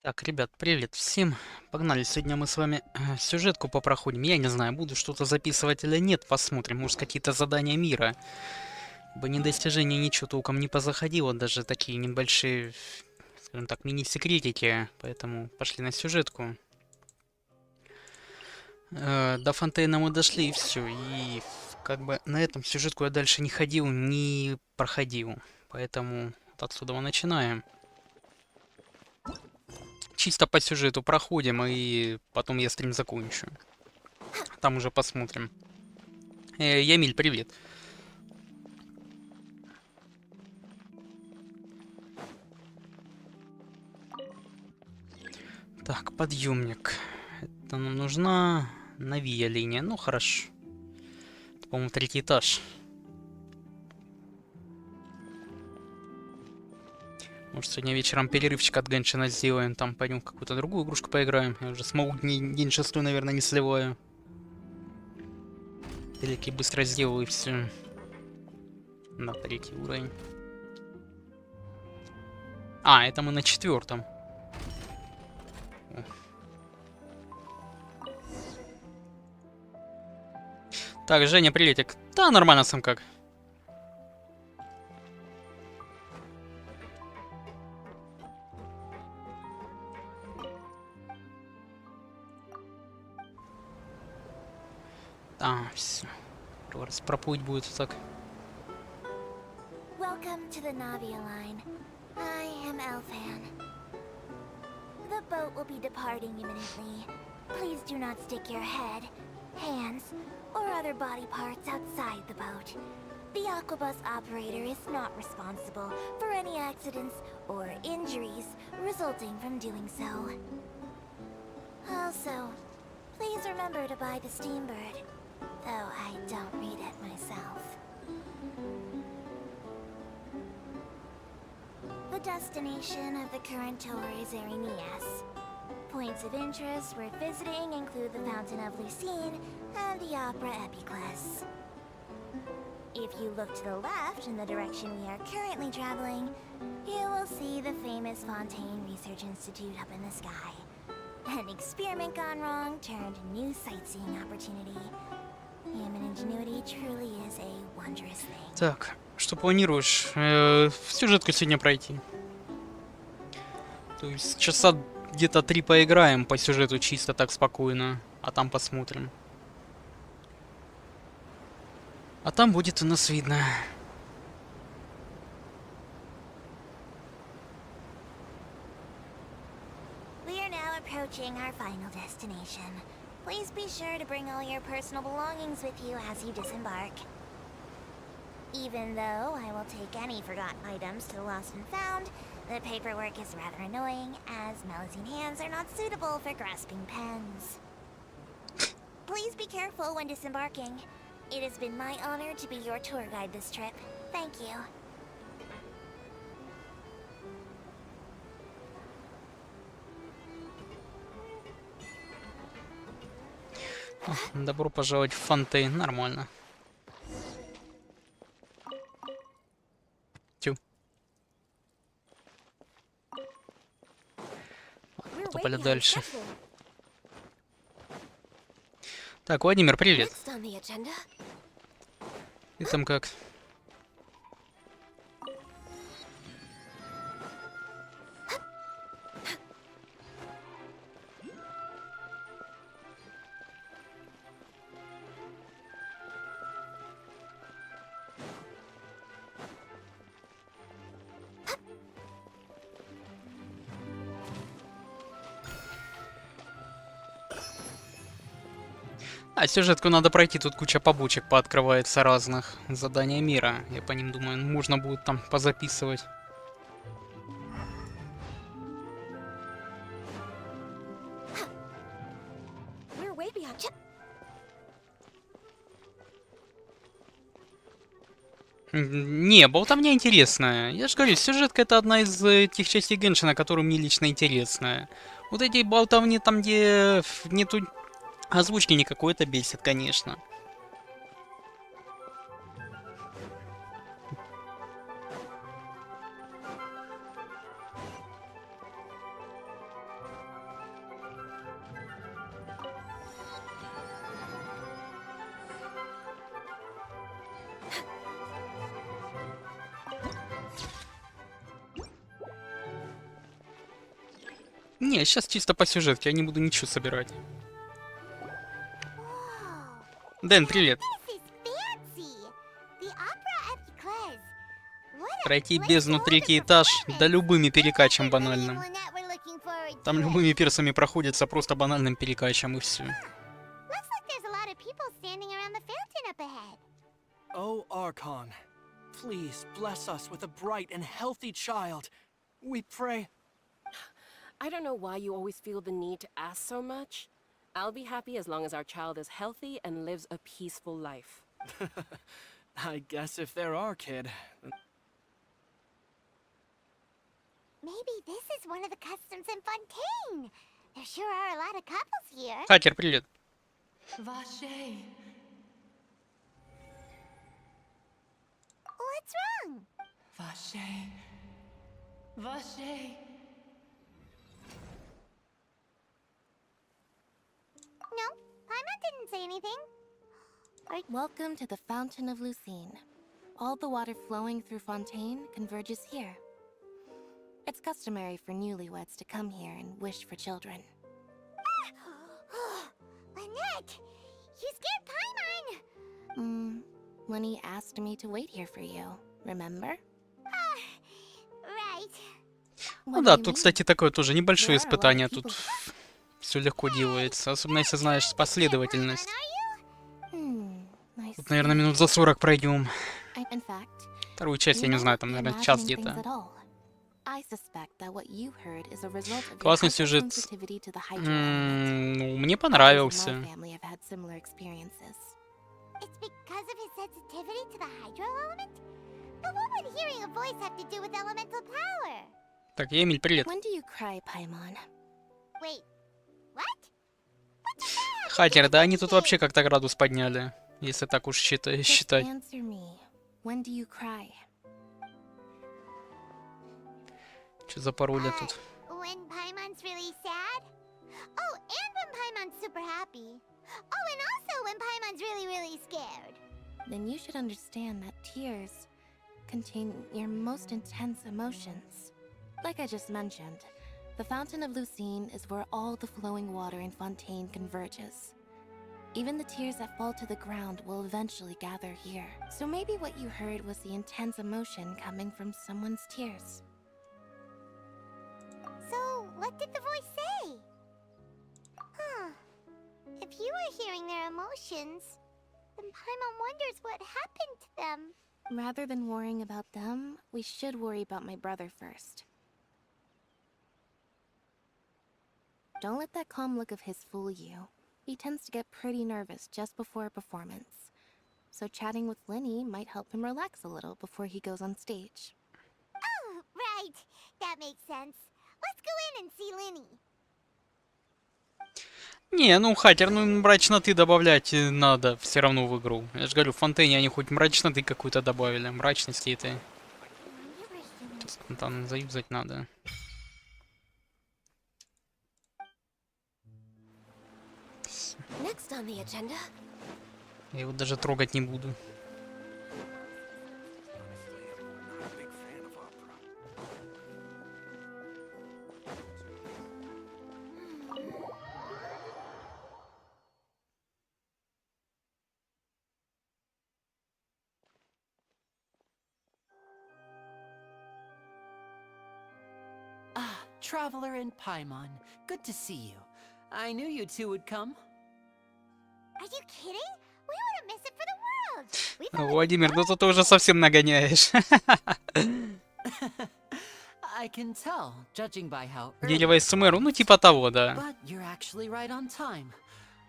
Так, ребят, привет всем. Погнали, сегодня мы с вами сюжетку попроходим. Я не знаю, буду что-то записывать или нет, посмотрим. Может, какие-то задания мира. Ибо ни достижения, ничего толком не позаходило, даже такие небольшие, скажем так, мини-секретики. Поэтому пошли на сюжетку. До фонтейна мы дошли и все. И как бы на этом сюжетку я дальше не ходил, не проходил. Поэтому вот отсюда мы начинаем. Чисто по сюжету проходим, и потом я стрим закончу. Там уже посмотрим. Ямиль, привет. Так, подъемник. Это нам нужна новия линия. Ну, хорошо. Это, по-моему, третий этаж. Может, сегодня вечером перерывчик от Геншина сделаем. Там пойдем в какую-то другую игрушку поиграем. Я уже смогу день шестой, наверное, не сливаю. Великий быстро сделаю и все. На третий уровень. А, это мы на четвертом. Так, Женя, приветик. Да, нормально сам как. Да, все. Раз проплыть будет так. Welcome to the Navia line. I am Elfan. The boat will be departing imminently. Please do not stick your head, hands, or other body parts outside the boat. The Aquabus operator is not responsible for any accidents or injuries resulting from doing so. Also, please remember to buy the Steambird, though I don't read it myself. The destination of the current tour is Erinias. Points of interest worth visiting include the Fountain of Lucine and the Opera Epiclese. If you look to the left in the direction we are currently traveling, you will see the famous Fontaine Research Institute up in the sky. An experiment gone wrong turned new sightseeing opportunity. Human ingenuity truly is a wondrous thing. Так, что планируешь? Сюжетку сегодня пройти. То есть часа где-то 3 поиграем по сюжету чисто так спокойно, а там посмотрим. А там будет у нас видно. We are now approaching our final destination. Please be sure to bring all your personal belongings with you as you disembark. Even though I will take any forgotten items to the lost and found, the paperwork is rather annoying, as Melusine hands are not suitable for grasping pens. Please be careful when disembarking. It has been my honor to be your tour guide this trip. Thank you. Добро пожаловать в Фонтейн. Нормально. Тю. Топали дальше. Так, Владимир, привет. Ты там как? А, сюжетку надо пройти, тут куча побочек пооткрывается разных. Задания мира. Я по ним думаю, можно будет там позаписывать. Не, болтовня интересная. Я же говорю, сюжетка это одна из тех частей Геншина, которая мне лично интересная. Вот эти болтовни там, где нету озвучки никакой, это бесит, конечно. Не, сейчас чисто по сюжетке, я не буду ничего собирать. Дэн, привет. Пройти бездну третий этаж, да любыми перекачем банальным. Там любыми персами проходится просто банальным перекачем и все. Oh, Archon, please bless us with a bright and healthy child. We pray. I don't know why you always feel the need to ask so much. I'll be happy as long as our child is healthy and lives a peaceful life. I guess if there are, kid. Maybe this is one of the customs in Fontaine. There sure are a lot of couples here. Хакер, привет. What's wrong? No, Paimon didn't say anything. Welcome to the Fountain of Lucine. All the water flowing through Fontaine converges here. It's customary for newlyweds to come here and wish for children. Lynette, you scared Paimon. Lenny asked me to wait here for you, remember? Right. Ну да, тут, кстати, такое тоже небольшое испытание. Тут все легко делается, особенно если знаешь последовательность. Тут, наверное, минут за 40 пройдем. Вторую часть, я не знаю, там, наверное, час где-то. Классный сюжет. Ну, мне понравился. It's because of his sensitivity to the hydro element? But what would hearing a voice have to do with elemental power? Так, Эмиль, привет. When do you cry, Paimon? Wait, what? Хакер, да они тут вообще как-то градус подняли, если так уж считать. Answer me. When do you cry? Что за пароля тут? When Paimon's really sad? Oh, and when Paimon's super happy. Oh, and also when Paimon's really, really scared. Then you should understand that tears contain your most intense emotions. Like I just mentioned, the Fountain of Lucine is where all the flowing water in Fontaine converges. Even the tears that fall to the ground will eventually gather here. So maybe what you heard was the intense emotion coming from someone's tears. So, what did the voice say? Huh. If you were hearing their emotions, then Paimon wonders what happened to them. Rather than worrying about them, we should worry about my brother first. Don't let that calm look of his fool you. He tends to get pretty nervous just before a performance. So chatting with Lenny might help him relax a little before he goes on stage. Oh, right. That makes sense. Let's go in and see Lenny. Не, ну хакер, ну мрачноты добавлять надо все равно в игру. Я же говорю, в Фонтейне они хоть мрачноты какую-то добавили, мрачности это. Сейчас там заюзать надо. Next on the agenda. Я его даже трогать не буду. Traveler in Paimon, good to see you. I knew you two would come. Are you kidding? We wouldn't miss it for the world. We thought Владимир, ну ты уже совсем нагоняешь. I can tell, judging by how Дерево СМР, ну типа того, да. But you're actually right on time.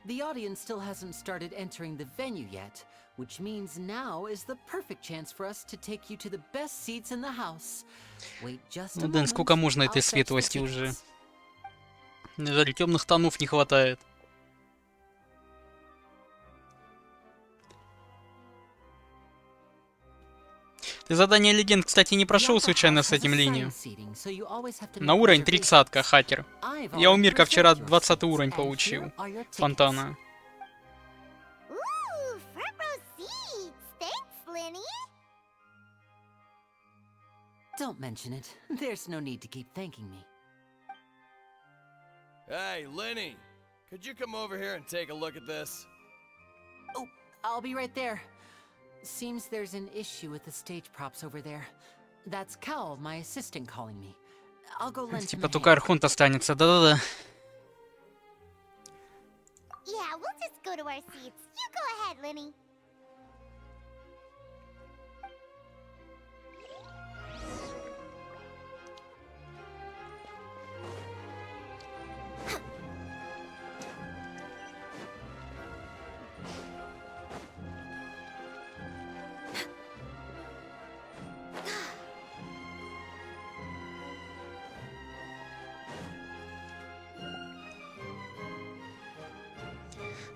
The audience still hasn't started entering the venue yet, which means now is the perfect chance for us to take you to the best seats in the house. Wait just a Ну, Дэн, moment. сколько можно I'll этой fetch the светлости уже? tickets. Жаль, темных тонов не хватает. Ты задание легенд, кстати, не прошел случайно с этим линией? На уровень 30-ка, хакер. Я у Мирка вчера 20 уровень получил. Фонтана. Ooh, front row seats. Thanks, Lenny. Don't mention it. There's no need to keep thanking me. Hey, Lenny, could you come over here and take a look at this? Oh, I'll be right there. Seems there's an issue with the stage props over there. That's Cal, my assistant, calling me. I'll go lend him Типа a только hand. Архонт останется, да-да-да. Yeah, we'll just go to our seats. You go ahead, Lenny.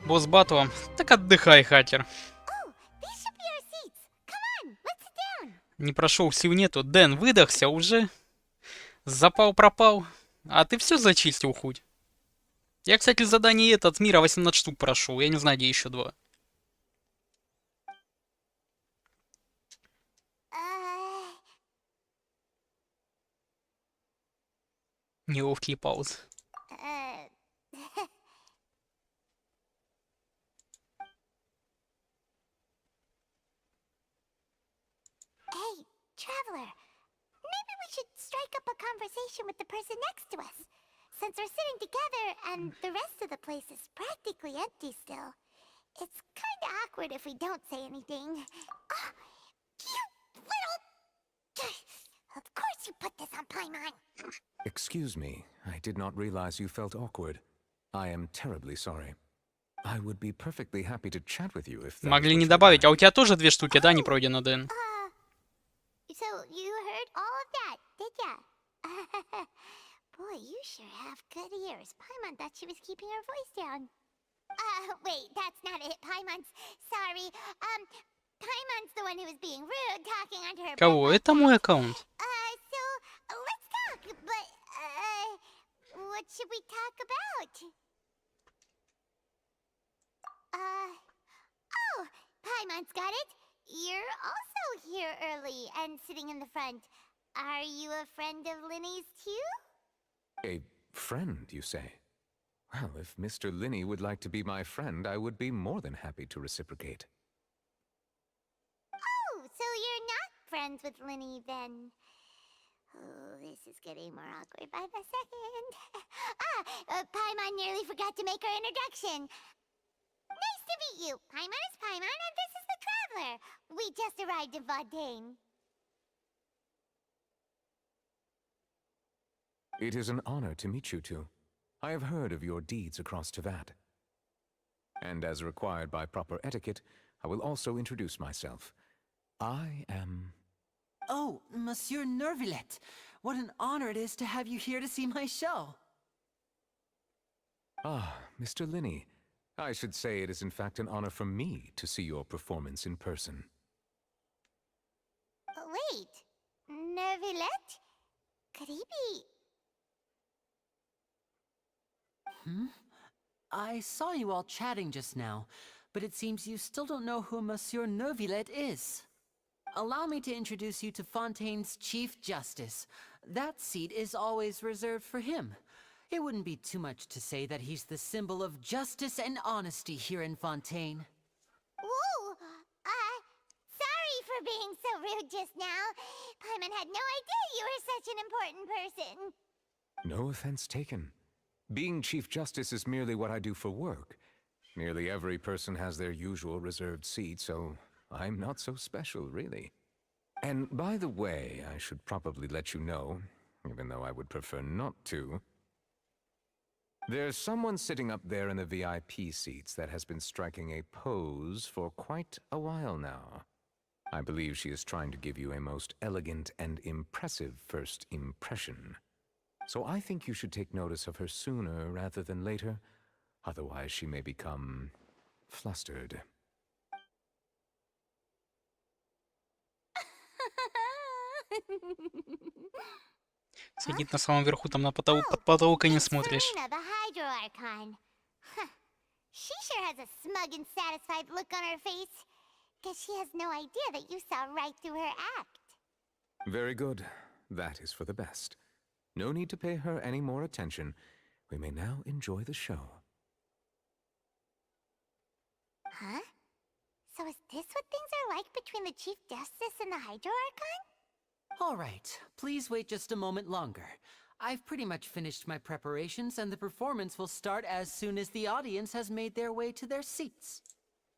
Босс батла. Так отдыхай, хакер. Oh, these should be our seats. Come on, let's sit down. Не прошел, сил нету. Дэн, выдохся уже. Запал пропал. А ты все зачистил хоть? Я, кстати, задание это от мира 18 штук прошел. Я не знаю, где еще 2. Неловкие паузы. Hey, traveler. Maybe we should strike up a conversation with the person next to us. Since we're sitting together and the rest of the place is practically empty still. It's kind of awkward if we don't say anything. Oh, you little... Of course you put this on Paimon. Excuse me, I did not realize you felt awkward. I am terribly sorry. I would be perfectly happy to chat with you if that Могли is не what you добавить. А like. у тебя тоже 2 штуки, да, не пройдено, Дэн? So you heard all of that, did ya? Boy, you sure have good ears. Paimon thought she was keeping her voice down. Wait, that's not it. Paimon's sorry. Paimon's the one who was being rude, talking under her breath Кого? like Это мой that. аккаунт. So let's talk. But what should we talk about? Oh, Paimon's got it. You're also here early and sitting in the front. Are you a friend of Linny's too? A friend, you say? Well, if Mr. Linney would like to be my friend, I would be more than happy to reciprocate. Oh, so you're not friends with Linny then? Oh, this is getting more awkward by the second. Paimon nearly forgot to make her introduction. Nice to meet you. Paimon is Paimon, and this is the Traveler. We just arrived in Vaudain. It is an honor to meet you two. I have heard of your deeds across Tevat. And as required by proper etiquette, I will also introduce myself. I am... Oh, Monsieur Nervillet. What an honor it is to have you here to see my show. Ah, Mr. Linney. I should say it is in fact an honor for me to see your performance in person. Wait, Nervillet? Could he be... I saw you all chatting just now, but it seems you still don't know who Monsieur Nervillet is. Allow me to introduce you to Fontaine's Chief Justice. That seat is always reserved for him. It wouldn't be too much to say that he's the symbol of justice and honesty here in Fontaine. Whoa! Sorry for being so rude just now. Paimon had no idea you were such an important person. No offense taken. Being Chief Justice is merely what I do for work. Nearly every person has their usual reserved seat, so I'm not so special, really. And by the way, I should probably let you know, even though I would prefer not to. There's someone sitting up there in the VIP seats that has been striking a pose for quite a while now. I believe she is trying to give you a most elegant and impressive first impression. So I think you should take notice of her sooner rather than later. Otherwise she may become flustered. Сидит на самом верху, там на потолок, под потолок и не смотришь. Serena, the Hydro Archon. Huh. She sure has a smug and satisfied look on her face. Guess she has no idea that you saw right through her act. Very good. That is for the best. No need to pay her any more attention. We may now enjoy the show. Huh? So is this what things are like between the Chief Justice and the Hydro Archon? All right, please wait just a moment longer. I've pretty much finished my preparations, and the performance will start as soon as the audience has made their way to their seats.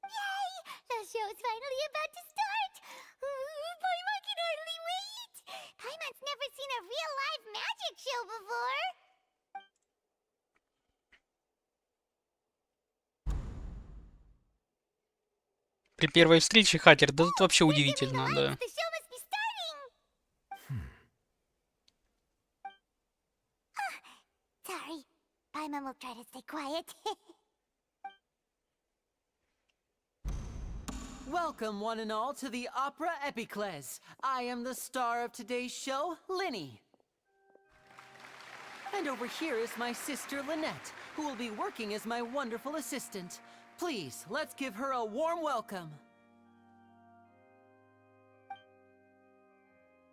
Yay! The show's finally about to start! Paimon can hardly wait! Paimon's never seen a real live magic show before! При первой встрече хакер, да тут вообще удивительно, да. The show must be starting! Sorry. Paimon will try to stay quiet. Welcome, one and all, to the Opera Epiclese. I am the star of today's show, Linny. And over here is my sister, Lynette, who will be working as my wonderful assistant. Please, let's give her a warm welcome.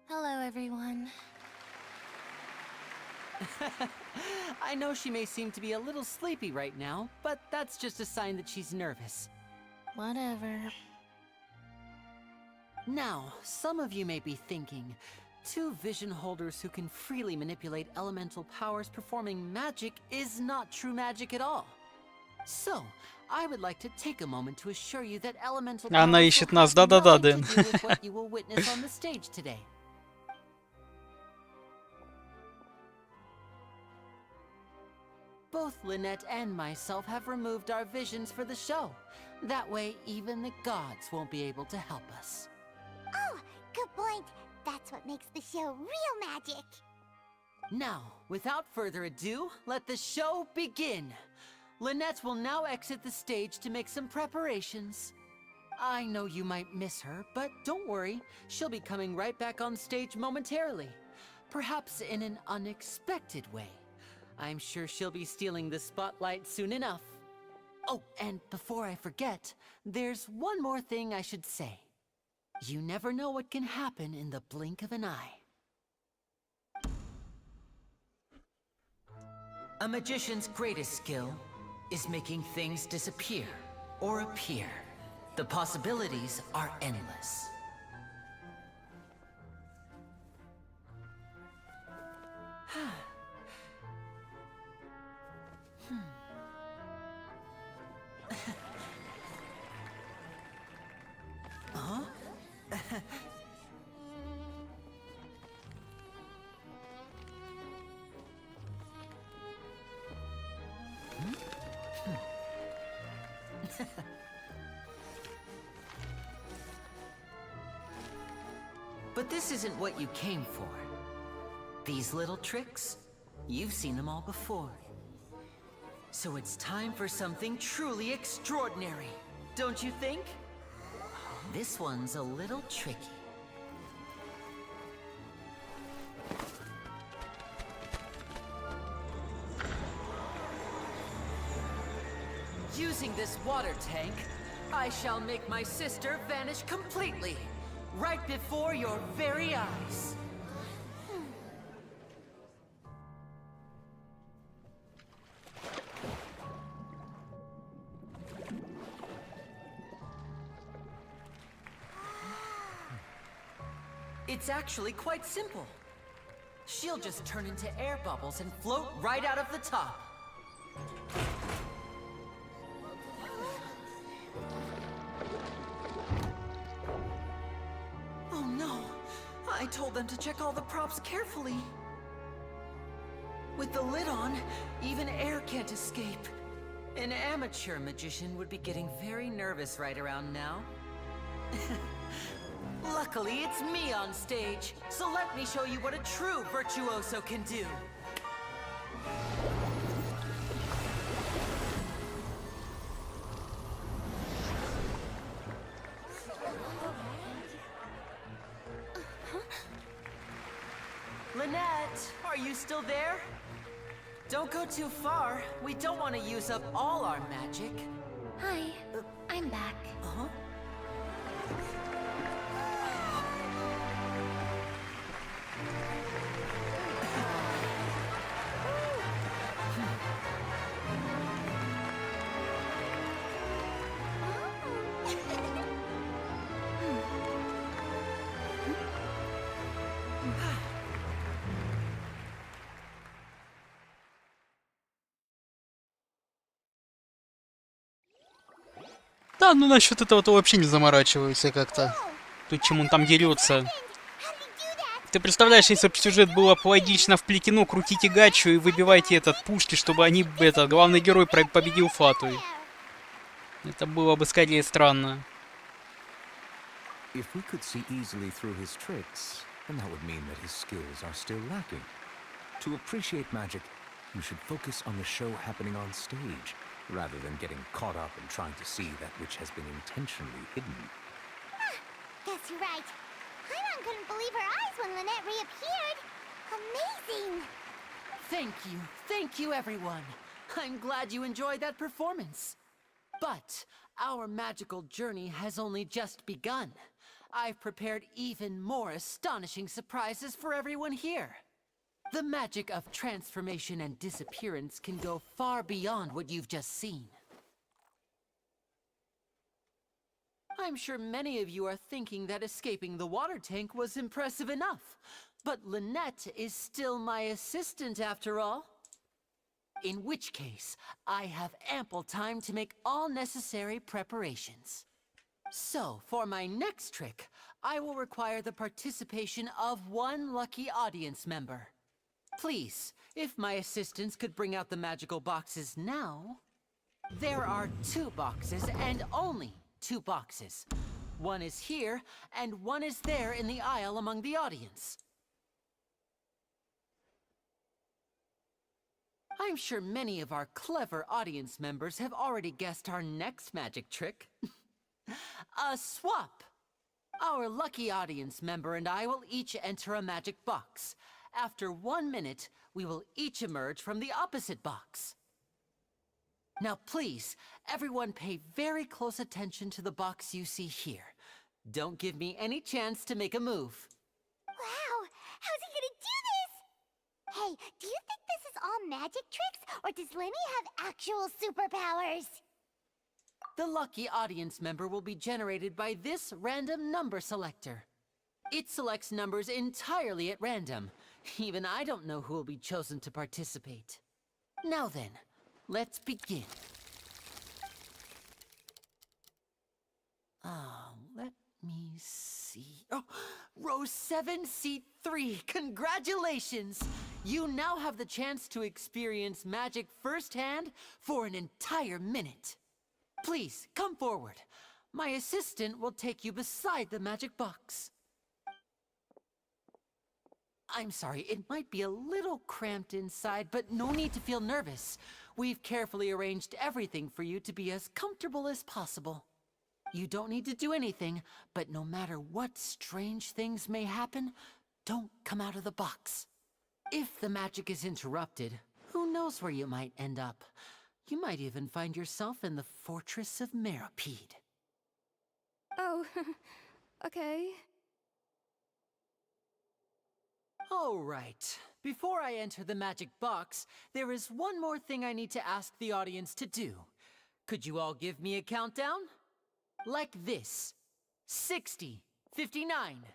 Hello, everyone. I know she may seem to be a little sleepy right now, but that's just a sign that she's nervous. Whatever. Now, some of you may be thinking, two vision holders who can freely manipulate elemental powers performing magic is not true magic at all. So, I would like to take a moment to assure you that elemental powers Она ищет will нас, have да-да-да, nothing Дэн. to do with what you will witness on the stage today. Both Lynette and myself have removed our visions for the show. That way, even the gods won't be able to help us. Oh, good point. That's what makes the show real magic. Now, without further ado, let the show begin. Lynette will now exit the stage to make some preparations. I know you might miss her, but don't worry. She'll be coming right back on stage momentarily. Perhaps in an unexpected way. I'm sure she'll be stealing the spotlight soon enough. Oh, and before I forget, there's one more thing I should say. You never know what can happen in the blink of an eye. A magician's greatest skill is making things disappear or appear. The possibilities are endless. But this isn't what you came for. These little tricks, you've seen them all before. So it's time for something truly extraordinary, don't you think? This one's a little tricky. Using this water tank, I shall make my sister vanish completely, right before your very eyes. It's actually quite simple. She'll just turn into air bubbles and float right out of the top. Oh no! I told them to check all the props carefully. With the lid on, even air can't escape. An amateur magician would be getting very nervous right around now. Luckily, it's me on stage, so let me show you what a true virtuoso can do. Lynette, are you still there? Don't go too far. We don't want to use up all our magic. Hi, I'm back. Uh-huh. Да, ну насчет этого-то вообще не заморачиваются как-то. Тут чему он там дерется. Ты представляешь, если бы сюжет было логично вплетено, крутите гачу и выбивайте этот пушки, чтобы они, этот, главный герой победил Фату. Это было бы скорее странно. If we could see easily through his tricks, then that would mean that his skills are still lacking. To appreciate magic, you should focus on the show happening on stage, rather than getting caught up in trying to see that which has been intentionally hidden. Guess you're right. Paimon couldn't believe her eyes when Lynette reappeared. Amazing! Thank you everyone. I'm glad you enjoyed that performance. But our magical journey has only just begun. I've prepared even more astonishing surprises for everyone here. The magic of transformation and disappearance can go far beyond what you've just seen. I'm sure many of you are thinking that escaping the water tank was impressive enough, but Lynette is still my assistant after all. In which case, I have ample time to make all necessary preparations. So, for my next trick, I will require the participation of one lucky audience member. Please, if my assistants could bring out the magical boxes now. There are 2 boxes and only 2 boxes. One is here, and one is there in the aisle among the audience. I'm sure many of our clever audience members have already guessed our next magic trick. A swap! Our lucky audience member and I will each enter a magic box. After 1 minute, we will each emerge from the opposite box. Now please, everyone pay very close attention to the box you see here. Don't give me any chance to make a move. Wow! How's he gonna do this? Hey, do you think this is all magic tricks, or does Lenny have actual superpowers? The lucky audience member will be generated by this random number selector. It selects numbers entirely at random. Even I don't know who will be chosen to participate. Now then, let's begin. Let me see. Oh, row 7, seat 3. Congratulations! You now have the chance to experience magic firsthand for an entire minute. Please, come forward. My assistant will take you beside the magic box. I'm sorry, it might be a little cramped inside, but no need to feel nervous. We've carefully arranged everything for you to be as comfortable as possible. You don't need to do anything, but no matter what strange things may happen, don't come out of the box. If the magic is interrupted, who knows where you might end up? You might even find yourself in the Fortress of Meropide. Oh, okay. All right. Before I enter the magic box, there is one more thing I need to ask the audience to do. Could you all give me a countdown? Like this. 60, 59,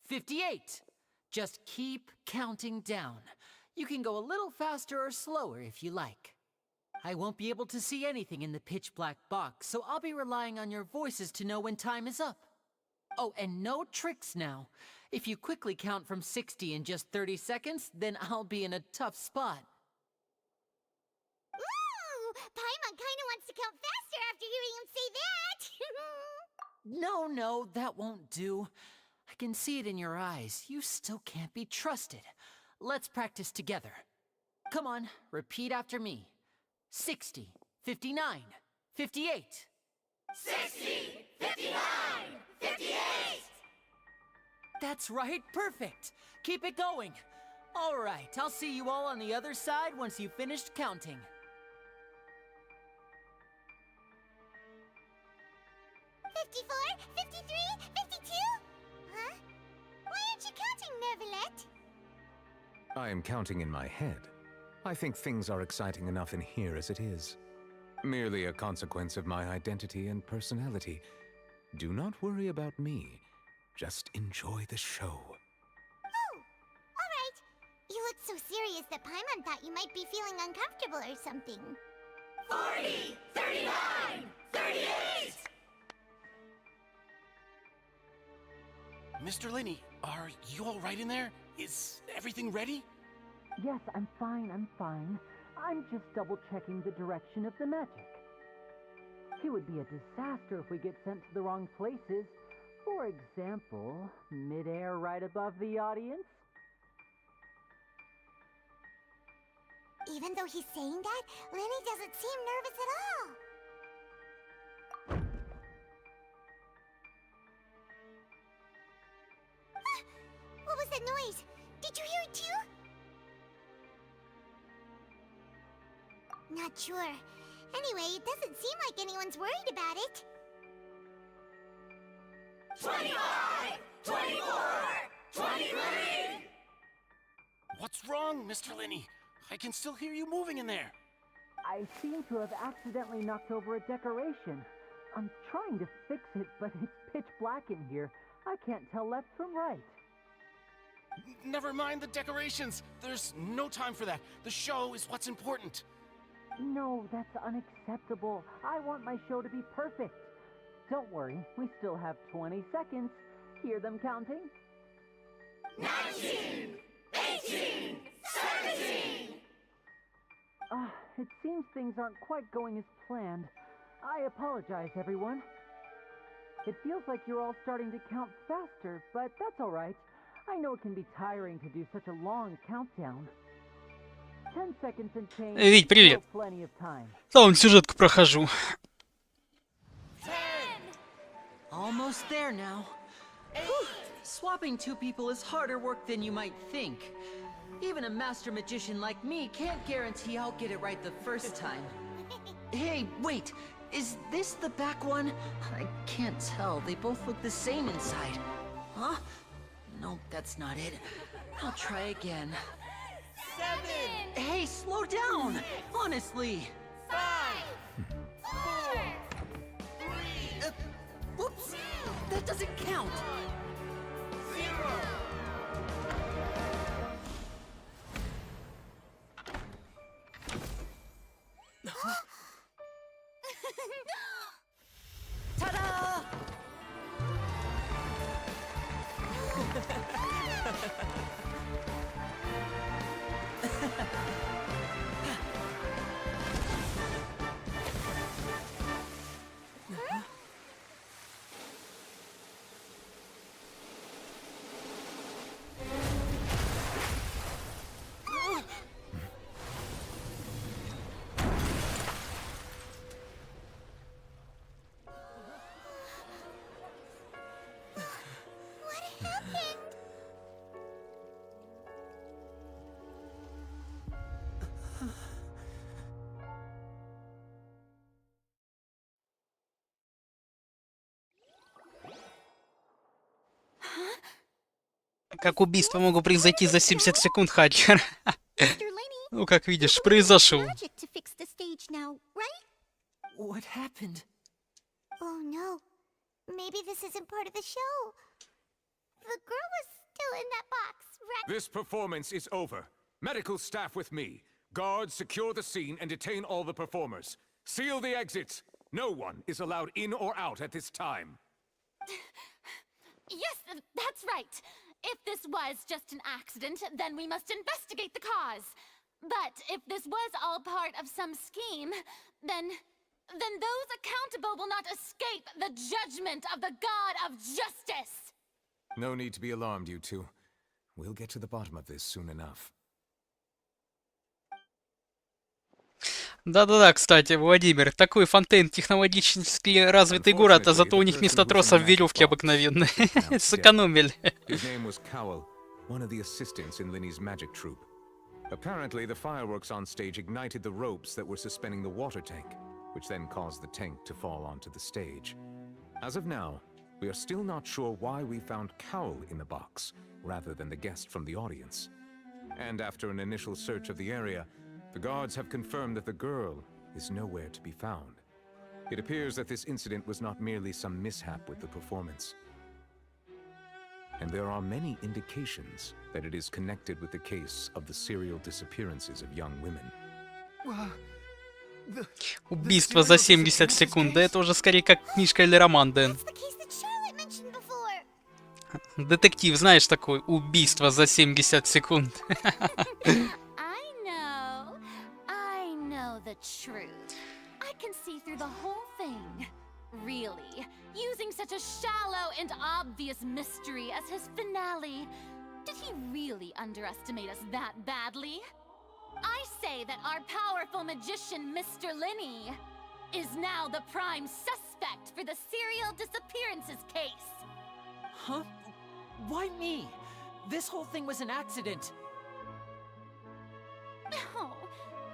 58. Just keep counting down. You can go a little faster or slower if you like. I won't be able to see anything in the pitch black box, so I'll be relying on your voices to know when time is up. Oh, and no tricks now. If you quickly count from 60 in just 30 seconds, then I'll be in a tough spot. Ooh! Paimon kinda wants to count faster after hearing him say that! No, that won't do. I can see it in your eyes. You still can't be trusted. Let's practice together. Come on, repeat after me. 60, 59, 58. 60! 59! 58! That's right, perfect. Keep it going. All right, I'll see you all on the other side once you've finished counting. 54, 53, 52? Huh? Why aren't you counting, Nervalet? I am counting in my head. I think things are exciting enough in here as it is. Merely a consequence of my identity and personality. Do not worry about me. Just enjoy the show. Oh, alright. You look so serious that Paimon thought you might be feeling uncomfortable or something. 40, 39, 38! Mr. Linney, are you all right in there? Is everything ready? Yes, I'm fine, I'm fine. I'm just double-checking the direction of the magic. It would be a disaster if we get sent to the wrong places. For example, mid-air right above the audience. Even though he's saying that, Lenny doesn't seem nervous at all. Ah! What was that noise? Did you hear it too? Not sure. Anyway, it doesn't seem like anyone's worried about it. 25! 24! 23! What's wrong, Mr. Linney? I can still hear you moving in there. I seem to have accidentally knocked over a decoration. I'm trying to fix it, but it's pitch black in here. I can't tell left from right. Never mind the decorations. There's no time for that. The show is what's important. No, that's unacceptable. I want my show to be perfect. Don't worry, we still have 20 seconds. Hear them counting? 19! 18! 17! It seems things aren't quite going as planned. I apologize, everyone. It feels like you're all starting to count faster, but that's all right. I know it can be tiring to do such a long countdown. 10 seconds and change. Вить, привет. Plenty of time. Там сюжетку прохожу. 10! Almost there now. Whew. Swapping two people is harder work than you might think. Even a master magician like me can't guarantee I'll get it right the first time. Hey, wait! Is this the back one? I can't tell. They both look the same inside. Huh? No, that's not it. I'll try again. 7! Hey, slow down! Honestly! 5! 4! 3! Whoops! That doesn't count! 0! Ta-da! Как убийства могут произойти за 70 секунд, Хаджер? Mr. Lenny, Ну, как видишь, произошел. magic to fix the stage now, right? What happened? Oh no. Maybe this isn't part of the show. The girl was still in that box, right? This performance is over. Medical staff with me. Guards, secure the scene and detain all the performers. Seal the exits. No one is allowed in or out at this time. Yes, that's right. If this was just an accident, then we must investigate the cause. But if this was all part of some scheme, then those accountable will not escape the judgment of the God of Justice. No need to be alarmed, you two. We'll get to the bottom of this soon enough. Да-да-да, кстати, Владимир, такой фонтейн технологически развитый город, а зато у них вместо тросов веревки обыкновенные. Сэкономили. His name was Cowell, one of the assistants in Linny's magic troupe. Apparently, the fireworks on stage ignited the ropes that were suspending the water tank, which then caused the tank to fall onto the stage. As of now, we are still not sure why we found Cowell in the box, rather than the guest from the audience. And after an initial search of the area, the guards have confirmed that the girl is nowhere to be found. It appears that this incident was not merely some mishap with the performance. And there are many indications that it is connected with the case of the serial disappearances of young women. Убийство за 70 секунд. Да это уже скорее как книжка или роман, Дэн. That's the case that Charlotte mentioned before. Детектив, знаешь, такой убийство за 70 секунд. I know the truth. I can see through the whole thing. Really, using such a shallow and obvious mystery as his finale. Did he really underestimate us that badly? I say that our powerful magician, Mr. Linney, is now the prime suspect for the serial disappearances case. Huh? Why me? This whole thing was an accident. Oh,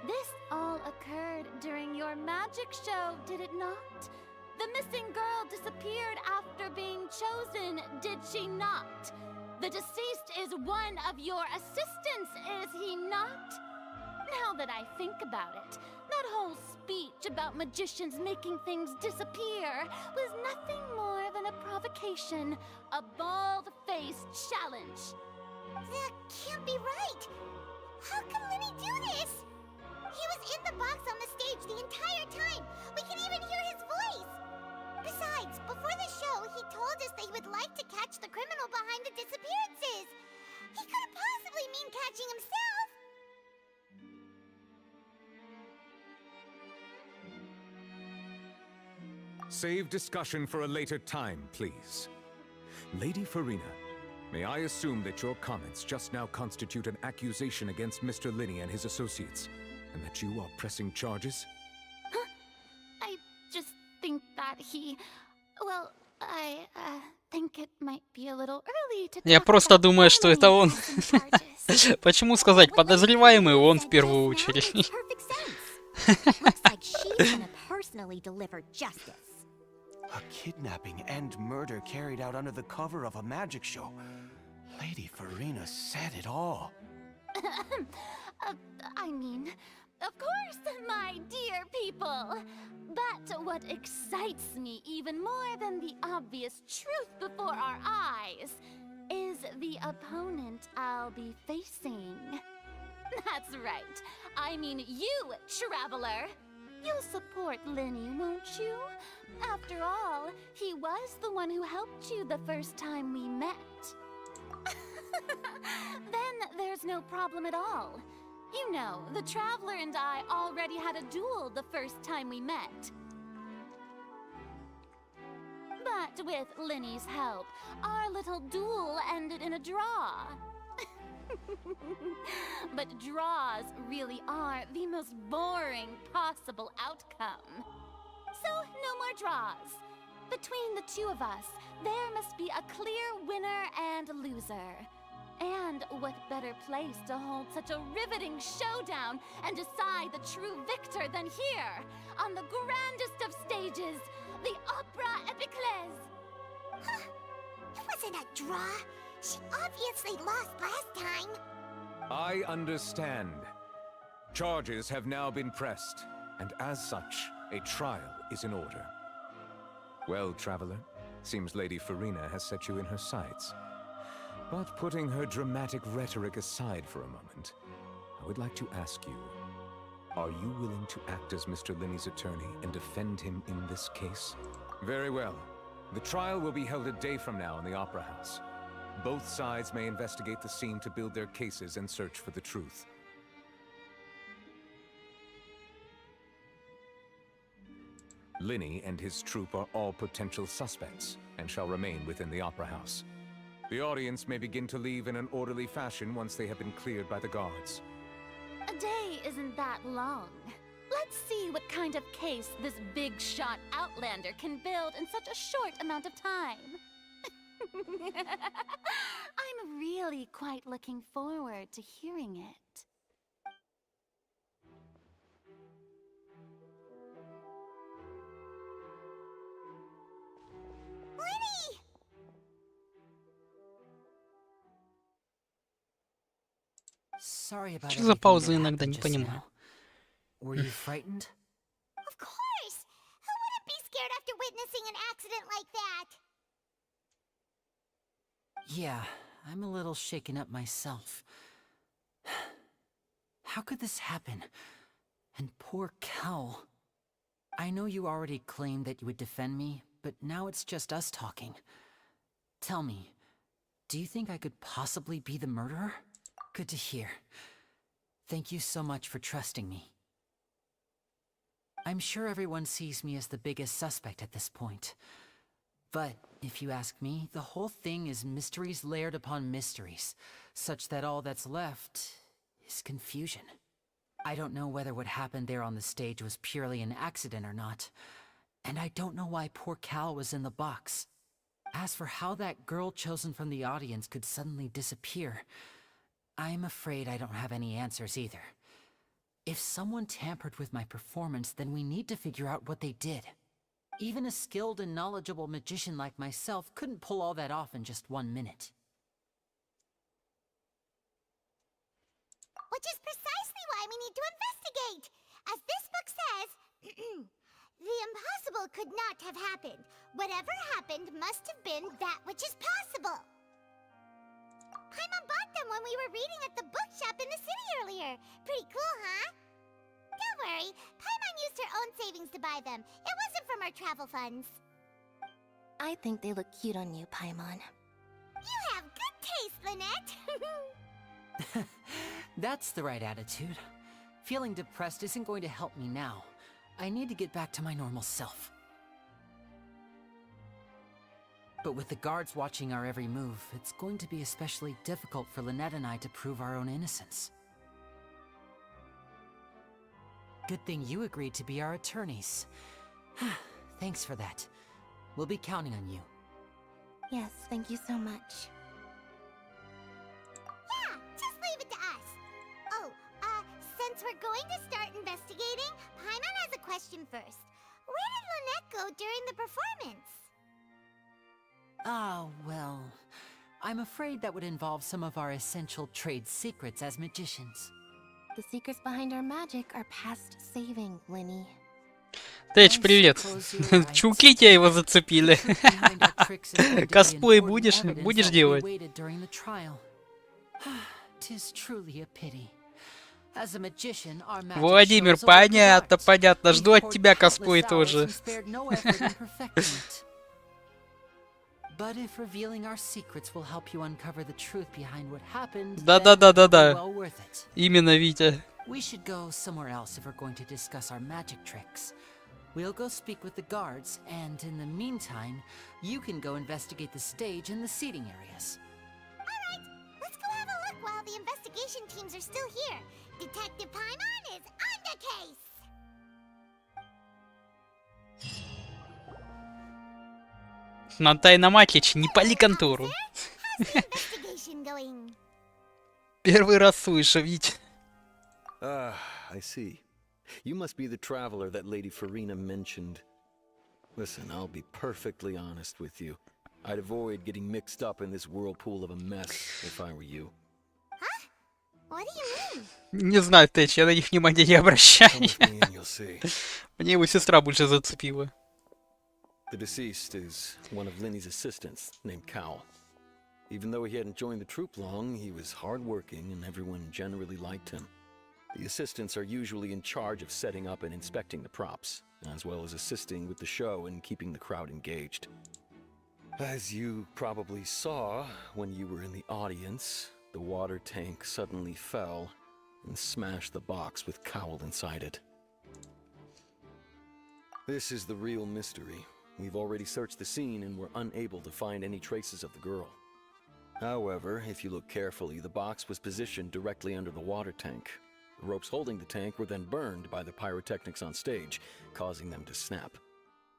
this all occurred during your magic show, did it not? The missing girl disappeared after being chosen, did she not? The deceased is one of your assistants, is he not? Now that I think about it, that whole speech about magicians making things disappear was nothing more than a provocation, a bald-faced challenge. That can't be right. How can Lenny do this? He was in the box on the stage the entire time. We can even hear his voice. Besides, before the show, he told us that he would like to catch the criminal behind the disappearances. He couldn't possibly mean catching himself. Save discussion for a later time, please. Lady Farina, may I assume that your comments just now constitute an accusation against Mr. Linney and his associates, and that you are pressing charges? I just think that he... Well, I think it might be a little early to Я talk просто about думаю, что это он. felonies and charges. Почему сказать подозреваемый он в What первую Lenny said just now очередь? makes perfect sense. Looks like she's gonna personally deliver justice. A kidnapping and murder carried out under the cover of a magic show. Lady Farina said it all. I mean, of course, my dear people. But what excites me even more than the obvious truth before our eyes is the opponent I'll be facing. That's right. I mean you, traveler. You'll support Lenny, won't you? After all, he was the one who helped you the first time we met. Then there's no problem at all. You know, the Traveler and I already had a duel the first time we met. But with Lenny's help, our little duel ended in a draw. But draws really are the most boring possible outcome. So, no more draws. Between the two of us, there must be a clear winner and loser. And what better place to hold such a riveting showdown and decide the true victor than here, on the grandest of stages, the Opera Epiclese. It wasn't a draw. She obviously lost last time. I understand. Charges have now been pressed, and as such, a trial is in order. Well, Traveler, seems Lady Farina has set you in her sights. But putting her dramatic rhetoric aside for a moment, I would like to ask you, are you willing to act as Mr. Linney's attorney and defend him in this case? Very well. The trial will be held a day from now in the Opera House. Both sides may investigate the scene to build their cases and search for the truth. Linney and his troupe are all potential suspects and shall remain within the Opera House. The audience may begin to leave in an orderly fashion once they have been cleared by the guards. A day isn't that long. Let's see what kind of case this big-shot outlander can build in such a short amount of time. I'm really quite looking forward to hearing it. Lenny! Sorry about Что за everything паузы that иногда, happened не just понимаю. now. Were you frightened? Of course! Who wouldn't be scared after witnessing an accident like that? Yeah, I'm a little shaken up myself. How could this happen? And poor Kel. I know you already claimed that you would defend me, but now it's just us talking. Tell me, Do you think I could possibly be the murderer? Good to hear. Thank you so much for trusting me. I'm sure everyone sees me as the biggest suspect at this point. But, if you ask me, the whole thing is mysteries layered upon mysteries, such that all that's left is confusion. I don't know whether what happened there on the stage was purely an accident or not, and I don't know why poor Cal was in the box. As for how that girl chosen from the audience could suddenly disappear, I'm afraid I don't have any answers either. If someone tampered with my performance, then we need to figure out what they did. Even a skilled and knowledgeable magician like myself couldn't pull all that off in just 1 minute. Which is precisely why we need to investigate. As this book says, the impossible could not have happened. Whatever happened must have been that which is possible. Paimon bought them when we were reading at the bookshop in the city earlier. Pretty cool, huh? Don't worry, Paimon used her own savings to buy them. It wasn't from our travel funds. I think they look cute on you, Paimon. You have good taste, Lynette. That's the right attitude. Feeling depressed isn't going to help me now. I need to get back to my normal self. But with the guards watching our every move, it's going to be especially difficult for Lynette and I to prove our own innocence. Good thing you agreed to be our attorneys. Thanks for that. We'll be counting on you. Yes, thank you so much. Yeah, just leave it to us. Oh, since we're going to start investigating, Paimon has a question first. Where did Lynette go during the performance? Ah, well, I'm afraid that would involve some of our essential trade secrets as magicians. The secrets behind our magic are past saving, Linny. Тэч, привет. Чулки тебя его зацепили. Косплей будешь? Будешь делать? Владимир, понятно, понятно. Жду от тебя косплей тоже. But if revealing our secrets will help you uncover the truth behind what happened, Да-да-да-да-да. well worth it. Именно, Витя. We should go somewhere else if we're going to discuss our magic tricks. We'll go speak with the guards, and in the meantime, you can go investigate the stage and the seating areas. Alright, let's go have a look while the investigation teams are still here. Detective Paimon is on the case! На Тайноматич, не пали контору. Первый раз слышу, Вить. Ah, I see. You must be the traveler that Lady Farina mentioned. Listen, I'll be perfectly honest with you. I'd avoid getting mixed up in this whirlpool of a mess if I were you. Huh? What do you mean? Не знаю, Тэч, я на них внимания не обращаю. Мне его сестра больше зацепила. The deceased is one of Linny's assistants, named Cal. Even though he hadn't joined the troupe long, he was hardworking and everyone generally liked him. The assistants are usually in charge of setting up and inspecting the props, as well as assisting with the show and keeping the crowd engaged. As you probably saw when you were in the audience, the water tank suddenly fell and smashed the box with Cowl inside it. This is the real mystery. We've already searched the scene and were unable to find any traces of the girl. However, if you look carefully, the box was positioned directly under the water tank. The ropes holding the tank were then burned by the pyrotechnics on stage, causing them to snap.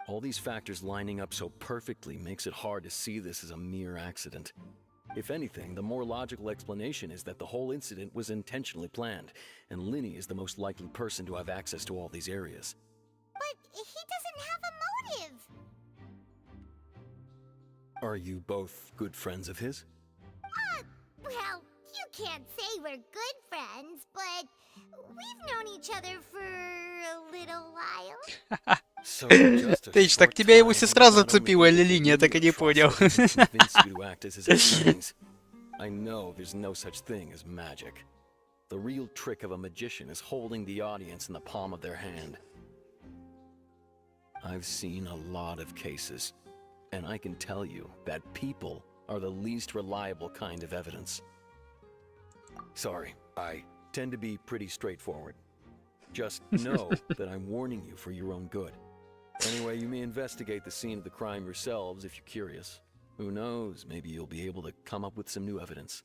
All these factors lining up so perfectly makes it hard to see this as a mere accident. If anything, the more logical explanation is that the whole incident was intentionally planned, and Linny is the most likely person to have access to all these areas. But he doesn't have a motive! Are you both good friends of his? Well, you can't say we're good friends, but we've known each other for a little while. Тэч, так тебя его сестра зацепила или Линни? Я так и не понял. I know there's no such thing as magic. The real trick of a magician is holding the audience in the palm of their hand. I've seen a lot of cases, and I can tell you that people are the least reliable kind of evidence. Sorry, I tend to be pretty straightforward. Just know that I'm warning you for your own good. Anyway, you may investigate the scene of the crime yourselves if you're curious. Who knows, maybe you'll be able to come up with some new evidence.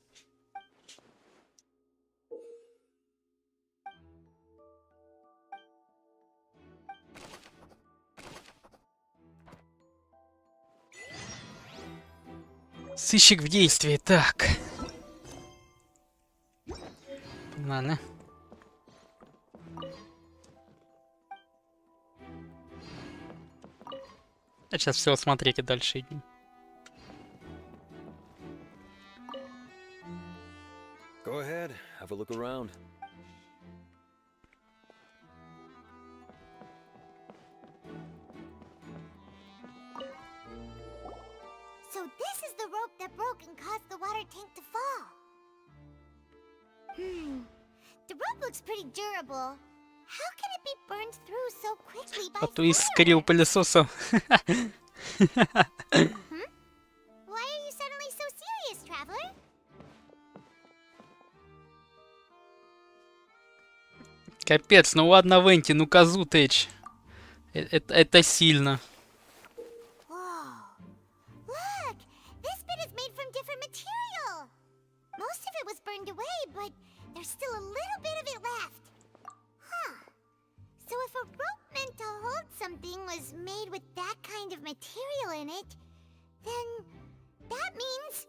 Сыщик в действии. Так. Погнали. А сейчас все смотреть и дальше идти. Go ahead, have a look around. So this is the rope that broke and caused the water tank to fall. The rope looks pretty durable. How can it be burned through so quickly by А то искрил пылесосом. Why are you suddenly so serious, traveler? Капец, ну ладно, Венти, ну козу течь. Это сильно. Look, this bit is made from different material. Most of it was burned away, but there's still a little bit of it left. Huh. So if a rope meant to hold something was made with that kind of material in it, then that means...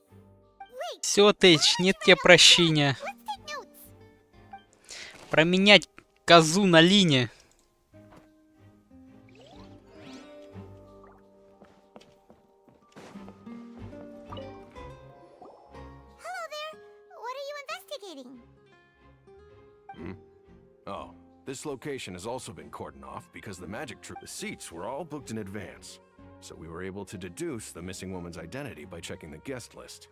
Wait, Все, Тэч, нет тебе прощения. let's take notes. Променять козу на лине. Hello there. What are you investigating? Oh, this location has also been cordoned off because the magic troupe, the seats were all booked in advance. So we were able to deduce the missing woman's identity by checking the guest list.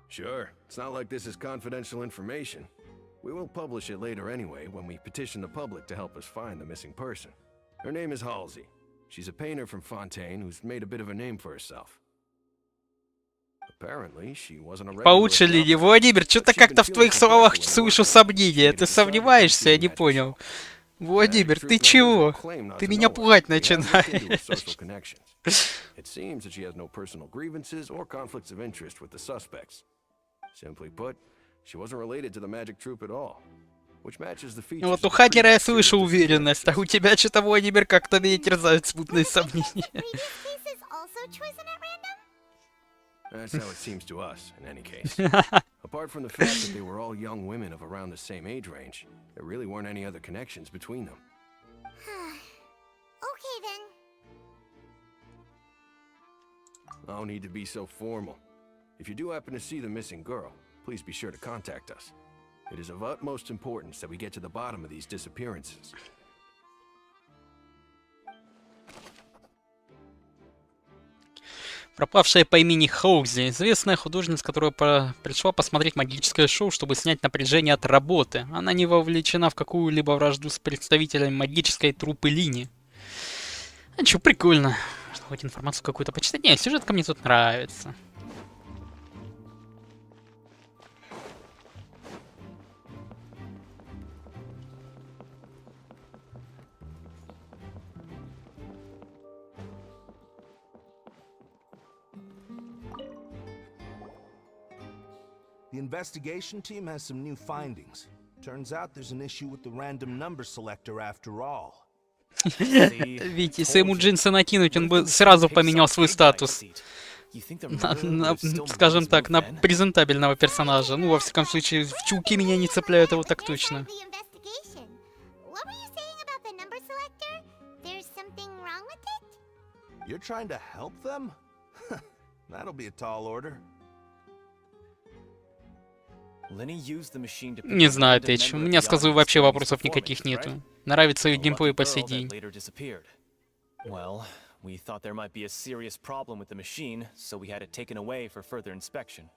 Sure, it's not like this is confidential information. We will publish it later anyway when we petition the public to help us find the missing person. Her name is Halsey. She's a painter from Fontaine who's made a bit of a name for herself. Apparently, she wasn't a regular Получше ли не, Владимир? Что-то как-то в твоих словах слышу сомнения. Ты сомневаешься? Я не понял. Владимир, ты чего? Ты меня пугать начинаешь. It seems that she has no personal grievances or conflicts of interest with the suspects. Simply put, she wasn't related to the magic troupe at all, which matches the features. Вот у хакера я слышу уверенность, а у тебя что-то, Владимир, как-то меня терзают смутные сомнения. Previous cases also chosen at random? That's how it seems to us, in any case. Apart from the fact that they were all young women of around the same age range, there really weren't any other connections between them. Okay then. No need to be so formal. If you do happen to see the missing girl, please be sure to contact us. It is of utmost importance that we get to the bottom of these disappearances. Пропавшая по имени Хоузи, известная художница, которая пришла посмотреть магическое шоу, чтобы снять напряжение от работы. Она не вовлечена в какую-либо вражду с представителями магической труппы Лини. А чё, прикольно. Что, хоть информацию какую-то почитать? Не, сюжетка мне тут нравится. The investigation team has some new findings. Turns out there's an issue with the random number selector after all. Видите, если ему джинсы накинуть, он бы сразу поменял свой статус. Скажем так, на презентабельного персонажа. Ну, во всяком случае, в чулки меня не цепляют, его так точно. You're trying to help them? That'll be a tall order. Не знаю, Тэч, у меня, сказываю, вообще вопросов никаких нету. Нравится ее геймплей по сей день. Well, we thought there might be a serious problem with the machine, so we had it taken away for further inspection.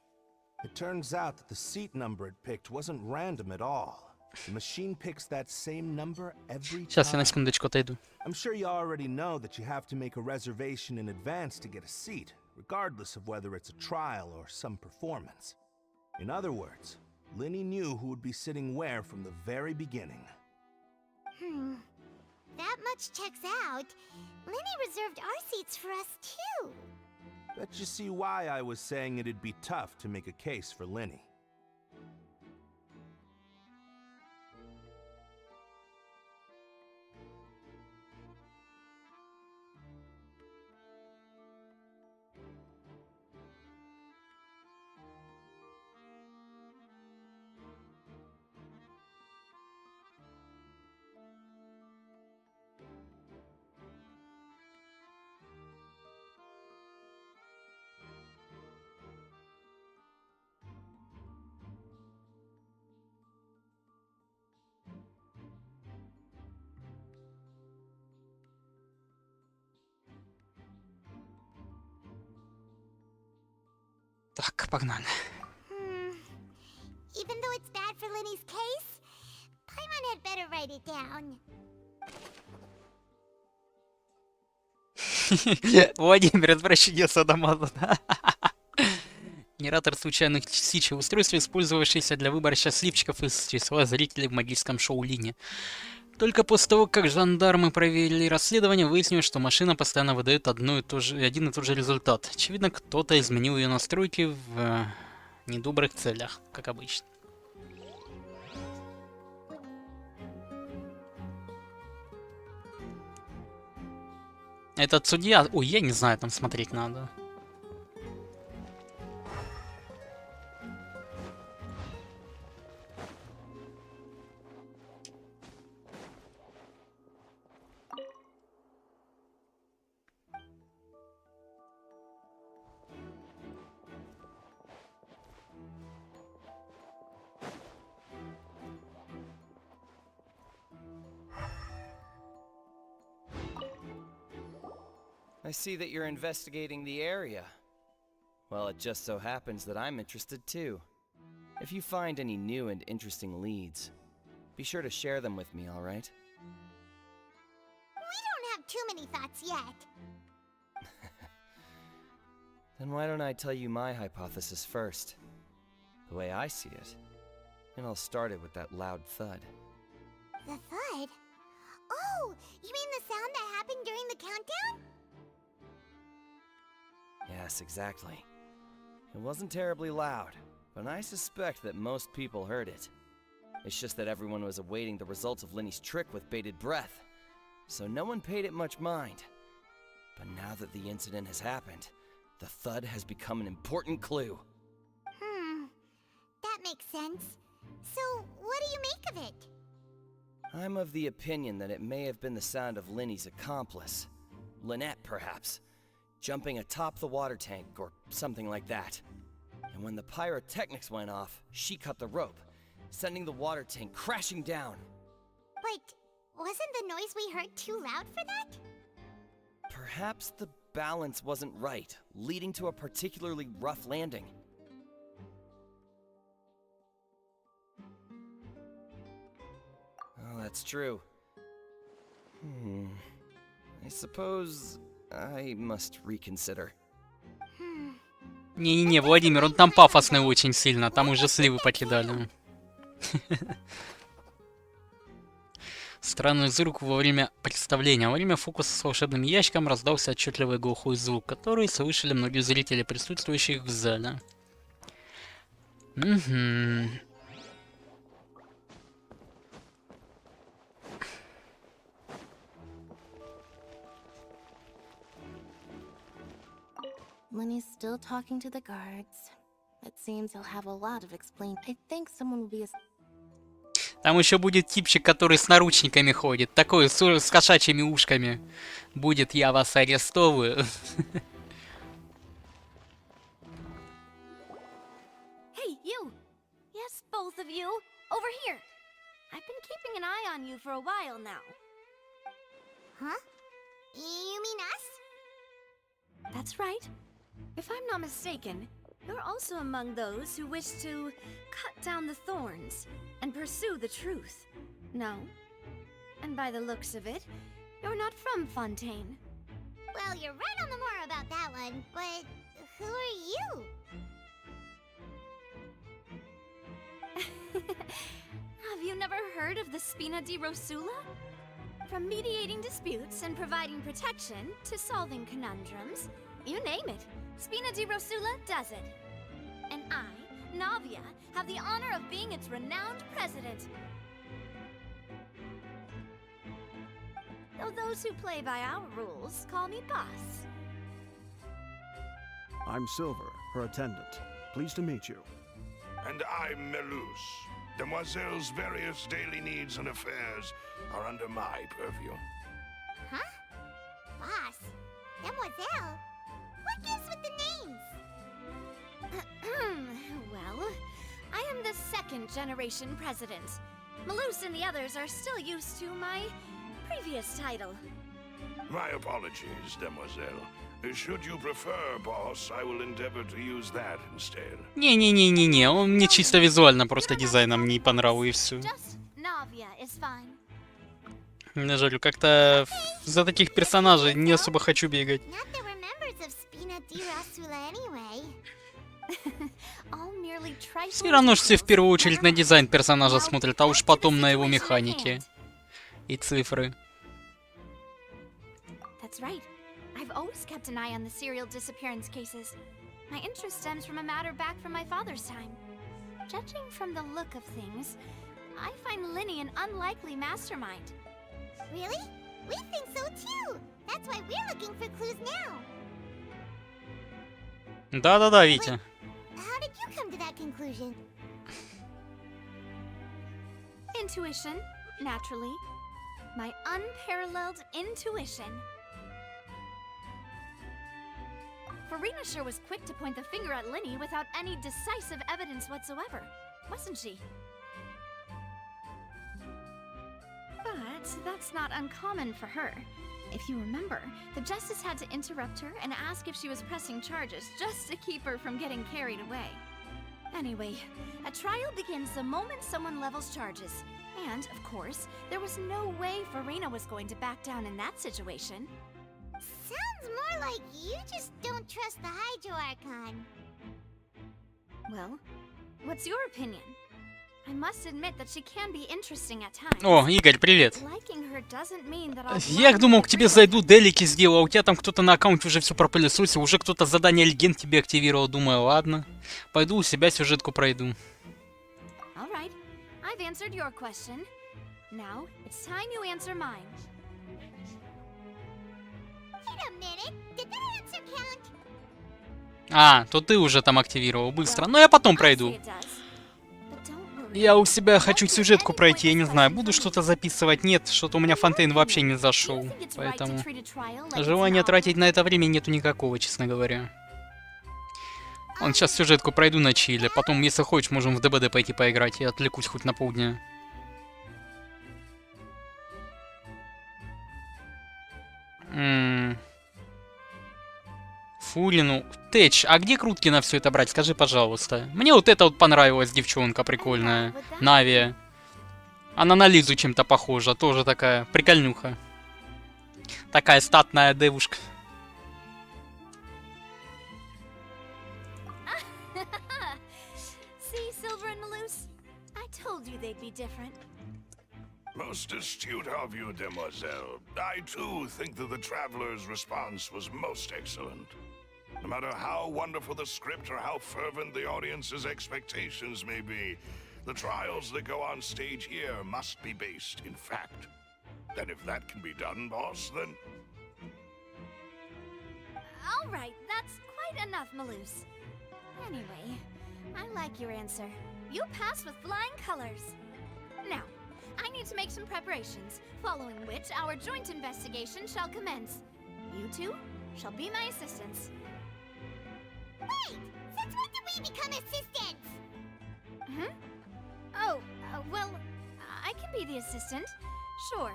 It turns out that the seat number it picked wasn't random at all. The machine picks that same number every time. Сейчас я на секундочку отойду. I'm sure you already know that you have to make a reservation in advance to get a seat, regardless of whether it's a trial or some performance. In other words, Linny knew who would be sitting where from the very beginning. That much checks out. Linny reserved our seats for us too. Bet you see why I was saying it'd be tough to make a case for Linny. Так, погнали. Even though it's bad for Linny's case, Paimon had better write it down. Владимир, извращение садомаза. Генератор случайных частичек устройства, использовавшийся для выбора счастливчиков из числа зрителей в магическом шоу Лини. Только после того, как жандармы провели расследование, выяснилось, что машина постоянно выдает один и тот же результат. Очевидно, кто-то изменил ее настройки в недобрых целях, как обычно. Этот судья... Ой, я не знаю, там смотреть надо. I see that you're investigating the area. Well, it just so happens that I'm interested too. If you find any new and interesting leads, be sure to share them with me, all right? We don't have too many thoughts yet. Then why don't I tell you my hypothesis first? The way I see it. And I'll start it with that loud thud. The thud? Oh, you mean the sound that happened during the countdown? Yes, exactly. It wasn't terribly loud, but I suspect that most people heard it. It's just that everyone was awaiting the results of Linny's trick with bated breath, so no one paid it much mind. But now that the incident has happened, the thud has become an important clue. That makes sense. So, what do you make of it? I'm of the opinion that it may have been the sound of Linny's accomplice. Lynette, perhaps. Jumping atop the water tank, or something like that. And when the pyrotechnics went off, she cut the rope, sending the water tank crashing down. But wasn't the noise we heard too loud for that? Perhaps the balance wasn't right, leading to a particularly rough landing. Oh, that's true. I suppose I must reconsider. Не-не-не, Владимир, он там пафосный очень сильно, там уже сливы покидали. Странный звук во время представления. Во время фокуса с волшебным ящиком раздался отчетливый глухой звук, который слышали многие зрители, присутствующих в зале. Linny's still talking to the guards. It seems he'll have a lot of explain. I think someone will be. Там еще будет типчик, который с наручниками ходит, такой с кошачьими ушками. Будет, я вас арестовываю. Hey, you! Yes, both of you! Over here! I've been keeping an eye on you for a while now. Huh? You mean us? That's right. If I'm not mistaken, you're also among those who wish to cut down the thorns and pursue the truth. No? And by the looks of it, you're not from Fontaine. Well, you're right on the mark about that one, but Who are you? Have you never heard of the Spina di Rosula? From mediating disputes and providing protection to solving conundrums, you name it, Spina di Rosula does it. And I, Navia, have the honor of being its renowned president. Though those who play by our rules call me boss. I'm Silver, her attendant. Pleased to meet you. And I'm Melus. Demoiselle's various daily needs and affairs are under my purview. Huh? Boss? Demoiselle? What gives with the names? Well, I am the second generation president. Melus and the others are still used to my previous title. My apologies, Demoiselle. Should you prefer, boss, I will endeavor to use that instead. Не-не-не-не-не, он мне чисто визуально просто дизайном не понравился и все. Navia is fine. Не жаль, как-то за таких персонажей не особо хочу бегать. Not that we're members of Spina di Rosula anyway. All merely trifling. Все равно же все в первую очередь на дизайн персонажа смотрят, а уж потом на его механики и цифры. That's right. I've always kept an eye on the serial disappearance cases. My interest stems from a matter back from my father's time. Judging from the look of things, I find Linny an unlikely mastermind. Really? We think so too. That's why we're looking for clues now. Да-да-да, Витя. How did you come to that conclusion? Intuition, naturally. My unparalleled intuition. Farina sure was quick to point the finger at Linny without any decisive evidence whatsoever, wasn't she? But that's not uncommon for her. If you remember, the Justice had to interrupt her and ask if she was pressing charges just to keep her from getting carried away. Anyway, a trial begins the moment someone levels charges. And, of course, there was no way Farina was going to back down in that situation. Sounds more like you just don't trust the Hydro Archon. Well, what's your opinion? I must admit that she can be interesting at times. О, Игорь, привет. Liking her doesn't mean that I'll Я думал, к тебе зайду, делики сделал, а у тебя там кто-то на аккаунте уже все пропылесосил, уже кто-то задание легенд тебе активировал. Думаю, ладно, пойду у себя сюжетку пройду. All right, I've answered your question. Now it's time you answer mine. Wait a minute, did that answer count? А, то ты уже там активировал быстро, но я потом пройду. Я у себя хочу сюжетку пройти, я не знаю, буду что-то записывать, нет, что-то у меня Фонтейн вообще не зашел, поэтому желания тратить на это время нету никакого, честно говоря. Он сейчас сюжетку пройду на чиле, потом, если хочешь, можем в ДБД пойти поиграть, я отвлекусь хоть на полдня. Фулину. Тэч, а где крутки на все это брать? Скажи, пожалуйста. Мне вот эта вот понравилась девчонка прикольная. Навия. Она на Лизу чем-то похожа. Тоже такая прикольнюха. Такая статная девушка. See, Silver and Melus? I told you they'd be different. Most astute of you, Demoiselle. I too think that the Traveler's response was most excellent. No matter how wonderful the script or how fervent the audience's expectations may be, the trials that go on stage here must be based in fact. And if that can be done, boss, then... All right, that's quite enough, Melus. Anyway, I like your answer. You passed with flying colors. Now, I need to make some preparations, following which our joint investigation shall commence. You two shall be my assistants. Wait! Since when did we become assistants? Hmm? Oh, well, I can be the assistant. Sure.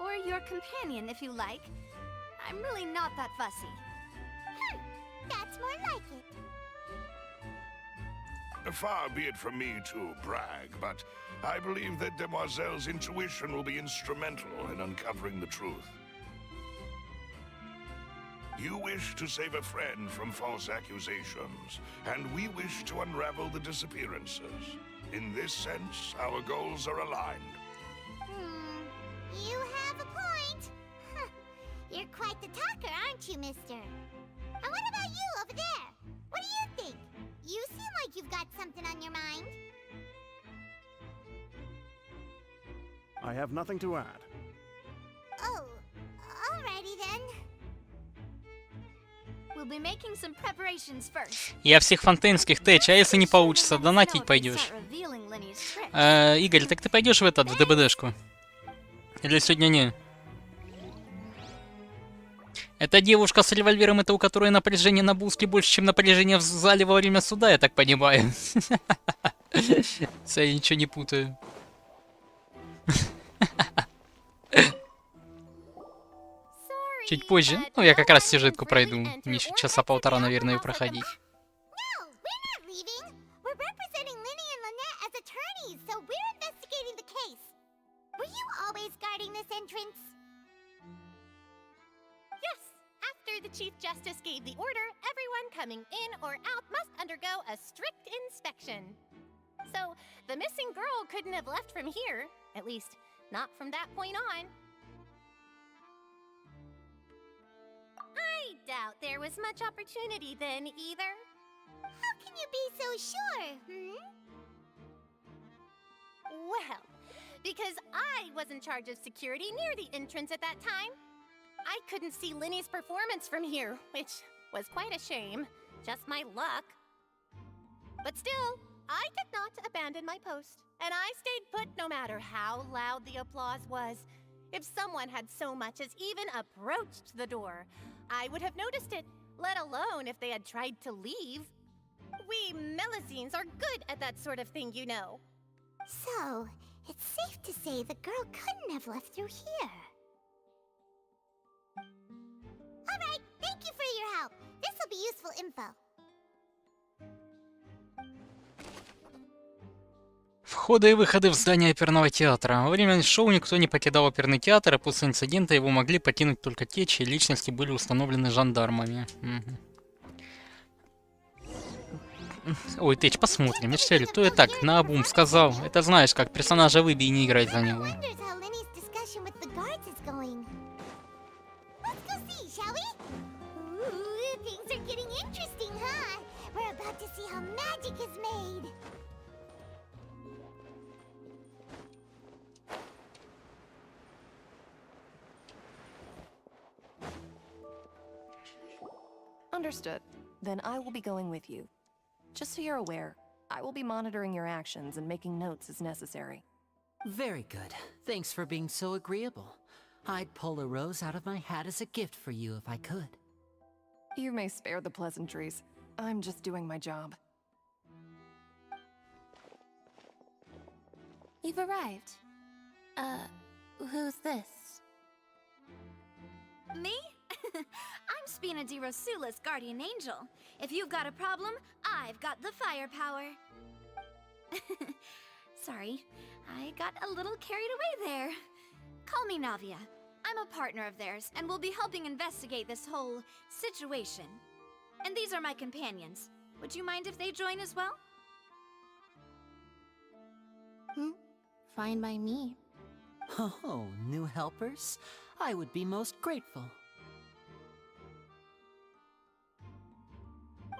Or your companion, if you like. I'm really not that fussy. That's more like it. Far be it from me to brag, but I believe that Demoiselle's intuition will be instrumental in uncovering the truth. You wish to save a friend from false accusations, and we wish to unravel the disappearances. In this sense, our goals are aligned. You have a point. Huh. You're quite the talker, aren't you, mister? And what about you over there? What do you think? You seem like you've got something on your mind. I have nothing to add. Oh, alrighty then. We'll be making some preparations first. Я всех фонтейнских тэч, а если не получится, донатить пойдешь. Игорь, так ты пойдешь в этот, в ДБДшку? Или сегодня не? Эта девушка с револьвером, это у которой напряжение на буске больше, чем напряжение в зале во время суда, я так понимаю. Я ничего не путаю. Чуть позже. Ну, я как раз сюжетку пройду. Мне еще часа полтора, наверное, проходить. The Chief Justice gave the order, everyone coming in or out must undergo a strict inspection. So, the missing girl couldn't have left from here, at least, not from that point on. I doubt there was much opportunity then, either. How can you be so sure, Well, because I was in charge of security near the entrance at that time. I couldn't see Linny's performance from here, which was quite a shame. Just my luck. But still, I did not abandon my post, and I stayed put no matter how loud the applause was. If someone had so much as even approached the door, I would have noticed it, let alone if they had tried to leave. We Melusines are good at that sort of thing, you know. So, it's safe to say the girl couldn't have left through here. Alright, thank you for your help. This will be useful info. Входы и выходы в здание оперного театра. Во время шоу никто не покидал оперный театр, и после инцидента его могли покинуть только те, чьи личности были установлены жандармами. Ой, Тэч, посмотрим. Я ж говорю, то я так, наобум сказал. Это знаешь, как персонажа выбей и не играй за него. Understood. Then I will be going with you. Just so you're aware, I will be monitoring your actions and making notes as necessary. Very good. Thanks for being so agreeable. I'd pull a rose out of my hat as a gift for you if I could. You may spare the pleasantries. I'm just doing my job. You've arrived. Who's this? Me? I'm Spina di Rosula's guardian angel. If you've got a problem, I've got the firepower. Sorry, I got a little carried away there. Call me Navia. I'm a partner of theirs, and will be helping investigate this whole situation. And these are my companions. Would you mind if they join as well? Fine by me. Oh, new helpers? I would be most grateful.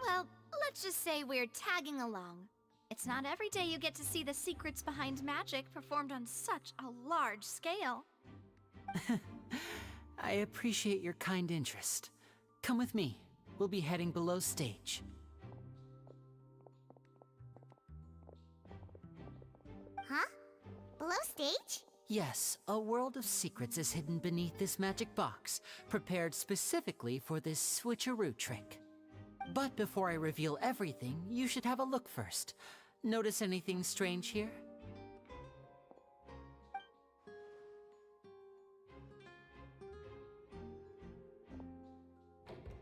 Well, let's just say we're tagging along. It's not every day you get to see the secrets behind magic performed on such a large scale. I appreciate your kind interest. Come with me. We'll be heading below stage. Huh? Below stage? Yes, a world of secrets is hidden beneath this magic box, prepared specifically for this switcheroo trick. But before I reveal everything, you should have a look first. Notice anything strange here?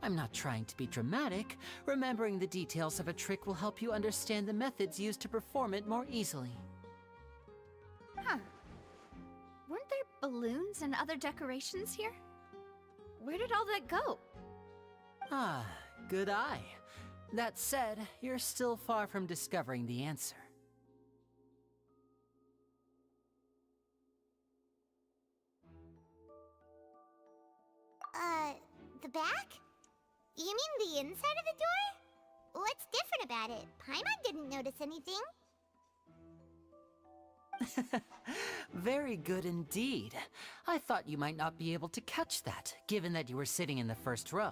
I'm not trying to be dramatic. Remembering the details of a trick will help you understand the methods used to perform it more easily. Huh. Weren't there balloons and other decorations here? Where did all that go? Ah, good eye. That said, you're still far from discovering the answer. The back? You mean the inside of the door? What's different about it? Paimon didn't notice anything. Very good indeed. I thought you might not be able to catch that, given that you were sitting in the first row.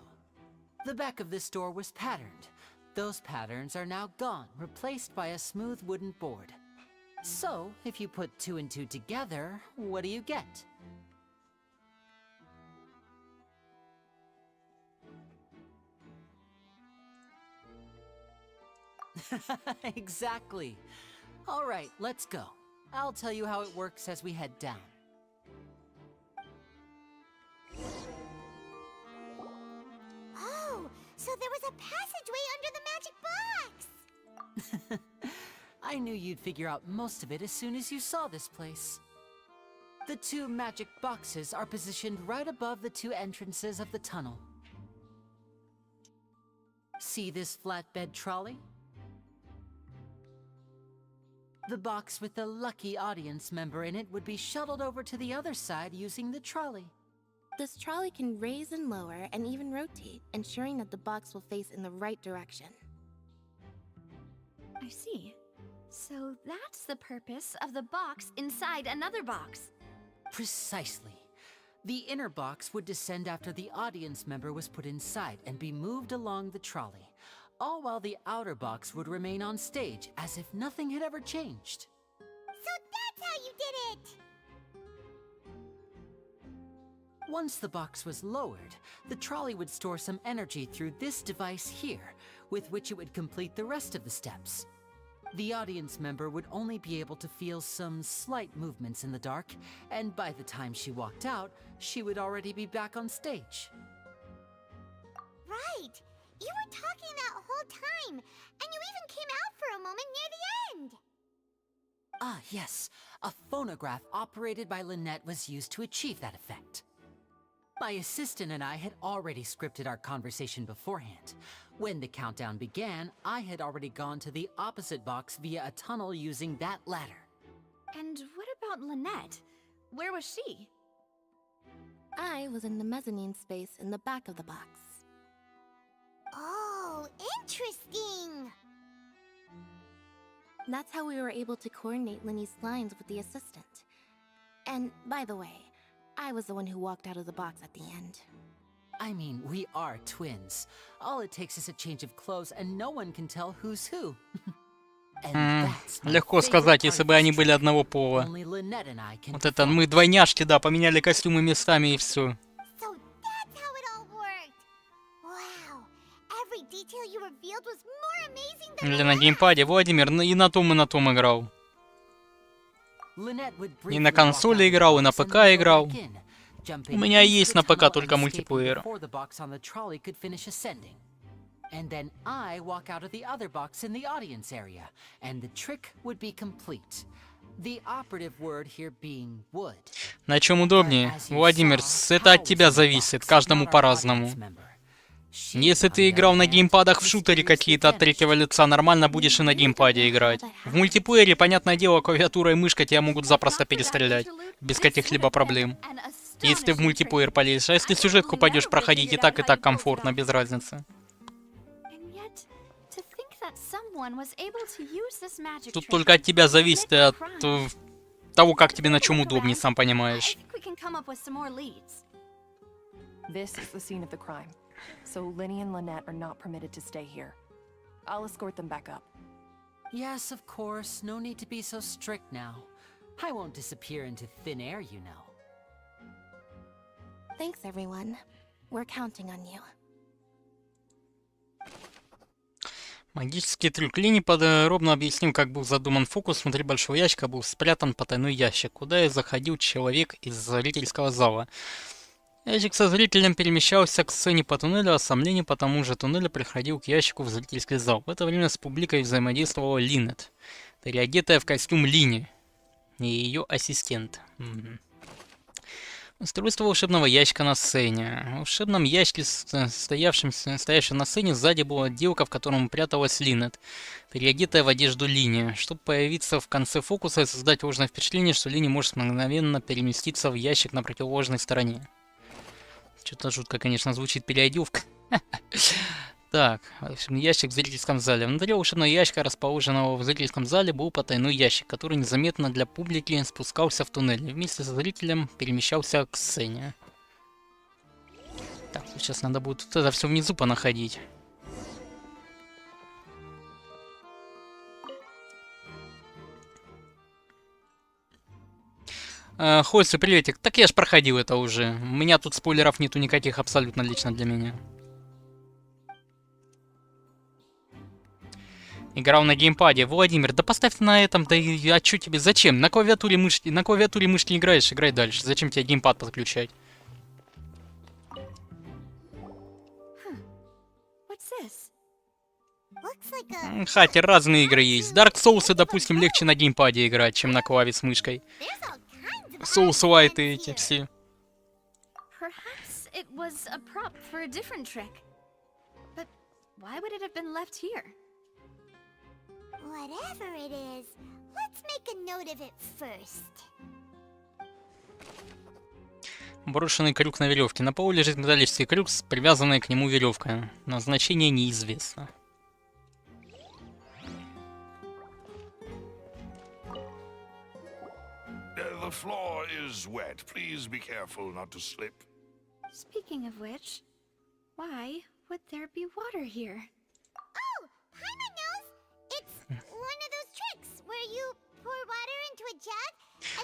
The back of this door was patterned. Those patterns are now gone, replaced by a smooth wooden board. So, if you put 2 and 2 together, what do you get? Exactly. All right, let's go. I'll tell you how it works as we head down. Oh, so there was a passageway under the magic box! I knew you'd figure out most of it as soon as you saw this place. The 2 magic boxes are positioned right above the 2 entrances of the tunnel. See this flatbed trolley? The box with the lucky audience member in it would be shuttled over to the other side using the trolley. This trolley can raise and lower and even rotate, ensuring that the box will face in the right direction. I see. So that's the purpose of the box inside another box. Precisely. The inner box would descend after the audience member was put inside and be moved along the trolley, all while the outer box would remain on stage as if nothing had ever changed. So that's how you did it! Once the box was lowered, the trolley would store some energy through this device here, with which it would complete the rest of the steps. The audience member would only be able to feel some slight movements in the dark, and by the time she walked out, she would already be back on stage. Right! You were talking that whole time, and you even came out for a moment near the end! Ah, yes. A phonograph operated by Lynette was used to achieve that effect. My assistant and I had already scripted our conversation beforehand. When the countdown began, I had already gone to the opposite box via a tunnel using that ladder. And what about Lynette? Where was she? I was in the mezzanine space in the back of the box. Oh, interesting! That's how we were able to coordinate Linny's lines with the assistant. And, by the way, I was the one who walked out of the box at the end. I mean, we are twins. All it takes is a change of clothes, and no one can tell who's who. Легко сказать, если бы они были одного пола. Вот это мы двойняшки, да, поменяли костюмы местами и все. So that's how it all worked! Wow! Every detail you revealed was more amazing than Или на геймпаде Владимир и на том играл. И на консоли играл, и на ПК играл. У меня есть на ПК только мультиплеер. And then I walk out of the other box in the audience area, and the trick would be complete. The operative word here being would. На чем удобнее? Владимир, это от тебя зависит, каждому по-разному. Если ты играл на геймпадах в шутере какие-то от третьего лица, нормально будешь и на геймпаде играть. В мультиплеере, понятное дело, клавиатура и мышка тебя могут запросто перестрелять, без каких-либо проблем. Если ты в мультиплеер полезешь, а если сюжетку пойдешь проходить, и так комфортно, без разницы. Тут только от тебя зависит, от того, как тебе на чем удобнее, сам понимаешь. This is the scene of the crime, so Linny and Lynette are not permitted to stay here. I'll escort them back up. Yes, of course. No need to be so strict now. I won't disappear into thin air, you know. Thanks, everyone. We're counting on you. Магический трюк. Линии подробно объяснил, как был задуман фокус. Внутри большого ящика был спрятан потайной ящик, куда и заходил человек из зрительского зала. Ящик со зрителем перемещался к сцене по туннелю, а сам Линни по тому же туннелю приходил к ящику в зрительский зал. В это время с публикой взаимодействовала Линнет, переодетая в костюм Линни, и ее ассистент. Устройство волшебного ящика на сцене. В волшебном ящике, стоявшем на сцене, сзади была девка, в котором пряталась Линет, переодетая в одежду Лини. Чтобы появиться в конце фокуса и создать ложное впечатление, что Лини может мгновенно переместиться в ящик на противоположной стороне. Что-то жутко, конечно, звучит переодевка. Так, волшебный ящик в зрительском зале. Внутри волшебного ящика, расположенного в зрительском зале, был потайной ящик, который незаметно для публики спускался в туннель и вместе со зрителем перемещался к сцене. Так, сейчас надо будет вот это все внизу понаходить. Хольцы, приветик. Так я ж проходил это уже. У меня тут спойлеров нету никаких абсолютно лично для меня. Играл на геймпаде. Владимир, да поставь ты на этом, да и а чё тебе, зачем? На клавиатуре мышки играешь, играй дальше. Зачем тебе геймпад подключать? Хатер, разные игры есть. Dark Souls, допустим, легче на геймпаде играть, чем на клаве с мышкой. Souls Light эти все. Whatever it is, let's make a note of it first. Брошенный крюк на веревке. На полу лежит металлический крюк с привязанной к нему веревкой. Назначение неизвестно. The floor is wet. Please be careful not to slip. Speaking of which, why would there be water here? Oh, Paimon knows. It's one of those tricks where you pour water into a jug.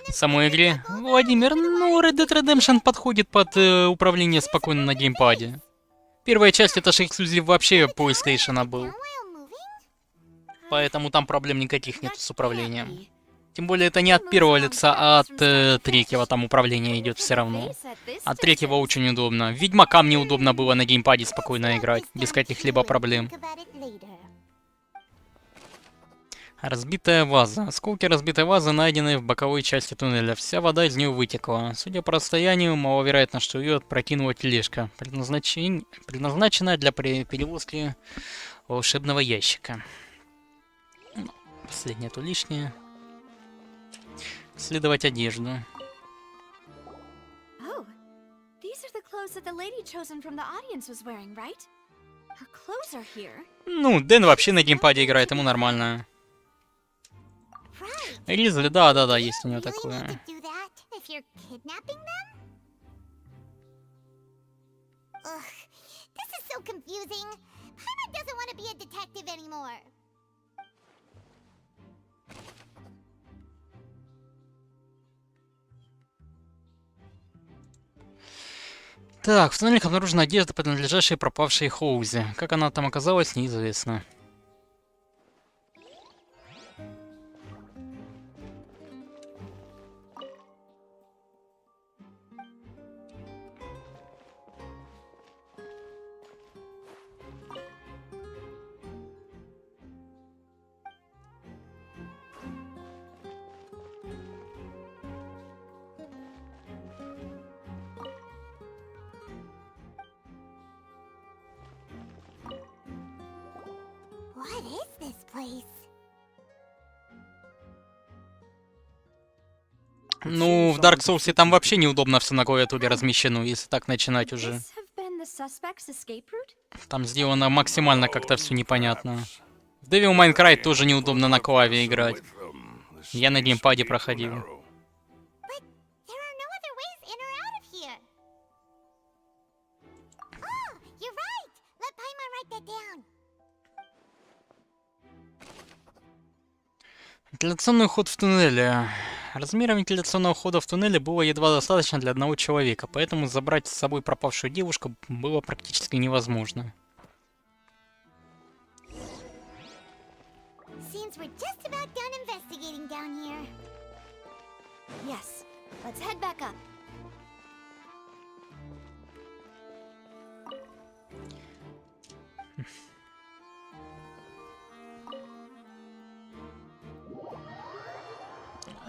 В самой игре. Владимир, ну Red Dead Redemption подходит под управление спокойно на геймпаде. Первая часть это же эксклюзив вообще PlayStation был. Поэтому там проблем никаких нет с управлением. Тем более это не от первого лица, а от третьего там управление идет все равно. От третьего очень удобно. Ведьмакам неудобно было на геймпаде спокойно играть, без каких-либо проблем. Разбитая ваза. Осколки разбитой вазы найдены в боковой части туннеля. Вся вода из нее вытекла. Судя по расстоянию, маловероятно, что ее опрокинула тележка, предназначенная для перевозки волшебного ящика. Последнее то лишнее. Исследовать одежду. Oh, these are the clothes that the lady chosen from the audience was wearing, right? Her clothes are here. Ну, Дэн вообще на геймпаде играет, ему нормально. Ризли, да, есть у него такое. Так, в туннелях обнаружена одежда, принадлежащая пропавшей Хоузе. Как она там оказалась, неизвестно. What is this place? Ну, в Dark Souls там вообще неудобно все на клавиатуре размещено, если так начинать уже. Там сделано максимально как-то все непонятно. В Devil May Cry тоже неудобно на клаве играть. Я на геймпаде проходил. Вентиляционный ход в туннеле. Размером вентиляционного хода в туннеле было едва достаточно для одного человека, поэтому забрать с собой пропавшую девушку было практически невозможно.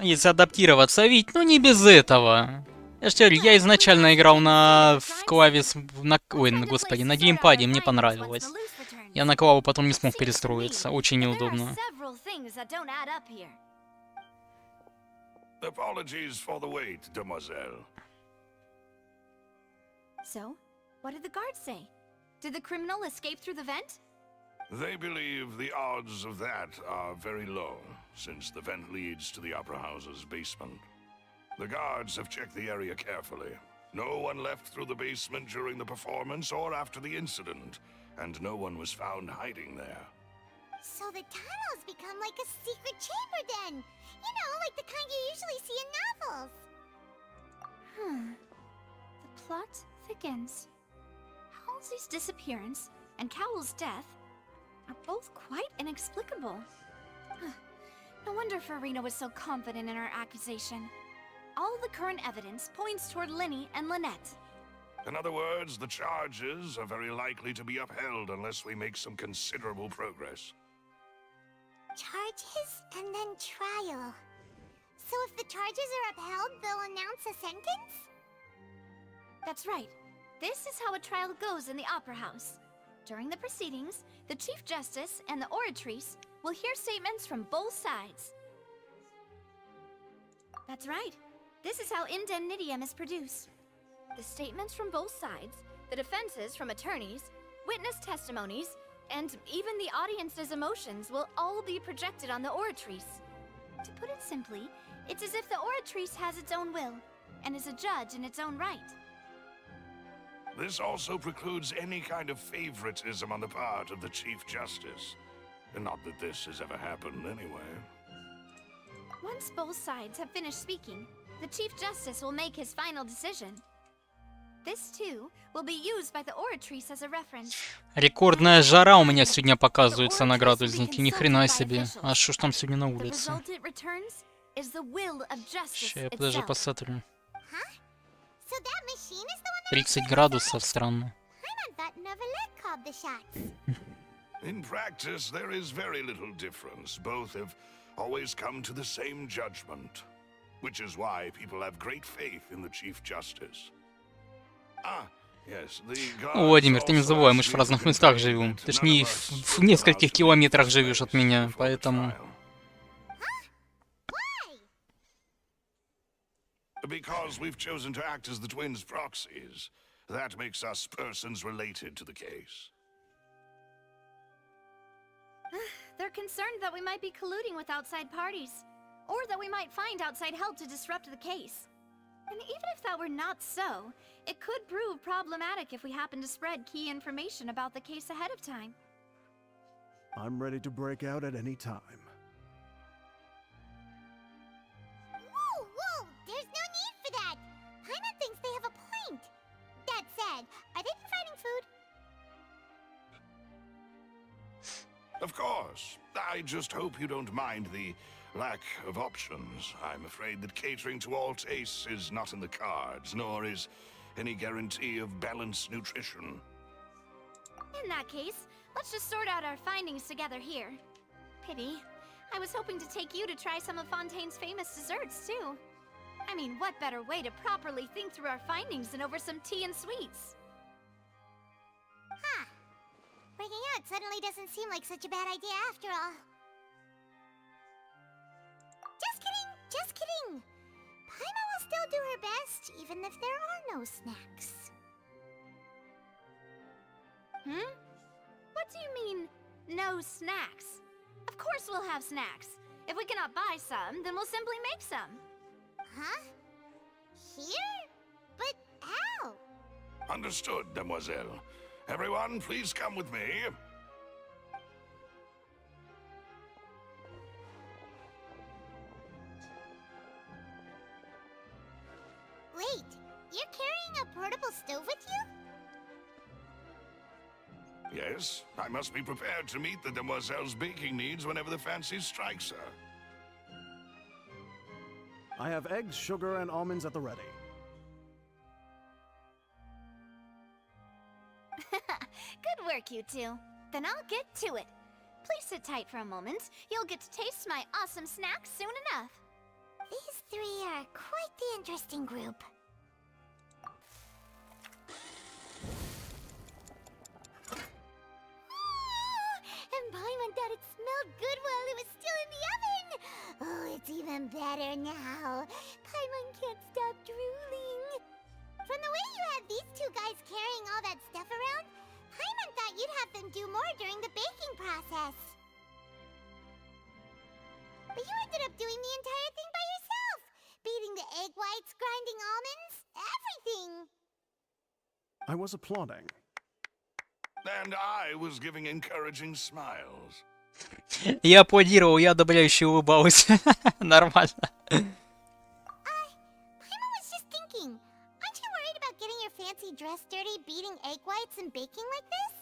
Если адаптироваться, ведь, ну не без этого. Я же говорю, я изначально играл на клавис, ой, господи, на геймпаде, мне понравилось. Я на клаву потом не смог перестроиться, очень неудобно. Apologies for the wait, demoiselle. So, what did the guards say? Did the criminal escape through the vent? They believe the odds of that are very low, since the vent leads to the Opera House's basement. The guards have checked the area carefully. No one left through the basement during the performance or after the incident, and no one was found hiding there. So the tunnels become like a secret chamber then! You know, like the kind you usually see in novels! The plot thickens. Halsey's disappearance and Cowell's death are both quite inexplicable. No wonder Farina was so confident in her accusation. All the current evidence points toward Linny and Lynette. In other words, the charges are very likely to be upheld unless we make some considerable progress. Charges and then trial. So if the charges are upheld, they'll announce a sentence? That's right. This is how a trial goes in the Opera House. During the proceedings, the Chief Justice and the oratrice will hear statements from both sides. That's right. This is how indemnitium is produced. The statements from both sides, the defenses from attorneys, witness testimonies, and even the audience's emotions will all be projected on the oratrice. To put it simply, it's as if the oratrice has its own will, and is a judge in its own right. This also precludes any kind of favoritism on the part of the Chief Justice. Not that this has ever happened anyway. Once both sides have finished speaking, the Chief Justice will make his final decision. This, too, will be used by the oratrice as a reference. Рекордная жара у меня сегодня показывается на градусники, ни хрена себе. А что ж там сегодня на улице? Сейчас я даже посмотрю. 30 градусов, странно. In practice, there is very little difference. Both have always come to the same judgment, which is why people have great faith in the Chief Justice. Yes, the guards Владимир, ты не also забывай, мы asked ж в me to разных местах живем. Ты ж не в нескольких километрах живешь от меня, поэтому... Because we've chosen to act as the twins' proxies. That makes us persons related to the case. They're concerned that we might be colluding with outside parties, or that we might find outside help to disrupt the case. And even if that were not so, it could prove problematic if we happen to spread key information about the case ahead of time. I'm ready to break out at any time. Whoa, whoa! There's no need for that! Paimon thinks they have a point! That said, are they providing food? Of course. I just hope you don't mind the lack of options. I'm afraid that catering to all tastes is not in the cards, nor is any guarantee of balanced nutrition. In that case, let's just sort out our findings together here. Pity. I was hoping to take you to try some of Fontaine's famous desserts, too. I mean, what better way to properly think through our findings than over some tea and sweets? Huh. Breaking out suddenly doesn't seem like such a bad idea after all. Just kidding! Just kidding! Paima will still do her best, even if there are no snacks. What do you mean, no snacks? Of course we'll have snacks. If we cannot buy some, then we'll simply make some. Huh? Here? But how? Understood, demoiselle. Everyone, please come with me. Wait, you're carrying a portable stove with you? Yes, I must be prepared to meet the demoiselle's baking needs whenever the fancy strikes her. I have eggs, sugar, and almonds at the ready. Good work, you two. Then I'll get to it. Please sit tight for a moment. You'll get to taste my awesome snacks soon enough. These three are quite the interesting group. it smelled good while it was still in the oven. Oh, it's even better now. Paimon can't stop drooling. From the way you had these two guys carrying all that stuff around, Paimon thought you'd have them do more during the baking process. But you ended up doing the entire thing by yourself. Beating the egg whites, grinding almonds, everything. I was applauding. And I was giving encouraging smiles. Я аплодировал, я одобряюще улыбалась. Нормально. Paimon was just thinking, aren't you worried about getting your fancy dress dirty beating egg whites and baking like this?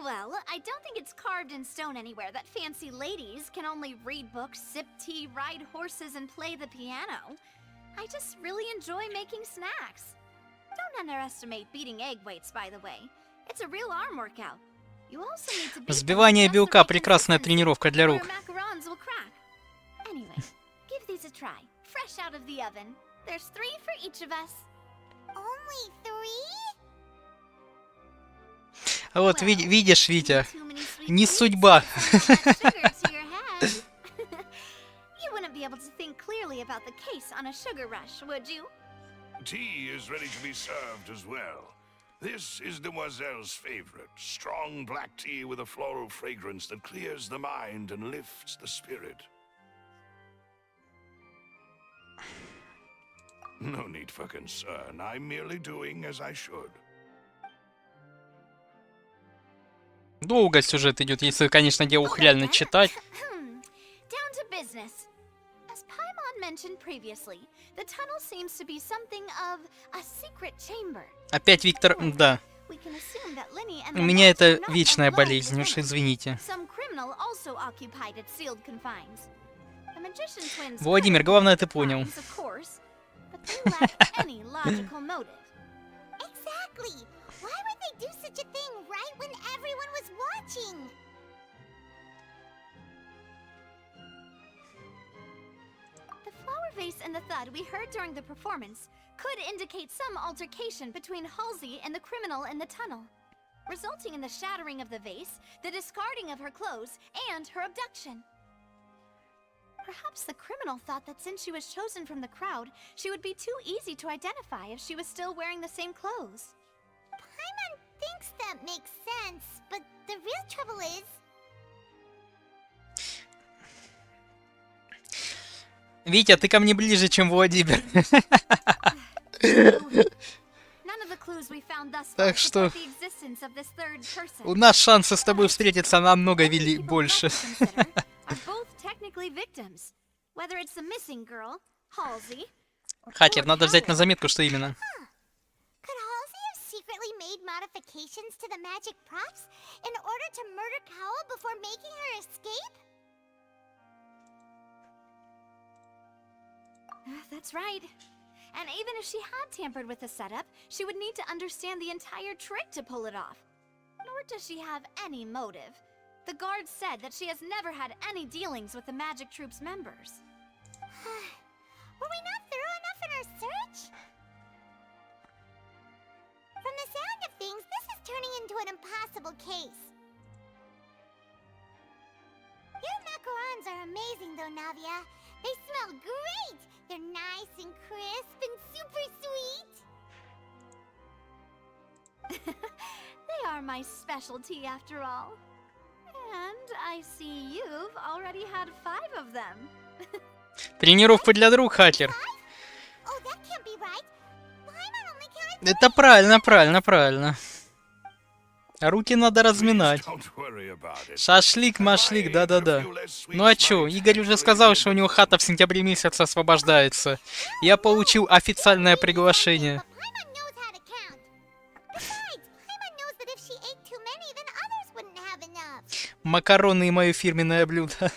Well, I don't think it's carved in stone anywhere that fancy ladies can only read books, sip tea, ride horses, and play the piano. I just really enjoy making snacks. Don't underestimate beating egg whites, by the way. It's a real arm workout. You also need to beat Взбивание белка — прекрасная тренировка для рук. macarons will crack. Anyway, give these a try. Fresh out of the oven. There's 3 for each of us. Only 3? А вот видишь, Витя, не судьба. You wouldn't be able to think clearly about the case on a sugar rush, would you? Tea is ready to be served as well. This is Demoiselle's favorite, strong black tea with a floral fragrance that clears the mind and lifts the spirit. No need for concern. I'm merely doing as I should. Долго сюжет идет, если, конечно, дело реально читать. Down to business. As Paimon mentioned previously, the tunnel seems to be something of a secret chamber. Опять Виктор, да. We can assume that Lyney and У меня это вечная болезнь, уж извините. Some criminal also occupied its sealed confines. The magician twins, Владимир, главное, ты понял. of course, but they lack any logical motive. Exactly. Why would they do such a thing right when everyone was watching? The flower vase and the thud we heard during the performance could indicate some altercation between Halsey and the criminal in the tunnel, resulting in the shattering of the vase, the discarding of her clothes, and her abduction. Perhaps the criminal thought that since she was chosen from the crowd, she would be too easy to identify if she was still wearing the same clothes. Paimon thinks that makes sense, but the real trouble is... Витя, ты ко мне ближе, чем Владимир. Так что у нас шансы с тобой встретиться намного больше. Хакер, надо взять на заметку, что именно. secretly made modifications to the magic props in order to murder Cowell before making her escape? That's right. And even if she had tampered with the setup, she would need to understand the entire trick to pull it off. Nor does she have any motive. The guard said that she has never had any dealings with the Magic Troop's members. Were we not thorough enough in our search? From the sound of things, this is turning into an impossible case. Your macarons are amazing though, Navia. They smell great! They're nice and crisp and super sweet! They are my specialty after all. And I see you've already had 5 of them. Тренировка для друг, хакер. Oh, that can't be right. Это правильно, правильно, правильно. Руки надо разминать. Шашлик, машлик, да-да-да. Ну а чё, Игорь уже сказал, что у него хата в сентябре месяце освобождается. Я получил официальное приглашение. Макароны и мое фирменное блюдо.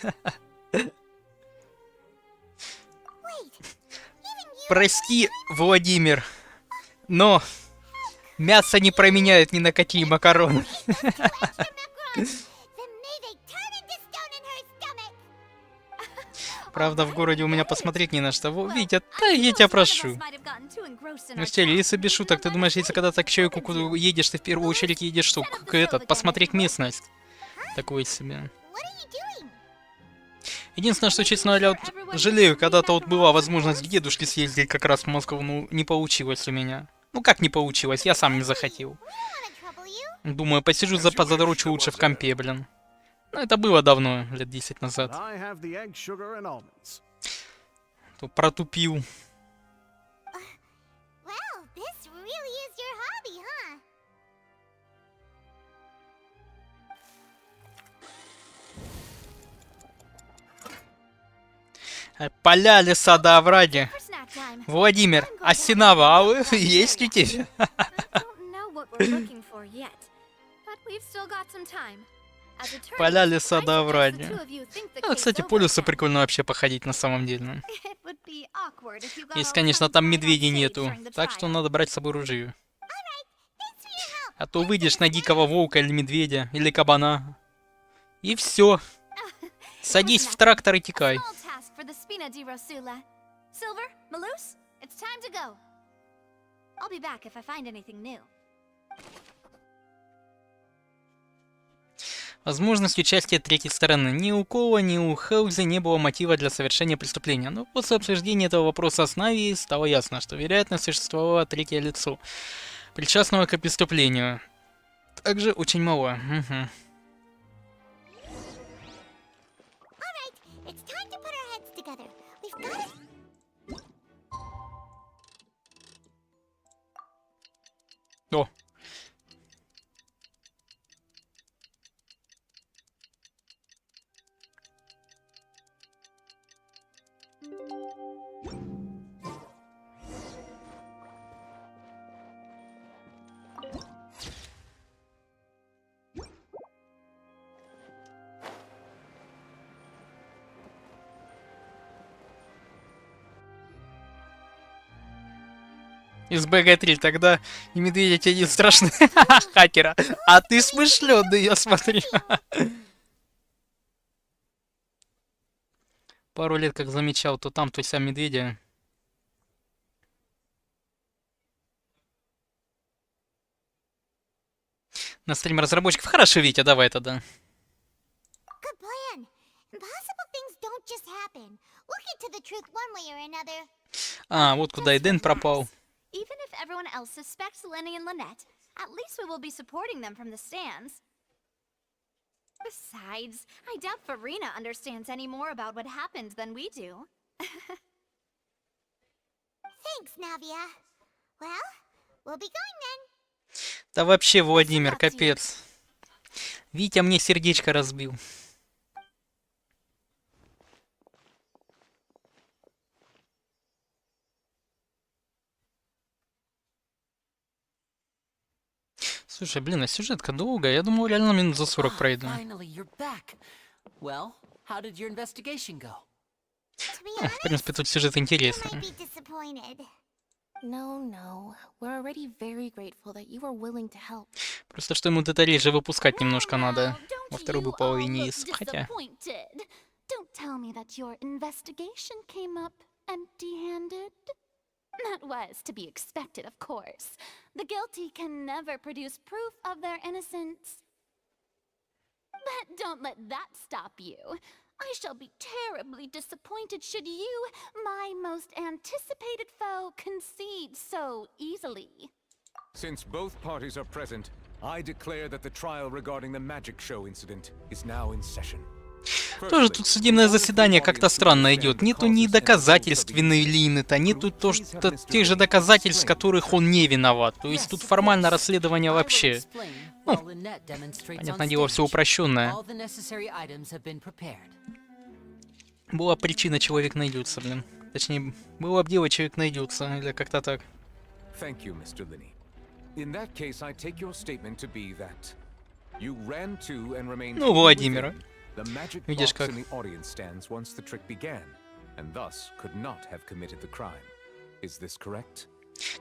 Прости, Владимир, но мясо не променяют ни на какие макароны. Правда, в городе у меня посмотреть не на что. Витя, да я тебя прошу. Ну, Стелли, если без шуток, ты думаешь, если когда-то к человеку едешь, ты в первую очередь едешь, что, посмотреть местность? такое себе. Единственное, что, честно говоря, вот жалею, когда-то вот была возможность к дедушке съездить как раз в Москву, ну, не получилось у меня. Ну, как не получилось, я сам не захотел. Думаю, посижу позадрочу лучше в компе, блин. Ну, это было давно, лет 10 назад. То протупил. Поля, леса да овраги. Владимир, Осинава, а вы есть у тебя? Поля, леса да овраги. Ну, кстати, по лесу прикольно вообще походить на самом деле. Если, конечно, там медведей нету. Так что надо брать с собой ружье. А то выйдешь на дикого волка или медведя, или кабана. И все. Садись в трактор и текай. Возможность участия третьей стороны. Ни у Кола, ни у Хелзи не было мотива для совершения преступления. Но после обсуждения этого вопроса с Нави стало ясно, что, вероятно, существовало третье лицо, причастного к преступлению. Также очень мало. Угу. О. Из БГ-3, тогда и медведя тебе не страшны. Хакера. А ты смышлёный, я смотрю. Пару лет как замечал, то там, то сям медведя. На стрим разработчиков. Хорошо, Витя, давай тогда. А, вот куда и Дэн пропал. Even if everyone else suspects Lenny and Lynette, at least we will be supporting them from the stands. Besides, I doubt Farina understands any more about what happened than we do. Thanks, Navia. Well, we'll be going then. Да вообще, Владимир, капец. Витя мне сердечко разбил. Слушай, блин, а сюжетка долгая. Я думал, реально минут за 40 пройду. В принципе, тут сюжет интересный. Просто что ему деталей же выпускать немножко надо. Во второй бы половине из... Хотя... That was to be expected, of course. The guilty can never produce proof of their innocence. But don't let that stop you. I shall be terribly disappointed should you, my most anticipated foe, concede so easily. Since both parties are present, I declare that the trial regarding the magic show incident is now in session. Тоже тут судебное заседание как-то странно идет. Нету ни доказательств вины Лины-то, нету тех же доказательств, в которых он не виноват. То есть тут формально расследование вообще. Ну, понятное дело, все упрощенное. Была причина, человек найдется, блин. Точнее, было бы дело, человек найдется. Или как-то так. Ну, Владимира. Видишь как.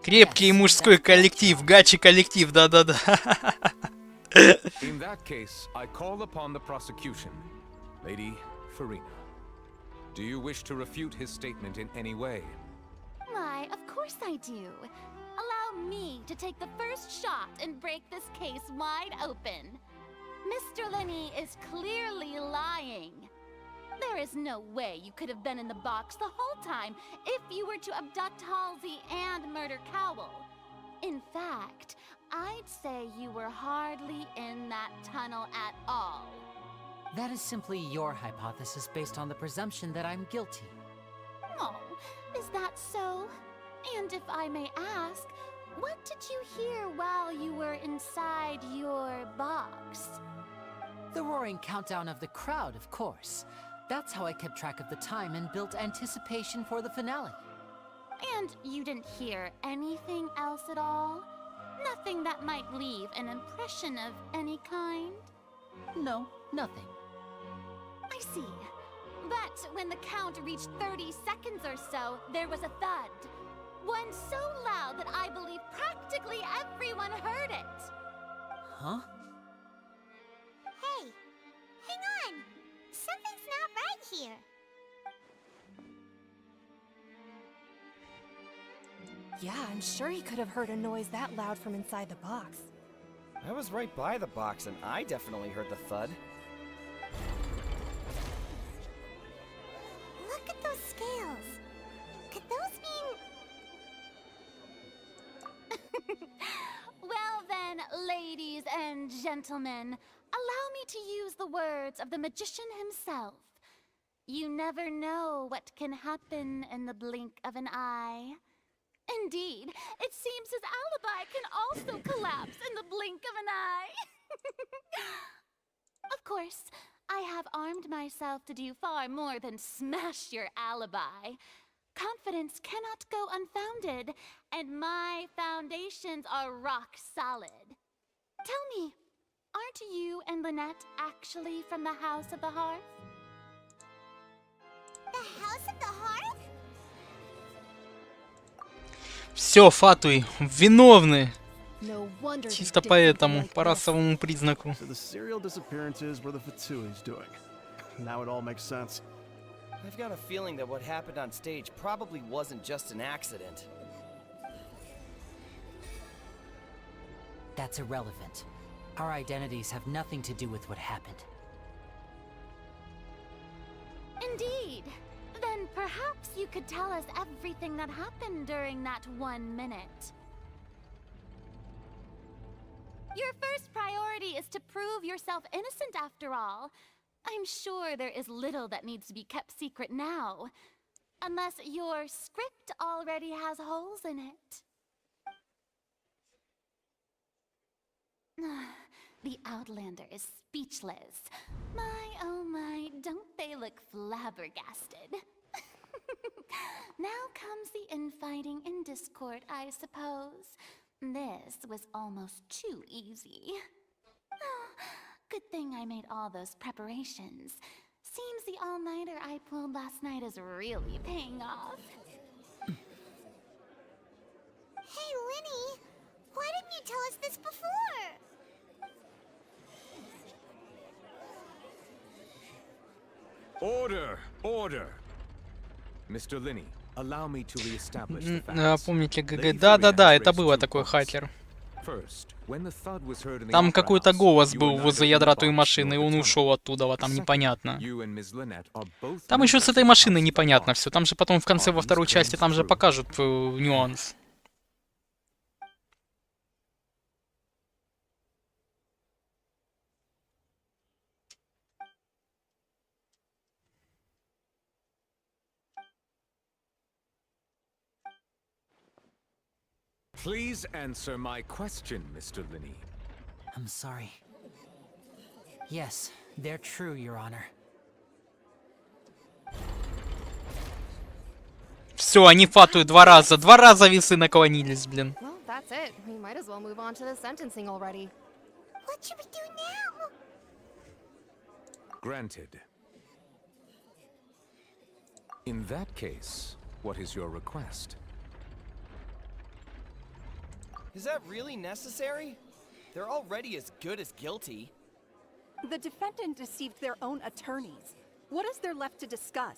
Крепкий мужской коллектив, гачи коллектив, да-да-да. Why, of course I do. Allow me to take the first shot and break this case wide open. Mr. Lenny is clearly lying. There is no way you could have been in the box the whole time if you were to abduct Halsey and murder Cowell. In fact, I'd say you were hardly in that tunnel at all. That is simply your hypothesis based on the presumption that I'm guilty. Oh, is that so? And if I may ask, what did you hear while you were inside your box? The roaring countdown of the crowd, of course. That's how I kept track of the time and built anticipation for the finale. And you didn't hear anything else at all? Nothing that might leave an impression of any kind? No, nothing. I see. But when the count reached 30 seconds or so, there was a thud. One so loud that I believe practically everyone heard it. Huh? Hey, hang on. Something's not right here. Yeah, I'm sure he could have heard a noise that loud from inside the box. I was right by the box and I definitely heard the thud. Look at those scales. Could those mean... Well then, ladies and gentlemen, allow me to use the words of the magician himself. You never know what can happen in the blink of an eye. Indeed, it seems his alibi can also collapse in the blink of an eye. Of course, I have armed myself to do far more than smash your alibi. Confidence cannot go unfounded, and my foundations are rock solid. Tell me, aren't you and Lynette actually from the House of the Hearth? The House of the Hearth? Все, Фатуй, виновны. No wonder Чисто поэтому, по расовому признаку. So the serial disappearances were the Fatsui's doing. Now it all makes sense. I've got a feeling that what happened on stage probably wasn't just an accident. That's irrelevant. Our identities have nothing to do with what happened. Indeed. Then perhaps you could tell us everything that happened during that 1 minute. Your first priority is to prove yourself innocent after all. I'm sure there is little that needs to be kept secret now. Unless your script already has holes in it. The Outlander is speechless. My, oh my, don't they look flabbergasted? Now comes the infighting in Discord, I suppose. This was almost too easy. Oh, good thing I made all those preparations. Seems the all-nighter I pulled last night is really paying off. Hey, Lenny. Why didn't you tell us this before? Order! Order! Mr. Linney, allow me to reestablish the facts. Помните ГГ? Да-да-да, это было такой хакер. Там какой-то голос был возле ядра той машины, и он ушел оттуда, там непонятно. Там еще с этой машиной непонятно все. Там же потом в конце, во второй части, там же покажут нюанс. Please answer my question, Mr. Linney. I'm sorry. Yes, they're true, Your Honor. Все, они Фатую два раза весы наклонились, блин. Well, that's it. We might as well move on to the sentencing already. What should we do now? Granted. In that case, what is your request? Is that really necessary? They're already as good as guilty. The defendant deceived their own attorneys. What is there left to discuss?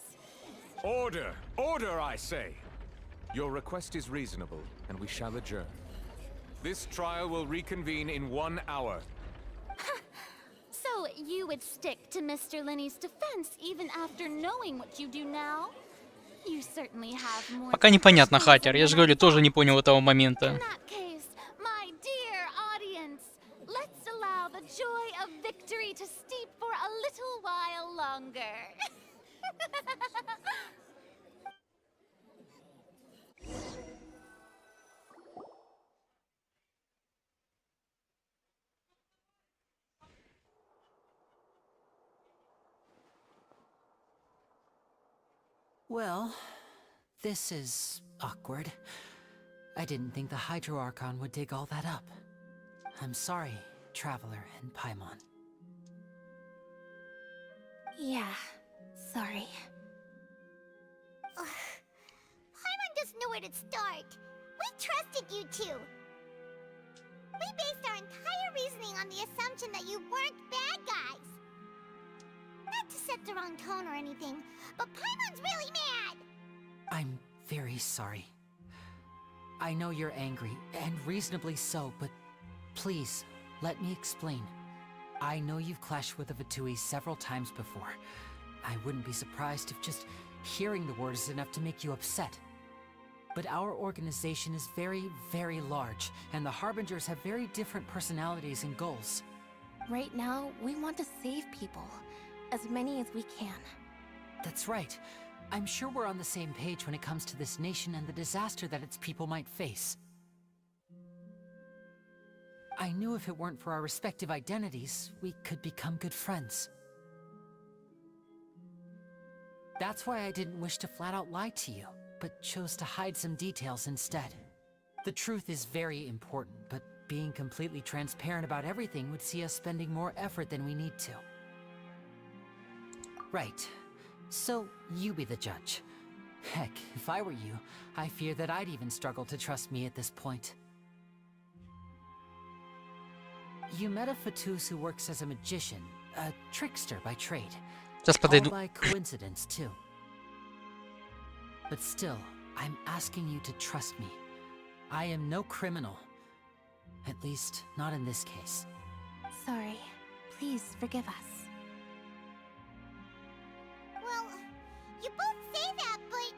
Order! Order, I say! Your request is reasonable, and we shall adjourn. This trial will reconvene in 1 hour. you would stick to Mr. Lenny's defense even after knowing what you do now. You certainly have more. Пока непонятно, хатер. Я же говорю, тоже не понял этого момента. In that case, my dear audience, let's allow the joy of victory to steep for a little while longer. Well, this is awkward. I didn't think the Hydro Archon would dig all that up. I'm sorry, Traveler and Paimon. Yeah, sorry. Paimon doesn't know where to start. We trusted you two. We based our entire reasoning on the assumption that you weren't bad guys. Not to set the wrong tone or anything, but Paimon's really mad! I'm very sorry. I know you're angry, and reasonably so, but please, let me explain. I know you've clashed with the Vitui several times before. I wouldn't be surprised if just hearing the word is enough to make you upset. But our organization is very, very large, and the Harbingers have very different personalities and goals. Right now, we want to save people. As many as we can. That's right. I'm sure we're on the same page when it comes to this nation and the disaster that its people might face. I knew if it weren't for our respective identities, we could become good friends. That's why I didn't wish to flat out lie to you, but chose to hide some details instead. The truth is very important, but being completely transparent about everything would see us spending more effort than we need to. Right. So, you be the judge. Heck, if I were you, I fear that I'd even struggle to trust me at this point. You met a Fatus who works as a magician, a trickster by trade. All by coincidence, too. But still, I'm asking you to trust me. I am no criminal. At least, not in this case. Sorry. Please forgive us. Well, you both say that, but...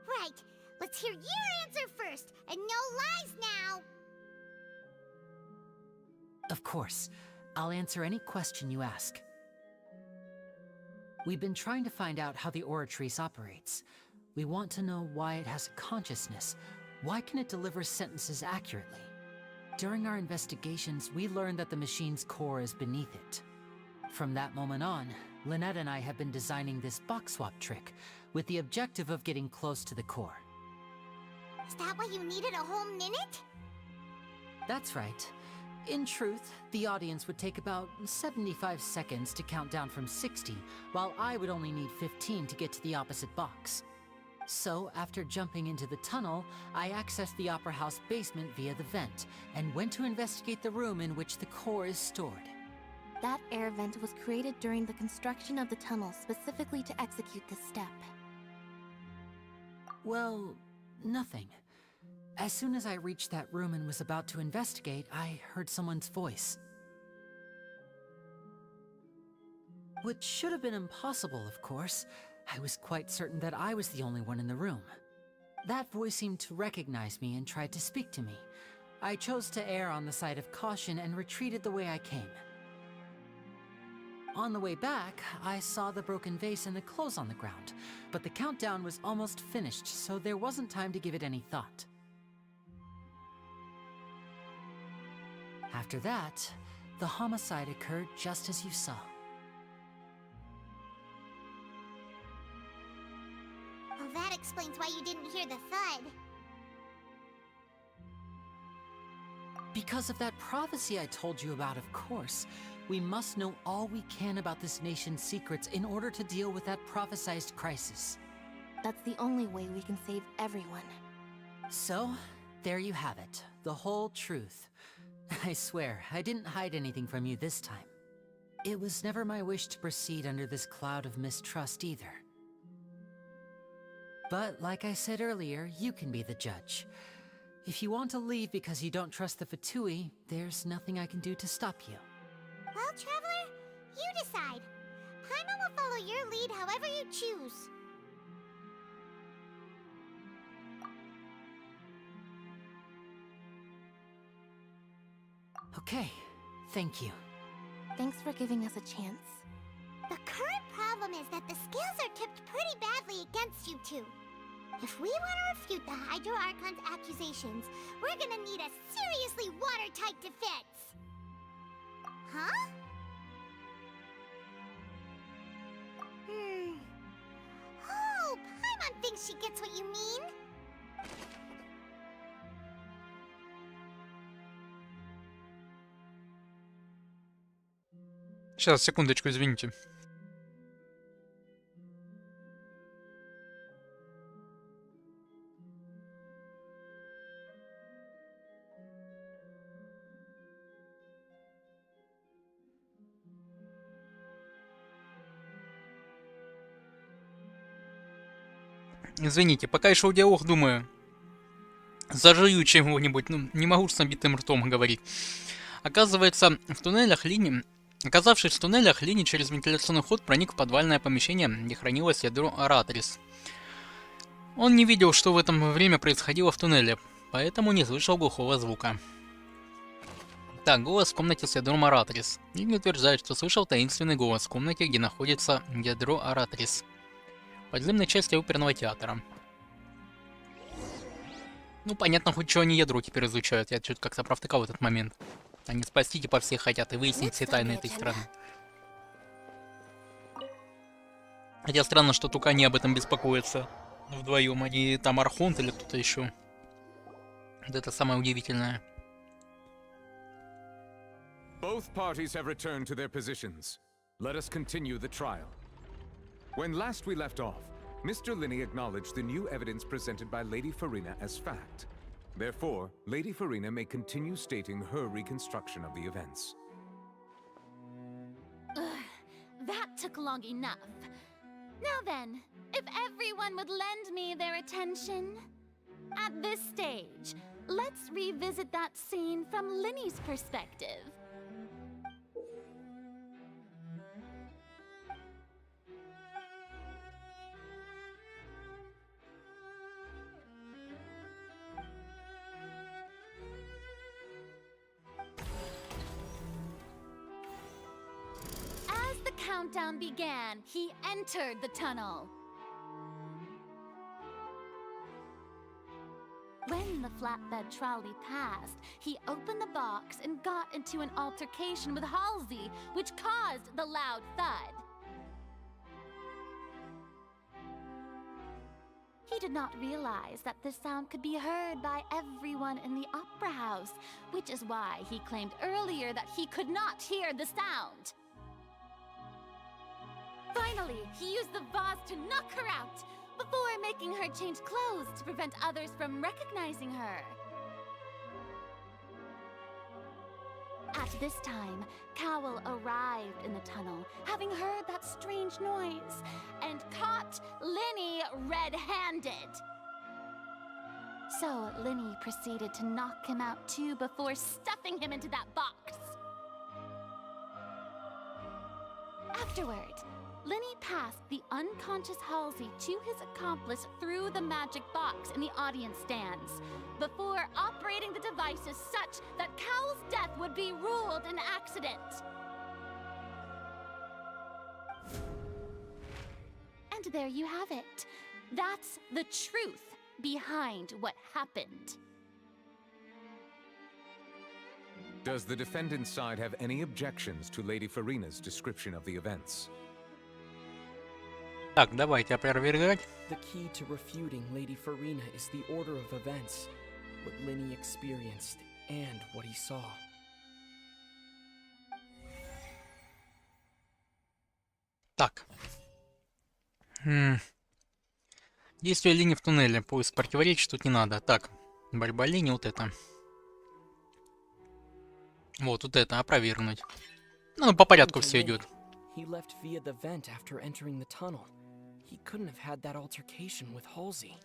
Right. Let's hear your answer first, and no lies now! Of course. I'll answer any question you ask. We've been trying to find out how the Oratrice operates. We want to know why it has a consciousness. Why can it deliver sentences accurately? During our investigations, we learned that the machine's core is beneath it. From that moment on, Lynette and I have been designing this box swap trick, with the objective of getting close to the core. Is that why you needed a whole minute? That's right. In truth, the audience would take about 75 seconds to count down from 60, while I would only need 15 to get to the opposite box. So, after jumping into the tunnel, I accessed the Opera House basement via the vent, and went to investigate the room in which the core is stored. That air vent was created during the construction of the tunnel specifically to execute this step. Well, nothing. As soon as I reached that room and was about to investigate, I heard someone's voice. Which should have been impossible, of course. I was quite certain that I was the only one in the room. That voice seemed to recognize me and tried to speak to me. I chose to err on the side of caution and retreated the way I came. On the way back, I saw the broken vase and the clothes on the ground, but the countdown was almost finished, so there wasn't time to give it any thought. After that, the homicide occurred just as you saw. Well, that explains why you didn't hear the thud. Because of that prophecy I told you about, of course. We must know all we can about this nation's secrets in order to deal with that prophesized crisis. That's the only way we can save everyone. So, there you have it. The whole truth. I swear, I didn't hide anything from you this time. It was never my wish to proceed under this cloud of mistrust either. But like I said earlier, you can be the judge. If you want to leave because you don't trust the Fatui, there's nothing I can do to stop you. Well, Traveler, you decide. Paimon will follow your lead however you choose. Okay, thank you. Thanks for giving us a chance. The current problem is that the scales are tipped pretty badly against you two. If we want to refute the Hydro Archon's accusations, we're gonna need a seriously watertight defense. Huh? Oh, Paimon thinks she gets what you mean. Сейчас, секундочку, извините. Извините, пока я шел диалог, думаю, зажую чего-нибудь, ну, не могу с набитым ртом говорить. Оказывается, Оказавшись в туннелях, Лини через вентиляционный ход проник в подвальное помещение, где хранилось ядро Аратрис. Он не видел, что в это время происходило в туннеле, поэтому не слышал глухого звука. Так, голос в комнате с ядром Аратрис. Лини утверждает, что слышал таинственный голос в комнате, где находится ядро Аратрис. В подземной части оперного театра. Ну, понятно, хоть что они ядро теперь изучают. Я чуть как-то провтыкал в этот момент. Они спасти типа всех хотят и выяснить все тайны этой страны. Хотя странно, что только они об этом беспокоятся вдвоем, они там Архонт или кто-то еще. Вот это самое удивительное. Both parties have returned to their positions. Let us continue the trial. When last we left off, Mr. Linney acknowledged the new evidence presented by Lady Farina as fact. Therefore, Lady Farina may continue stating her reconstruction of the events. That took long enough. Now then, if everyone would lend me their attention. At this stage, let's revisit that scene from Linney's perspective. Countdown began, he entered the tunnel. When the flatbed trolley passed, he opened the box and got into an altercation with Halsey, which caused the loud thud. He did not realize that the sound could be heard by everyone in the opera house, which is why he claimed earlier that he could not hear the sound. Finally, he used the vase to knock her out, before making her change clothes to prevent others from recognizing her. At this time, Cowell arrived in the tunnel, having heard that strange noise, and caught Linney red-handed. So Linney proceeded to knock him out too before stuffing him into that box. Afterward, Linney passed the unconscious Halsey to his accomplice through the magic box in the audience stands, before operating the devices such that Cowell's death would be ruled an accident. And there you have it. That's the truth behind what happened. Does the defendant's side have any objections to Lady Farina's description of the events? Так, давайте опровергать. The key to refuting Lady Farina is the order of events, what Linney experienced and what he saw. Так. Действие Лини в туннеле. Поиск противоречий тут не надо. Так, борьба Лини, вот это. Вот это, опровергнуть. Ну, по порядку все идет. He left via the vent after entering the tunnel. he couldn't have had that altercation with Halsey.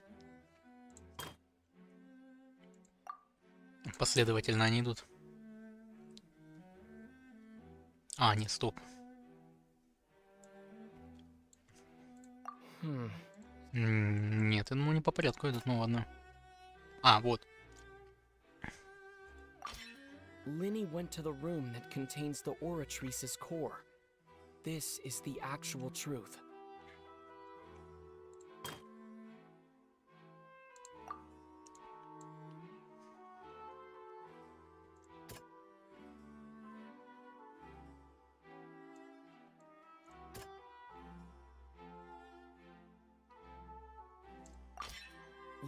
Последовательно они идут. А, не, стоп. Нет, я думаю, не по порядку идут, ну ладно. А, вот. Linny went to the room that contains the Oratrice's core. This is the actual truth.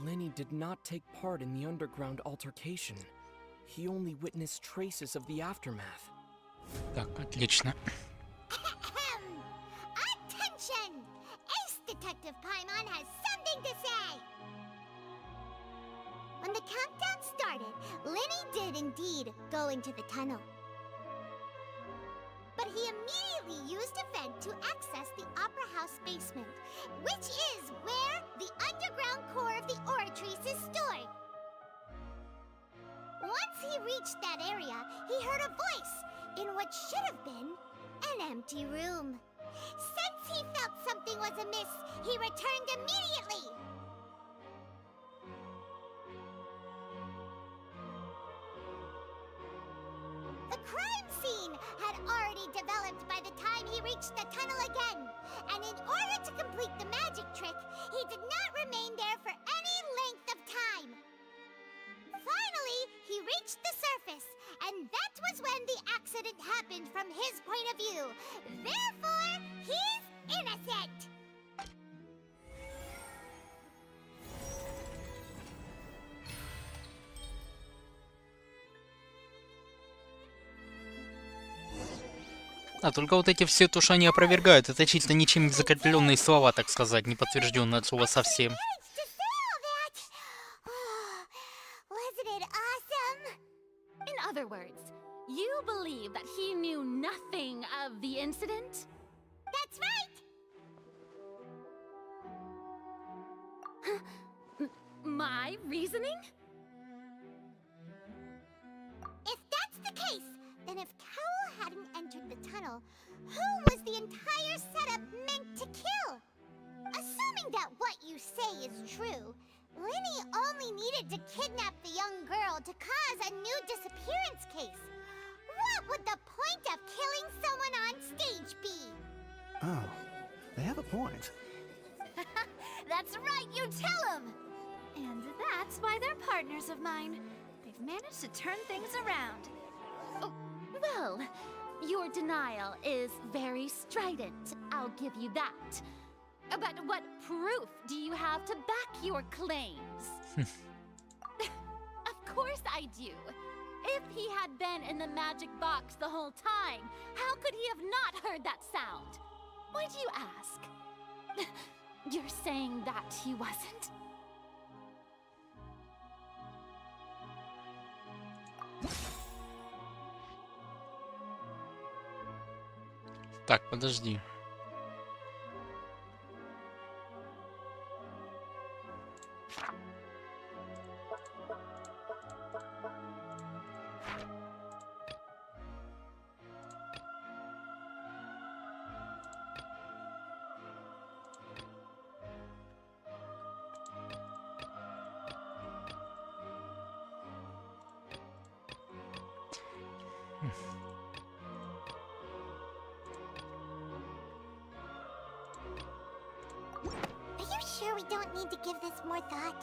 Linny did not take part in the underground altercation. He only witnessed traces of the aftermath. Так, отлично. Attention! Ace Detective Paimon has something to say! When the countdown started, Linny did indeed go into the tunnel. But he immediately used a vent to access the Opera House basement, which is where the underground core of the Oratrice is stored. Once he reached that area, he heard a voice in what should have been an empty room. Since he felt something was amiss, he returned immediately. The crime scene had already developed by the time he reached the tunnel again, and in order to complete the magic trick, he did not remain there for any length of time. Finally, he reached the surface, and that was when the accident happened from his point of view. Therefore, he's innocent! А только вот эти все, то, что они опровергают, это чисто ничем не закрепленные слова, так сказать, не подтвержденные от слова совсем. Wasn't it awesome? In other words, you believe that he knew nothing of the incident? That's right! My reasoning? If that's the case, then if Cowell hadn't entered the tunnel, who was the entire setup meant to kill? Assuming that what you say is true, Linny only needed to kidnap the young girl to cause a new disappearance case. What would the point of killing someone on stage be? Oh, they have a point. That's right, you tell them! And that's why they're partners of mine. They've managed to turn things around. Oh, well, your denial is very strident, I'll give you that. But what proof do you have to back your claims? Of course I do. If he had been in the magic box the whole time, how could he have not heard that sound? Why do you ask? You're saying that he wasn't? Так, подожди. Are you sure we don't need to give this more thought?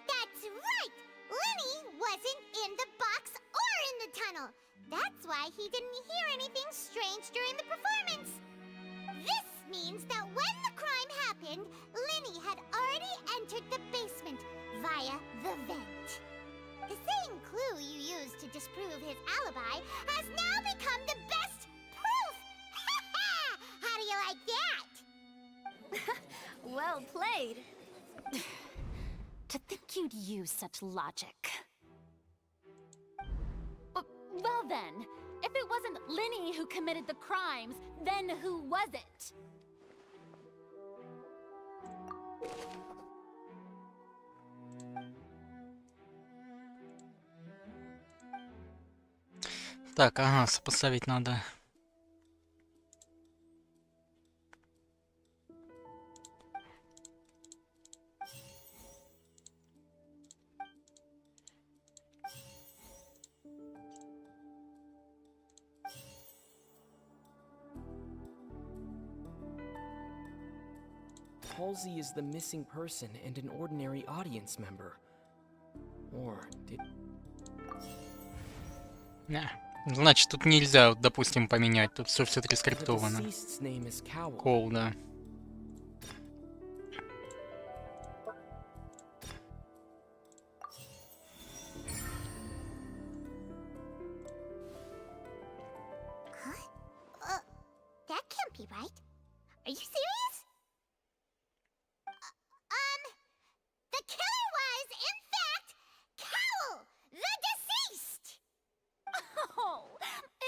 That's right! Linny wasn't in the box or in the tunnel. That's why he didn't hear anything strange during the performance. This means that when the crime happened, Linny had already entered the basement via the vent. The same clue you used to disprove his alibi has now become the best proof! How do you like that? Well played. To think you'd use such logic. Well then, If it wasn't Linny who committed the crimes, then who was it? Так, ага, сопоставить надо. Halsey is the missing person and an ordinary audience member. Or did... Не. Значит, тут нельзя, допустим, поменять. Тут все все-таки скриптовано. Коул, да. That can't be right. Are you serious? The killer was, in fact, Cowl, the deceased! Oh,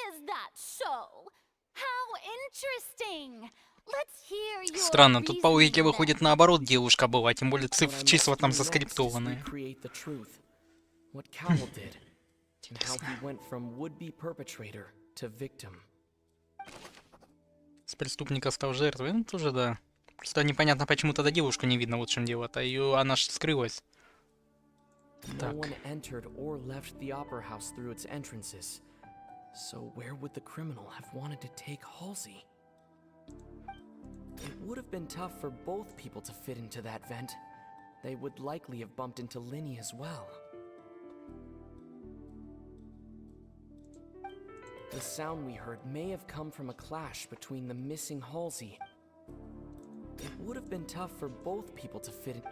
is that so? How interesting. Let's hear your Странно, тут по логике reasoning выходит then. наоборот девушка была, тем более числа там заскриптованные. Create the truth. What Cowl did, and how he went from would-be perpetrator to victim. С преступника стал жертвой, ну тоже да. Просто непонятно, почему тогда девушку не видно, вот в чем дело-то. Она ж скрылась. No one entered or left the opera house through its entrances. So where would the criminal have wanted to take Halsey? It would have been tough for both people to fit into that vent. They would likely have bumped into Linny as well. The sound we heard may have come from a clash between the missing Halsey. It would have been tough for both people to fit in.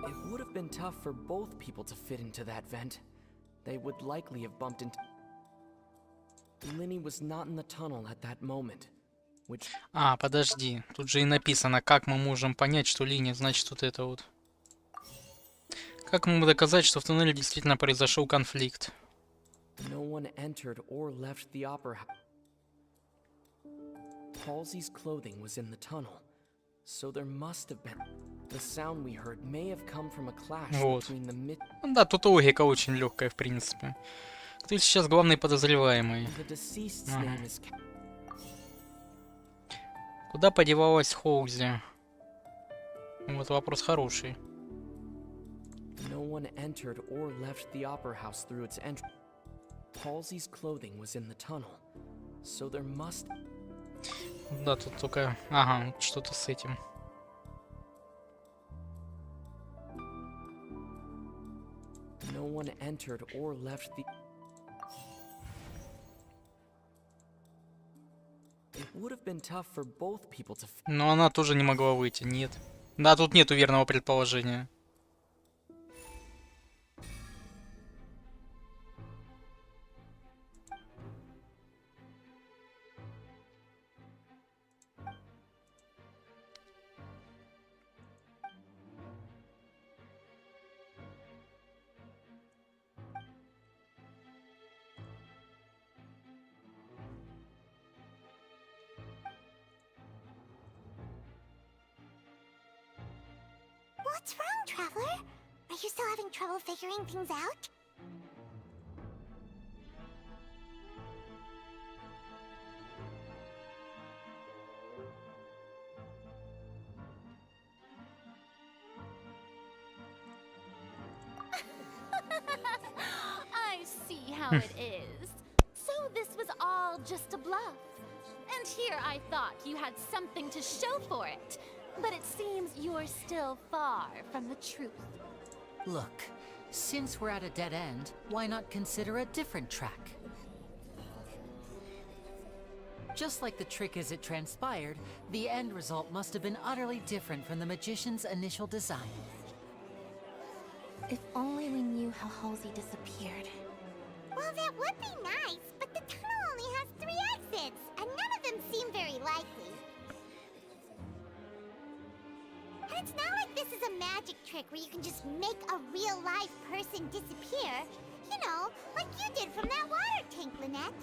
It would have been tough for both people to fit into that vent. They would likely have bumped into... Linny was not in the tunnel at that moment, which... А, подожди. Тут же и написано, как мы можем понять, что линия, значит, вот это вот. Как мы можем доказать, что в туннеле действительно произошел конфликт? No one entered or left the opera house. Halsey's clothing was in the tunnel, so there must have been... The sound we heard may have come from a clash between the mid... Да, тут логика очень легкая, в принципе. Кто сейчас главный подозреваемый? Ага. Куда подевалась Холзи? Вот вопрос хороший. No one entered or left the opera house through its entrance. Halsey's clothing was in the tunnel, so there must... Да, тут только... Ага, вот что-то с этим. No one entered or left the... It would have been tough for both people to... Но она тоже не могла выйти, нет. Да, тут нету верного предположения. What's wrong, Traveler? Are you still having trouble figuring things out? I see how it is. So this was all just a bluff. And here I thought you had something to show for it. But it seems you're still far from the truth. Look, since we're at a dead end, why not consider a different track? Just like the trick as it transpired, the end result must have been utterly different from the magician's initial design. If only we knew how Halsey disappeared. Well, that would be nice, but the tunnel only has 3 exits, and none of them seem very likely. And it's not like this is a magic magic trick where you can just make a real live person disappear. You know, like you did from that water tank, Lynette.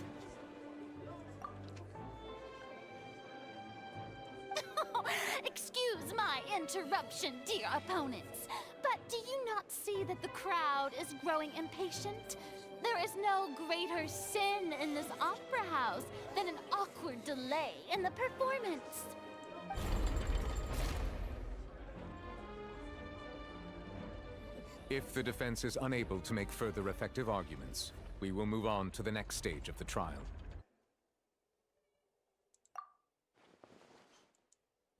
Excuse my interruption, dear opponents, but do you not see that the crowd is growing impatient? There is no greater sin in this opera house than an awkward delay in the performance. If the defense is unable to make further effective arguments, we will move on to the next stage of the trial.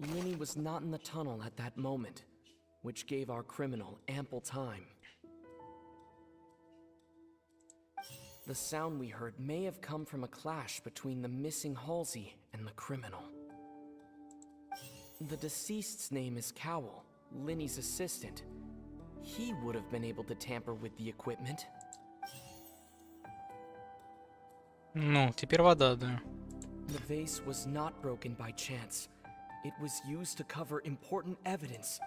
Lenny was not in the tunnel at that moment, which gave our criminal ample time. The sound we heard may have come from a clash between the missing Halsey and the criminal. The deceased's name is Cowell, Lenny's assistant. He would have been able to tamper with the equipment. Ну, теперь вода, да. The vase was not broken by chance. It was used to cover important evidence.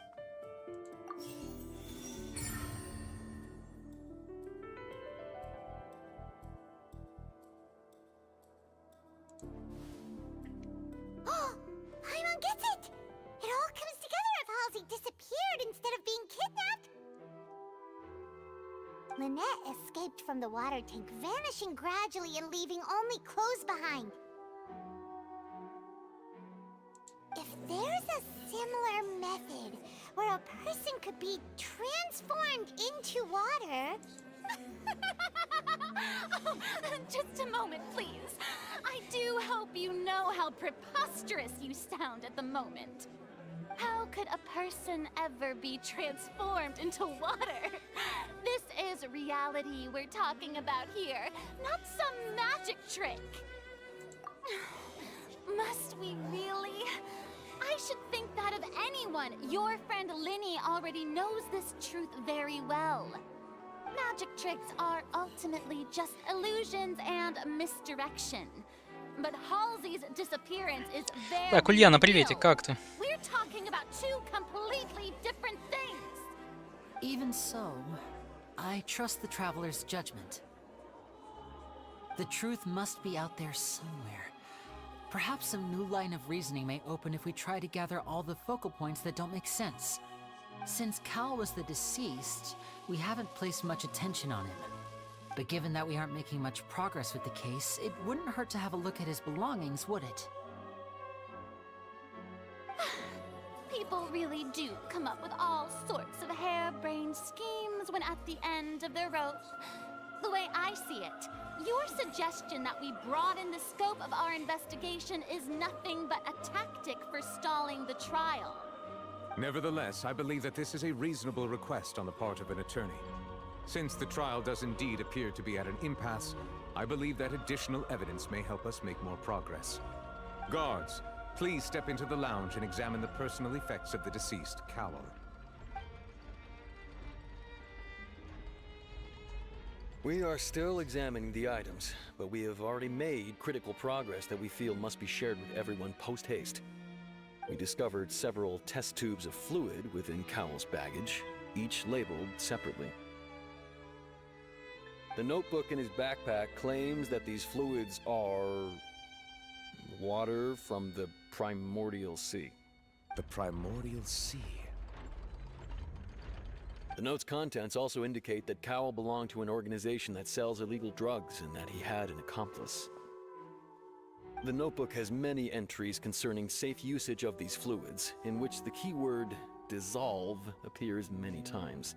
Paimon gets it! It all comes together if Halsey disappeared instead of being kidnapped. Lynette escaped from the water tank, vanishing gradually and leaving only clothes behind. If there's a similar method where a person could be transformed into water... Oh, just a moment, please. I do hope you know how preposterous you sound at the moment. How could a person ever be transformed into water? This is reality we're talking about here, not some magic trick. Must we really? I should think that of anyone. Your friend Linny already knows this truth very well. Magic tricks are ultimately just illusions and misdirection. But Halsey's disappearance is very Так, Ульяна, приветик, real. как ты? We're talking about two completely different things. Even so, I trust the traveler's judgment. The truth must be out there somewhere. Perhaps some new line of reasoning may open if we try to gather all the focal points that don't make sense. Since Cal was the deceased, we haven't placed much attention on him. But given that we aren't making much progress with the case, it wouldn't hurt to have a look at his belongings, would it? People really do come up with all sorts of harebrained schemes when at the end of their rope. The way I see it, your suggestion that we broaden the scope of our investigation is nothing but a tactic for stalling the trial. Nevertheless, I believe that this is a reasonable request on the part of an attorney. Since the trial does indeed appear to be at an impasse, I believe that additional evidence may help us make more progress. Guards, please step into the lounge and examine the personal effects of the deceased, Cowell. We are still examining the items, but we have already made critical progress that we feel must be shared with everyone post-haste. We discovered several test tubes of fluid within Cowell's baggage, each labeled separately. The notebook in his backpack claims that these fluids are water from the primordial sea. The primordial sea? The note's contents also indicate that Cowell belonged to an organization that sells illegal drugs and that he had an accomplice. The notebook has many entries concerning safe usage of these fluids, in which the keyword dissolve appears many times.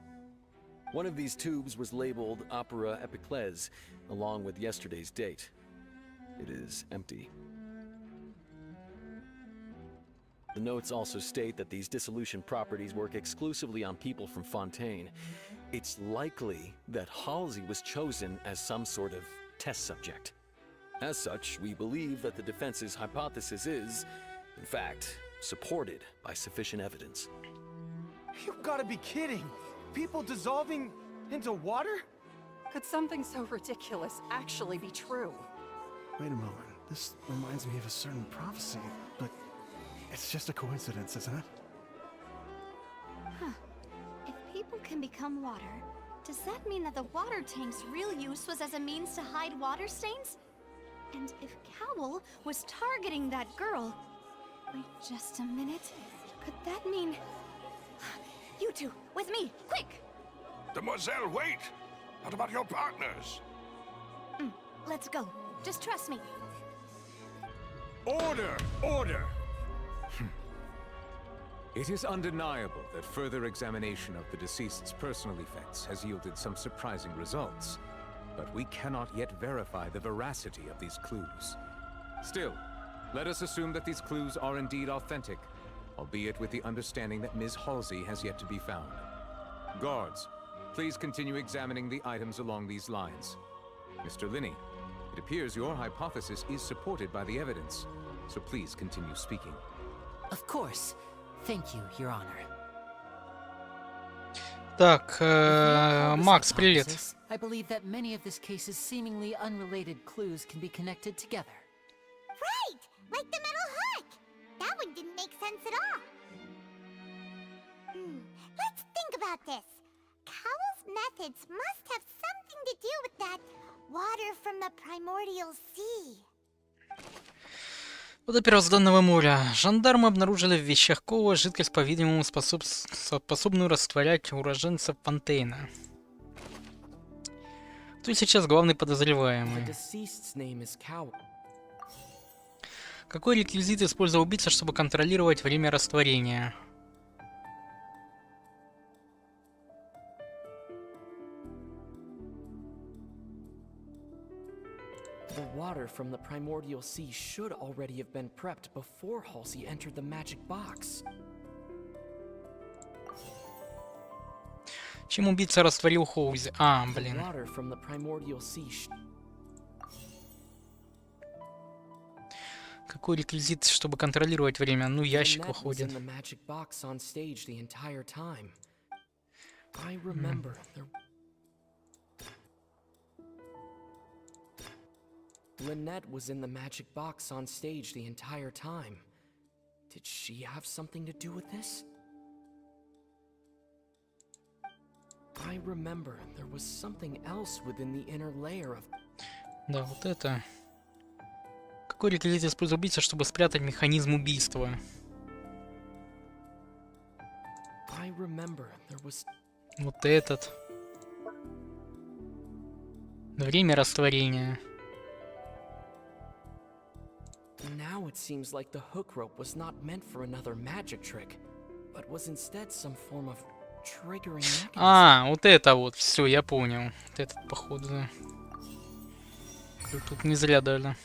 One of these tubes was labeled Opera Epiclese, along with yesterday's date. It is empty. The notes also state that these dissolution properties work exclusively on people from Fontaine. It's likely that Halsey was chosen as some sort of test subject. As such, we believe that the defense's hypothesis is, in fact, supported by sufficient evidence. You've got to be kidding! People dissolving into water? Could something so ridiculous actually be true? Wait a moment. This reminds me of a certain prophecy, but it's just a coincidence, isn't it? Huh. people can become water, does that mean that the water tank's real use was as a means to hide water stains? And if Cowl was targeting that girl... Wait just a minute. Could that mean... You two, with me, quick! Demoiselle, wait! What about your partners? Let's go. Just trust me. Order! Order! It is undeniable that further examination of the deceased's personal effects has yielded some surprising results, but we cannot yet verify the veracity of these clues. Still, let us assume that these clues are indeed authentic, albeit with the understanding that Ms. Halsey has yet to be found. Guards, please continue examining the items along these lines. Mr. Linney, it appears your hypothesis is supported by the evidence, so please continue speaking. Of course. Thank you, Your Honor. Так, Макс, привет. I believe that many of this case's seemingly unrelated clues can be connected together. Right! Like the metal hook! That one didn't make sense at all. Let's think about this. Cowell's methods must have something to do with that water from the primordial sea. Вода первозданного моря. Жандармы обнаружили в вещах Коула жидкость, по-видимому, способную растворять уроженцев Фонтейна. Кто сейчас главный подозреваемый? Какой реквизит использовал убийца, чтобы контролировать время растворения? The water from the primordial sea should already have been prepped before Halsey entered the magic box. Чем убийца растворил Хоузи? А, блин. Water from the primordial sea. Какой реквизит, чтобы контролировать время? Ну, ящик выходит. Lynette was in the magic box on stage the entire time. Did she have something to do with this? I remember there was something else within the inner layer of... Да, вот это. Какой реквизит использовал убийца, чтобы спрятать механизм убийства? I remember there was... Вот этот. Время растворения. Now it seems like the hook rope was not meant for another magic trick, but was instead some form of triggering mechanism. А, вот это вот. Все, я понял. Вот этот, походу, да. Тут не зря дали.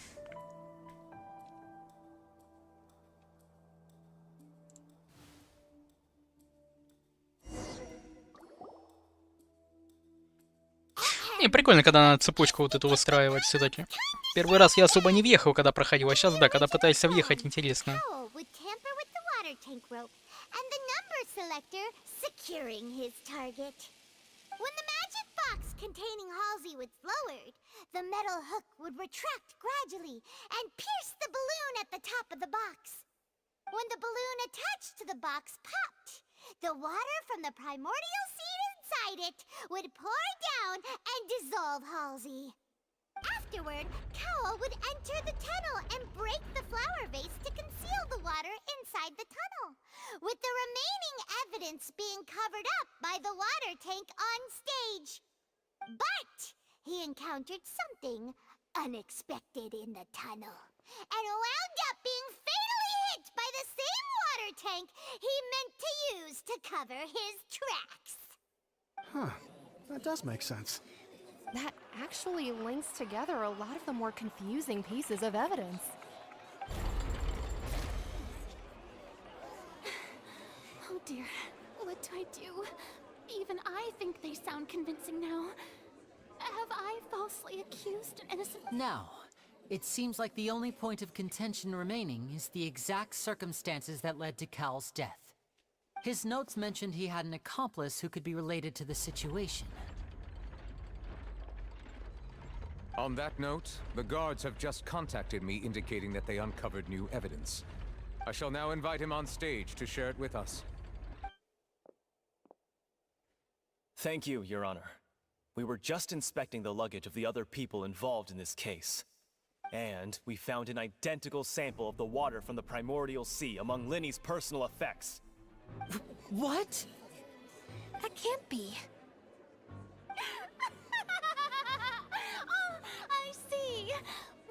Не, прикольно, когда надо цепочку вот эту выстраивать все-таки. Первый раз я особо не въехал, когда проходил, а сейчас, да, когда пытаешься въехать, интересно. When the magic box containing Halsey was lowered, the metal hook would retract gradually and pierce the balloon at the top of the box. When the balloon attached to the box popped, the water from the primordial seed inside it would pour down and dissolve Halsey. Afterward, Cowell would enter the tunnel and break the flower vase to conceal the water inside the tunnel, with the remaining evidence being covered up by the water tank on stage. But he encountered something unexpected in the tunnel, and wound up being fatally hit by the same water tank he meant to use to cover his tracks. Huh. That does make sense. That actually links together a lot of the more confusing pieces of evidence. Oh dear, what do I do? Even I think they sound convincing now. Have I falsely accused an innocent... Now, it seems like the only point of contention remaining is the exact circumstances that led to Cal's death. His notes mentioned he had an accomplice who could be related to the situation. On that note, the guards have just contacted me indicating that they uncovered new evidence. I shall now invite him on stage to share it with us. Thank you, Your Honor. We were just inspecting the luggage of the other people involved in this case. And we found an identical sample of the water from the primordial sea among Linny's personal effects. What? That can't be. Oh, I see.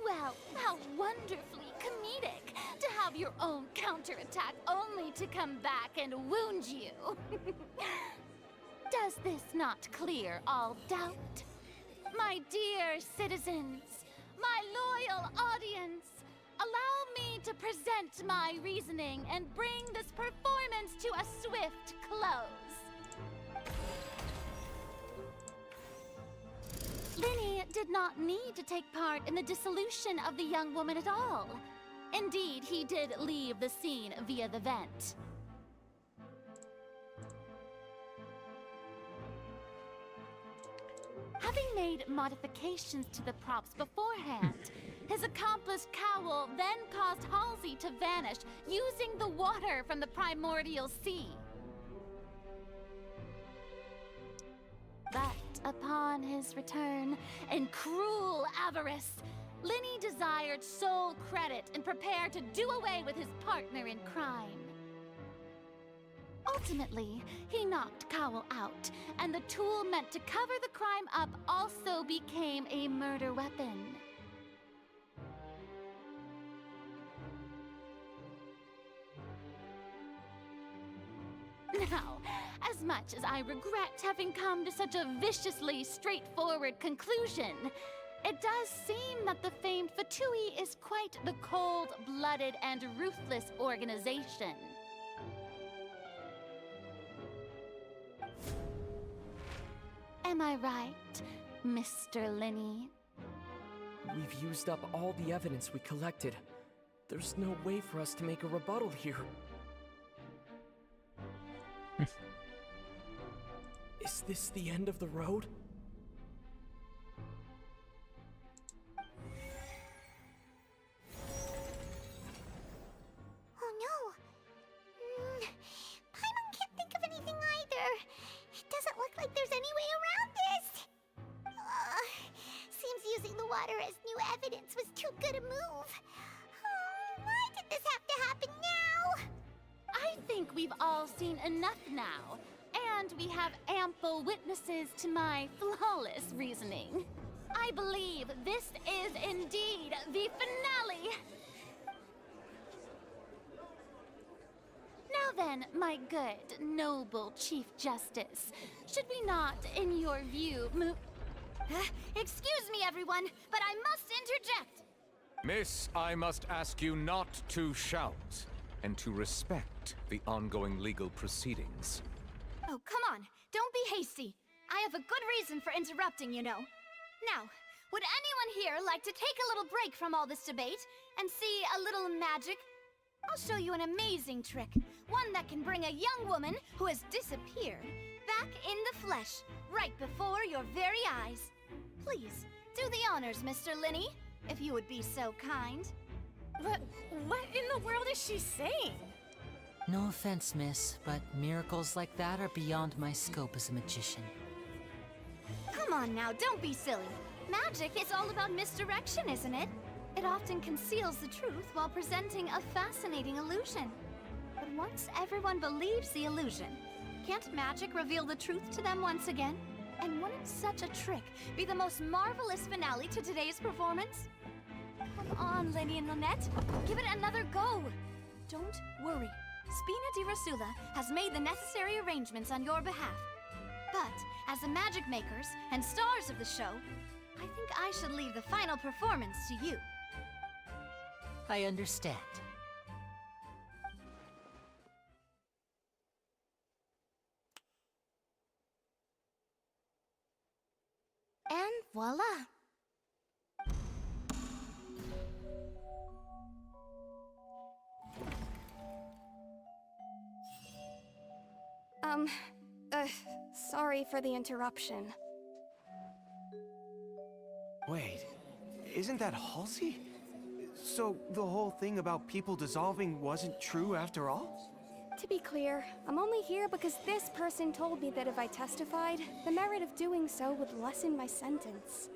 Well, how wonderfully comedic to have your own counterattack only to come back and wound you. Does this not clear all doubt? My dear citizens, my loyal audience, allow me to present my reasoning and bring this performance to a swift close. Linny did not need to take part in the dissolution of the young woman at all. Indeed, he did leave the scene via the vent. Having made modifications to the props beforehand, his accomplice Cowell then caused Halsey to vanish using the water from the primordial sea. But upon his return, in cruel avarice, Linny desired sole credit and prepared to do away with his partner in crime. Ultimately, he knocked Cowell out, and the tool meant to cover the crime up also became a murder weapon. Now, as much as I regret having come to such a viciously straightforward conclusion, it does seem that the famed Fatui is quite the cold-blooded and ruthless organization. Am I right, Mr. Linny? We've used up all the evidence we collected. There's no way for us to make a rebuttal here. Is this the end of the road? Oh no. I can't think of anything either. It doesn't look like there's any way around this. Seems using the water as new evidence was too good a move. Why did this have to happen now? I think we've all seen enough now, and we have ample witnesses to my flawless reasoning. I believe this is indeed the finale. Now then, my good, noble Chief Justice, should we not, in your view, move... Excuse me, everyone, but I must interject. Miss, I must ask you not to shout, and to respect the ongoing legal proceedings. Oh, come on. Don't be hasty. I have a good reason for interrupting, you know. Now, would anyone here like to take a little break from all this debate and see a little magic? I'll show you an amazing trick. One that can bring a young woman who has disappeared back in the flesh, right before your very eyes. Please, do the honors, Mr. Linny, if you would be so kind. What in the world is she saying? No offense, miss, but miracles like that are beyond my scope as a magician. Come on now, don't be silly. Magic is all about misdirection, isn't it? It often conceals the truth while presenting a fascinating illusion. But once everyone believes the illusion, can't magic reveal the truth to them once again? And wouldn't such a trick be the most marvelous finale to today's performance? Come on, Linny and Lynette. Give it another go. Don't worry. Spina di Rasula has made the necessary arrangements on your behalf. But, as the magic makers and stars of the show, I think I should leave the final performance to you. I understand. And voila! Sorry for the interruption. Wait, isn't that Halsey? So the whole thing about people dissolving wasn't true after all? To be clear, I'm only here because this person told me that if I testified, the merit of doing so would lessen my sentence.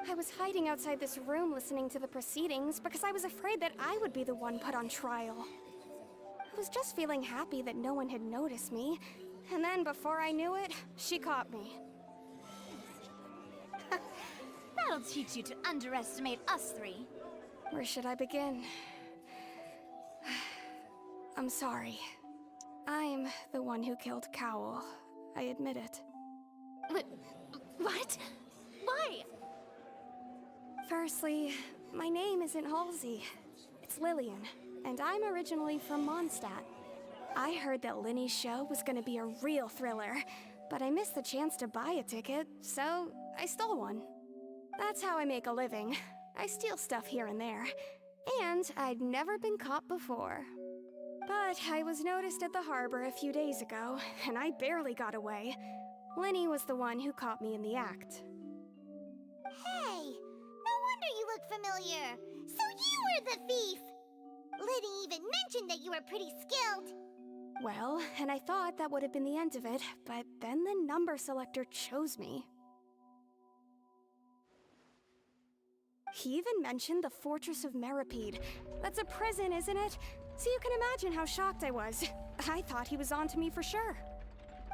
I was hiding outside this room listening to the proceedings because I was afraid that I would be the one put on trial. I was just feeling happy that no one had noticed me, and then before I knew it, she caught me. That'll teach you to underestimate us three. Where should I begin? I'm sorry. I'm the one who killed Cowl. I admit it. What? Why? Firstly, my name isn't Halsey. It's Lillian, and I'm originally from Mondstadt. I heard that Linny's show was gonna be a real thriller, but I missed the chance to buy a ticket, so I stole one. That's how I make a living. I steal stuff here and there, and I'd never been caught before. But I was noticed at the harbor a few days ago, and I barely got away. Linny was the one who caught me in the act. Hey, no wonder you look familiar. So you were the thief. Liddy even mentioned that you were pretty skilled. Well, and I thought that would have been the end of it, but then the number selector chose me. He even mentioned the Fortress of Meripede. That's a prison, isn't it? So you can imagine how shocked I was. I thought he was onto me for sure.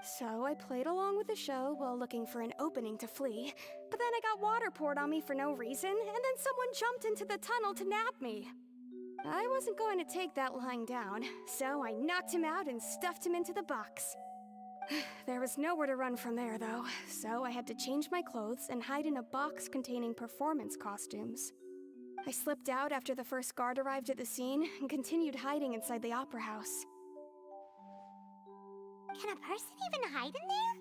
So I played along with the show while looking for an opening to flee, but then I got water poured on me for no reason, and then someone jumped into the tunnel to nab me. I wasn't going to take that lying down, so I knocked him out and stuffed him into the box. There was nowhere to run from there, though, so I had to change my clothes and hide in a box containing performance costumes. I slipped out after the first guard arrived at the scene and continued hiding inside the opera house. Can a person even hide in there?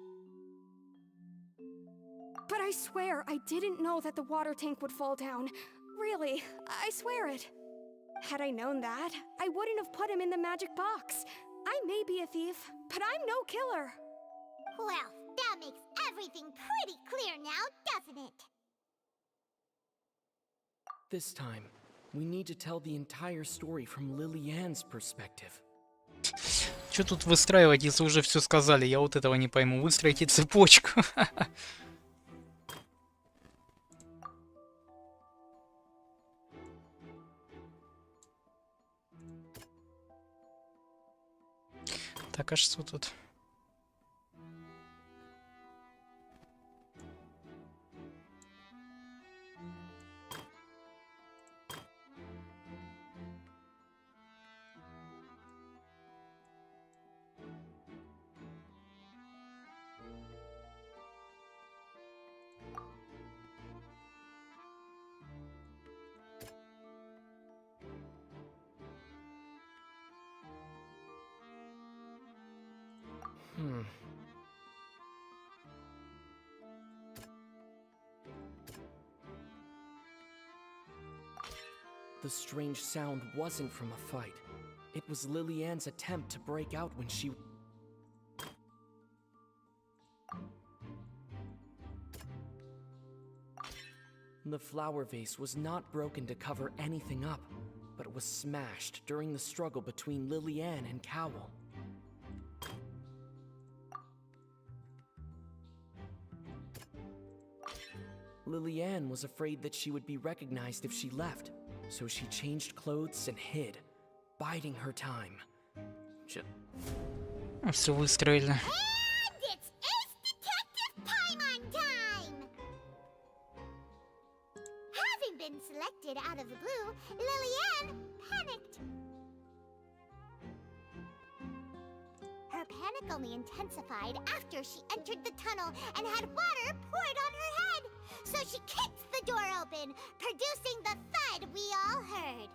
But I swear, I didn't know that the water tank would fall down. Really, I swear it. Had I known that, I wouldn't have put him in the magic box. I may be a thief, but I'm no killer. Well, that makes everything pretty clear now, doesn't it? This time, we need to tell the entire story from Lillian's perspective. Что тут выстраивать, если уже все сказали? Я вот этого не пойму. Выстроите цепочку. Так, а что тут? The strange sound wasn't from a fight. It was Lillian's attempt to break out when she... The flower vase was not broken to cover anything up, but it was smashed during the struggle between Lillian and Cowl. Lillian was afraid that she would be recognized if she left, so she changed clothes and hid, biding her time. Все выстроили. And it's Ace Detective Paimon time! Having been selected out of the blue, Lillian panicked. Her panic only intensified after she entered the tunnel and had water poured on her head. So she kicked the door open, producing the thud we all heard.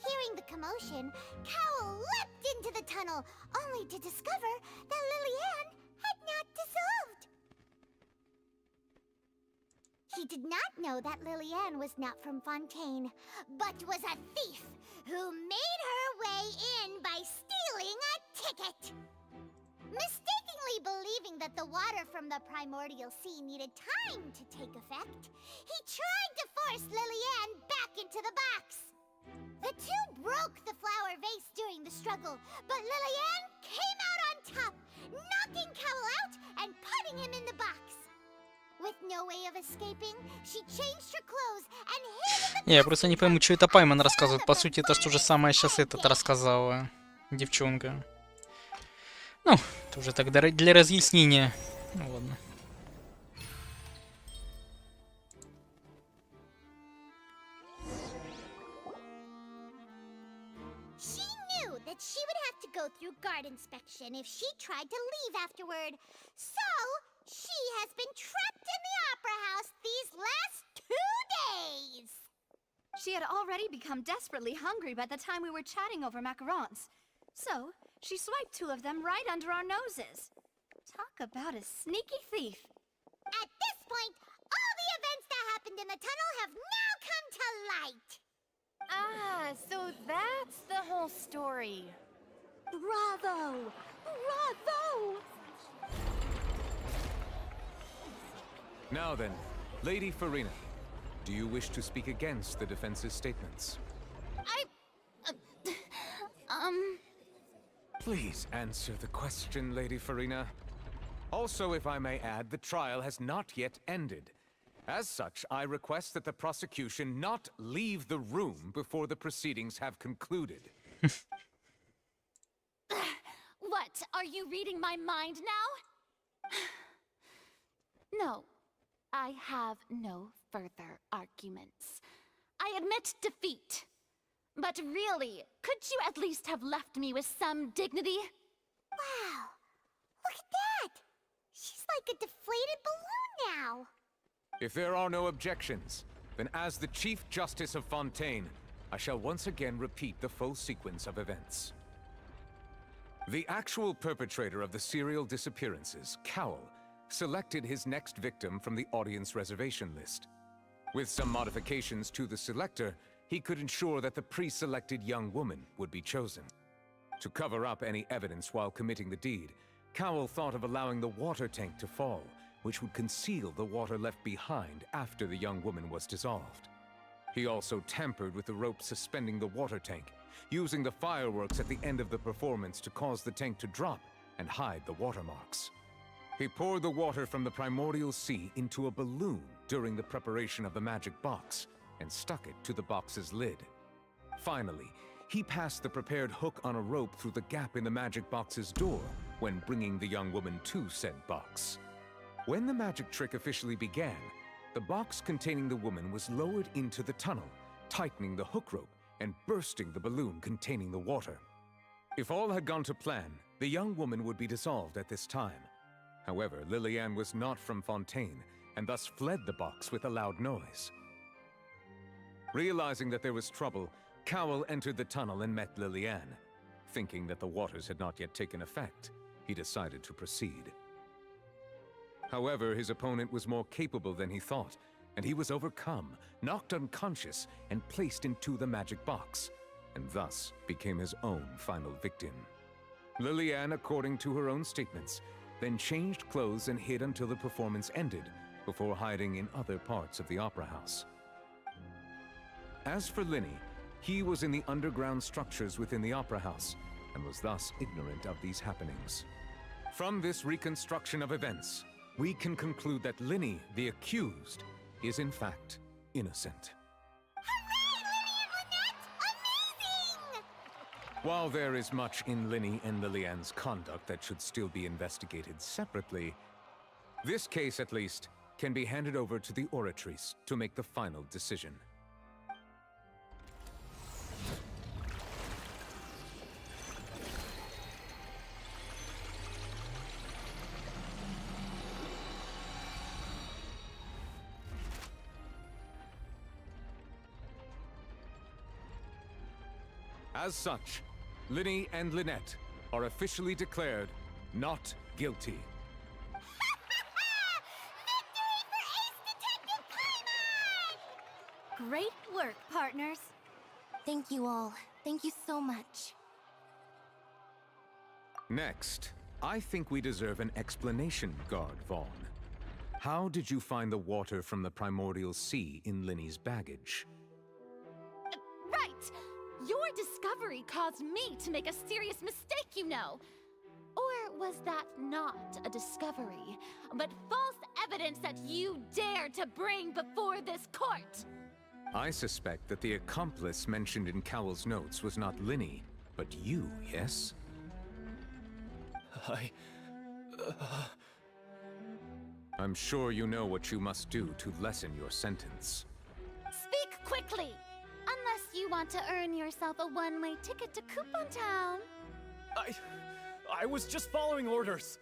Hearing the commotion, Cowl leapt into the tunnel, only to discover that Lillian had not dissolved. He did not know that Lillian was not from Fontaine, but was a thief who made her way in by stealing a ticket. Mistakenly believing that the water from the primordial sea needed time to take effect, he tried to force Lillian back into the box. The two broke the flower vase during the struggle, but Lillian came out on top, knocking Cowell out and putting him in the box. With no way of escaping, she changed her clothes and hid in the... Я просто не пойму, что это Пайман рассказывает. По сути, это то же самое сейчас этот рассказала девчонка. Ну, это уже тогда для разъяснения. Ну ладно. She knew that she would have to go through guard inspection if she tried to leave afterward. So, she has been trapped in the opera house these last 2 days. She had already become desperately hungry by the time we were chatting over macarons. So, she swiped 2 of them right under our noses. Talk about a sneaky thief. At this point, all the events that happened in the tunnel have now come to light. Ah, so that's the whole story. Bravo! Bravo! Now then, Lady Farina, do you wish to speak against the defense's statements? Please answer the question, Lady Farina. Also, if I may add, the trial has not yet ended. As such, I request that the prosecution not leave the room before the proceedings have concluded. What? Are you reading my mind now? No. I have no further arguments. I admit defeat. But really, could you at least have left me with some dignity? Wow, look at that! She's like a deflated balloon now. If there are no objections, then as the Chief Justice of Fontaine, I shall once again repeat the full sequence of events. The actual perpetrator of the serial disappearances, Cowell, selected his next victim from the audience reservation list. With some modifications to the selector, he could ensure that the pre-selected young woman would be chosen. To cover up any evidence while committing the deed, Cowell thought of allowing the water tank to fall, which would conceal the water left behind after the young woman was dissolved. He also tampered with the rope suspending the water tank, using the fireworks at the end of the performance to cause the tank to drop and hide the watermarks. He poured the water from the primordial sea into a balloon during the preparation of the magic box and stuck it to the box's lid. Finally, he passed the prepared hook on a rope through the gap in the magic box's door when bringing the young woman to said box. When the magic trick officially began, the box containing the woman was lowered into the tunnel, tightening the hook rope and bursting the balloon containing the water. If all had gone to plan, the young woman would be dissolved at this time. However, Lillian was not from Fontaine, and thus fled the box with a loud noise. Realizing that there was trouble, Cowell entered the tunnel and met Lillian. Thinking that the waters had not yet taken effect, he decided to proceed. However, his opponent was more capable than he thought, and he was overcome, knocked unconscious, and placed into the magic box, and thus became his own final victim. Lillian, according to her own statements, then changed clothes and hid until the performance ended, before hiding in other parts of the opera house. As for Linny, he was in the underground structures within the opera house, and was thus ignorant of these happenings. From this reconstruction of events, we can conclude that Linny, the accused, is in fact innocent. While there is much in Linny and Lillian's conduct that should still be investigated separately, this case, at least, can be handed over to the Oratrice to make the final decision. As such, Linny and Lynette are officially declared not guilty. Great work, partners. Thank you all. Thank you so much. Next, I think we deserve an explanation, Guard Vaughn. How did you find the water from the primordial sea in Linny's baggage? Right! Your discovery caused me to make a serious mistake, you know. Or was that not a discovery, but false evidence that you dared to bring before this court? I suspect that the accomplice mentioned in Cowell's notes was not Linny, but you, yes? I'm sure you know what you must do to lessen your sentence. Speak quickly! Unless you want to earn yourself a one-way ticket to Coupon Town. I was just following orders.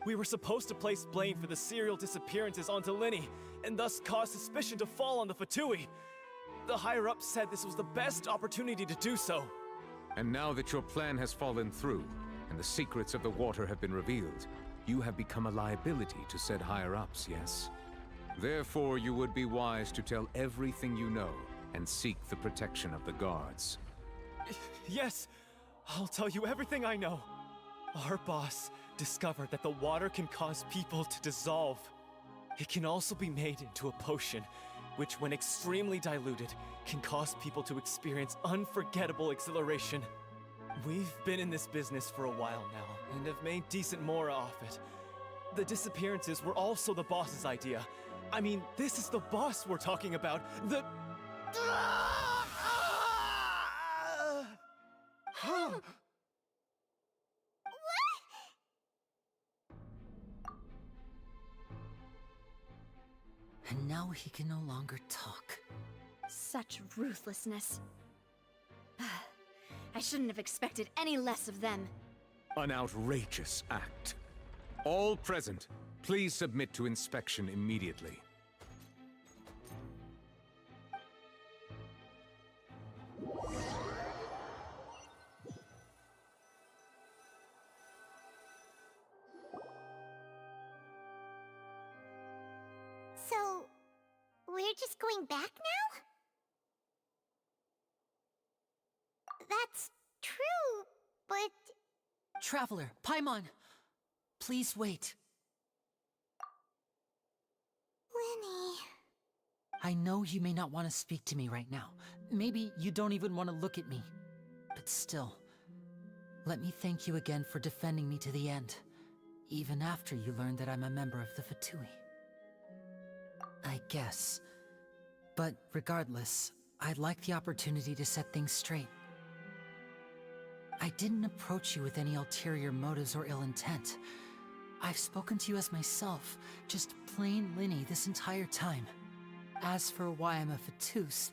We were supposed to place blame for the serial disappearances onto Linny, and thus cause suspicion to fall on the Fatui. The higher-ups said this was the best opportunity to do so. And now that your plan has fallen through, and the secrets of the water have been revealed, you have become a liability to said higher-ups, yes? Therefore, you would be wise to tell everything you know, and seek the protection of the guards. Yes, I'll tell you everything I know. Our boss discovered that the water can cause people to dissolve. It can also be made into a potion, which when extremely diluted, can cause people to experience unforgettable exhilaration. We've been in this business for a while now, and have made decent mora off it. The disappearances were also the boss's idea. I mean, this is the boss we're talking about. The... And now he can no longer talk. Such ruthlessness. I shouldn't have expected any less of them. An outrageous act. All present, please submit to inspection immediately. So, we're just going back now? That's true, but... Traveler, Paimon! Please wait. Linny... I know you may not want to speak to me right now. Maybe you don't even want to look at me. But still, let me thank you again for defending me to the end, even after you learned that I'm a member of the Fatui. I guess. But regardless, I'd like the opportunity to set things straight. I didn't approach you with any ulterior motives or ill intent. I've spoken to you as myself, just plain Linny this entire time. As for why I'm a Fatus,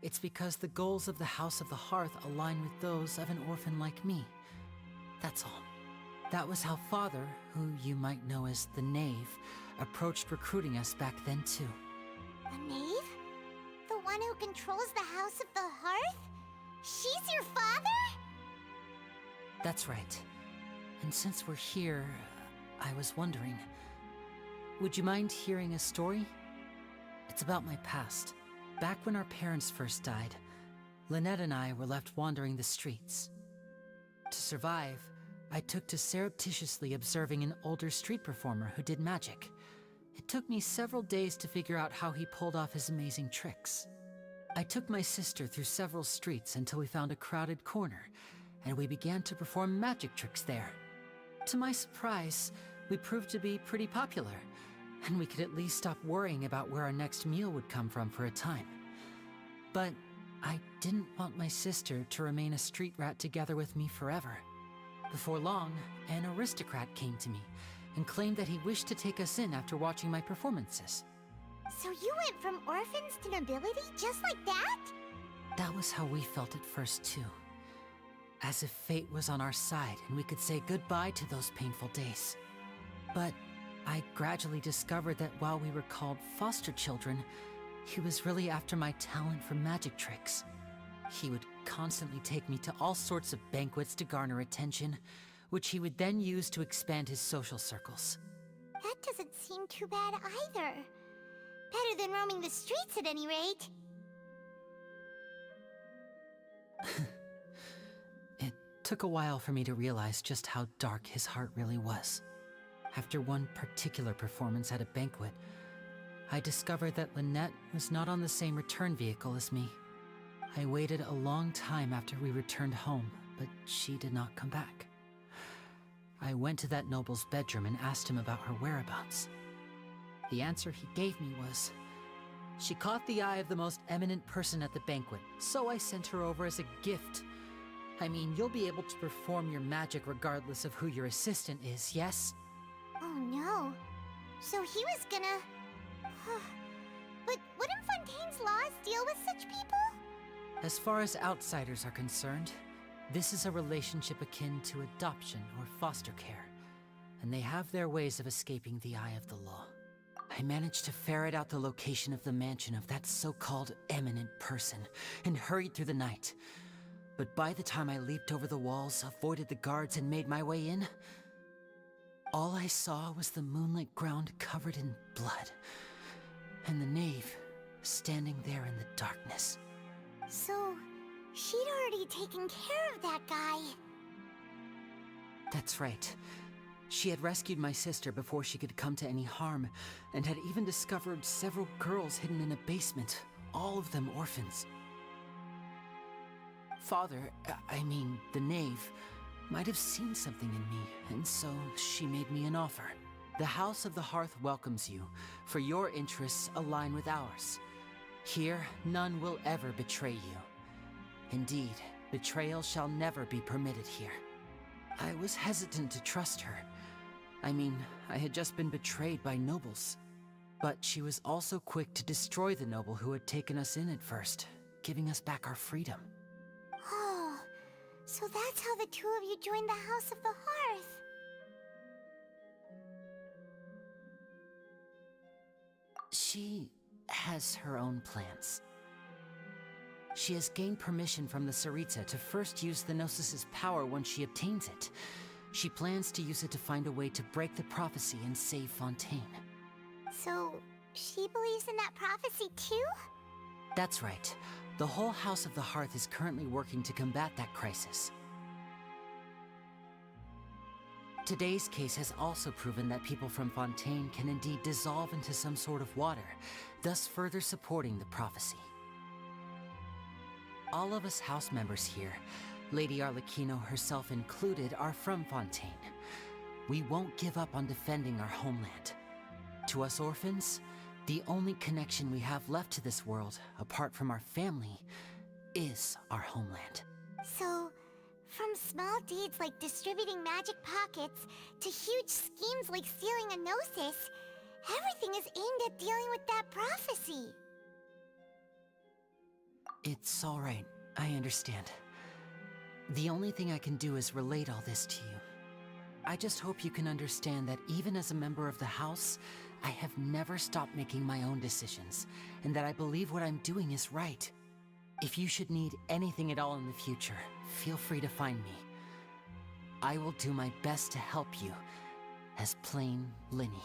it's because the goals of the House of the Hearth align with those of an orphan like me. That's all. That was how Father, who you might know as the Knave, approached recruiting us back then too. The Knave? The one who controls the House of the Hearth? She's your father? That's right. And since we're here, I was wondering, would you mind hearing a story? It's about my past. Back when our parents first died, Lynette and I were left wandering the streets. To survive, I took to surreptitiously observing an older street performer who did magic. It took me several days to figure out how he pulled off his amazing tricks. I took my sister through several streets until we found a crowded corner, and we began to perform magic tricks there. To my surprise, we proved to be pretty popular, and we could at least stop worrying about where our next meal would come from for a time. But I didn't want my sister to remain a street rat together with me forever. Before long, an aristocrat came to me and claimed that he wished to take us in after watching my performances. So you went from orphans to nobility just like that? That was how we felt at first too. As if fate was on our side and we could say goodbye to those painful days. But I gradually discovered that while we were called foster children, he was really after my talent for magic tricks. He would constantly take me to all sorts of banquets to garner attention, which he would then use to expand his social circles. That doesn't seem too bad either. Better than roaming the streets at any rate. It took a while for me to realize just how dark his heart really was. After one particular performance at a banquet, I discovered that Lynette was not on the same return vehicle as me. I waited a long time after we returned home, but she did not come back. I went to that noble's bedroom and asked him about her whereabouts. The answer he gave me was, she caught the eye of the most eminent person at the banquet, so I sent her over as a gift. I mean, you'll be able to perform your magic regardless of who your assistant is, yes? Oh no. So he was gonna... But wouldn't Fontaine's laws deal with such people? As far as outsiders are concerned, this is a relationship akin to adoption or foster care, and they have their ways of escaping the eye of the law. I managed to ferret out the location of the mansion of that so-called eminent person and hurried through the night. But by the time I leaped over the walls, avoided the guards, and made my way in, all I saw was the moonlit ground covered in blood, and the knave standing there in the darkness. So, she'd already taken care of that guy. That's right. She had rescued my sister before she could come to any harm, and had even discovered several girls hidden in a basement, all of them orphans. Father, I mean, the knave, might have seen something in me, and so she made me an offer. The House of the Hearth welcomes you, for your interests align with ours. Here, none will ever betray you. Indeed, betrayal shall never be permitted here. I was hesitant to trust her. I mean, I had just been betrayed by nobles. But she was also quick to destroy the noble who had taken us in at first, giving us back our freedom. Oh, so that's how the two of you joined the House of the Hearth. She has her own plans. She has gained permission from the Tsaritsa to first use the Gnosis' power once she obtains it. She plans to use it to find a way to break the prophecy and save Fontaine. So, she believes in that prophecy too? That's right. The whole House of the Hearth is currently working to combat that crisis. Today's case has also proven that people from Fontaine can indeed dissolve into some sort of water, thus further supporting the prophecy. All of us house members here, Lady Arlecchino herself included, are from Fontaine. We won't give up on defending our homeland. To us orphans, the only connection we have left to this world, apart from our family, is our homeland. So, from small deeds like distributing magic pockets to huge schemes like stealing a Gnosis, everything is aimed at dealing with that prophecy. It's all right. I understand. The only thing I can do is relate all this to you. I just hope you can understand that even as a member of the House, I have never stopped making my own decisions, and that I believe what I'm doing is right. If you should need anything at all in the future, feel free to find me. I will do my best to help you, as plain Linny.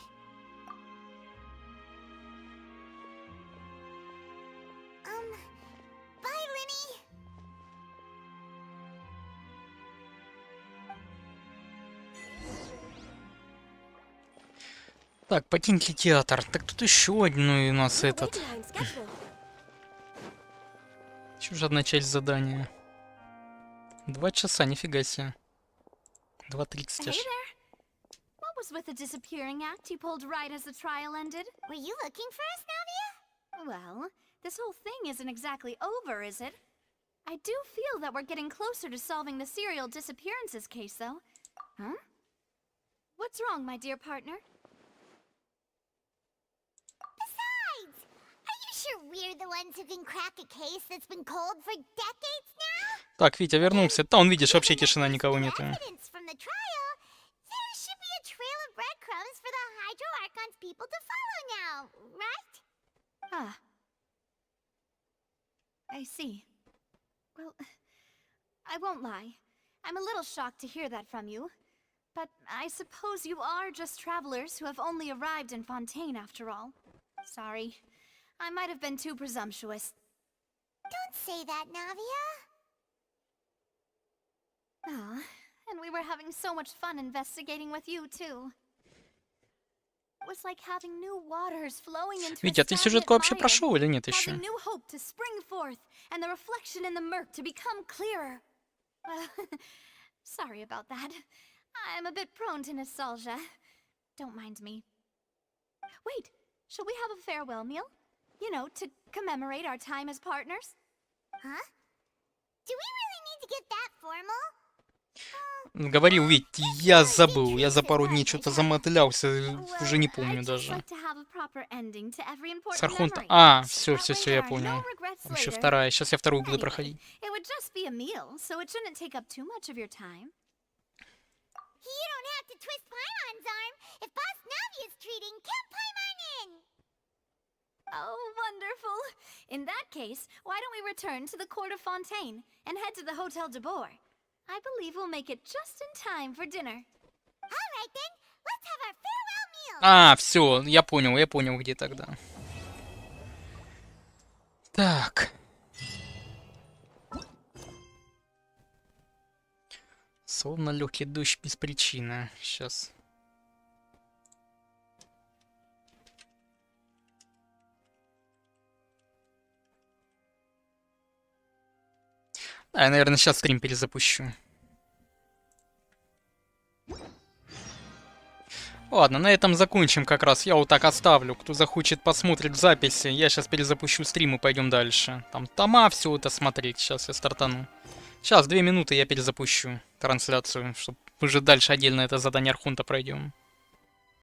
Bye, Linny! Так, покиньте театр. Так тут еще один у нас этот. Еще же одна часть задания. 2 часа, нифига себе. 2:30 аж. What was with the disappearing act you pulled right as the trial ended? Were you looking for us, Navia? Well, this whole thing isn't exactly over, is it? I do feel that we're getting closer to solving the serial disappearances case, though. Huh? What's wrong, my dear partner? Besides, are you sure we're the ones who can crack a case that's been cold for decades now? Так, Витя вернулся. Да, он, видишь, вообще тишина, никого нету. Evidence from the trial, there should be a trail of breadcrumbs for the Hydro Archon's people to follow now, right? Ah. I see. Well, I won't lie. I'm a little shocked to hear that from you. But I suppose you are just travelers who have only arrived in Fontaine after all. Sorry. I might have been too presumptuous. Don't say that, Navia. Ah, and we were having so much fun investigating with you, too. was like having new waters flowing into a Витя, ты stagnant сюжетку вообще mire, прошел или нет еще? causing new hope to spring forth and the reflection in the murk to become clearer. Sorry about that. I'm a bit prone to nostalgia. Don't mind me. Wait, shall we have a farewell meal? You know, to commemorate our time as partners? Huh? Do we really need to get that formal? Говорил, ведь я забыл, я за пару дней что-то замотылялся, уже не помню даже. Сархунт. А, все, я понял. Еще вторая. Сейчас я вторую буду проходить. It would just be a meal, so it shouldn't take up too much of your time. You don't have to twist Paimon's arm. If Boss Navi is treating, count Paimon in. Oh, wonderful. In that case, why don't we return to the court of Fontaine and head to the Hotel de Boer? I believe we'll make it just in time for dinner. All right then, let's have our farewell meal. А, все, я понял, где тогда. Так. Словно легкий дождь без причины. Сейчас. Да, я, наверное, сейчас стрим перезапущу. Ладно, на этом закончим как раз. Я вот так оставлю. Кто захочет, посмотрит записи. Я сейчас перезапущу стрим и пойдем дальше. Там тома, все это смотреть. Сейчас я стартану. Сейчас, 2 минуты, я перезапущу трансляцию, чтобы уже дальше отдельно это задание Архунта пройдем.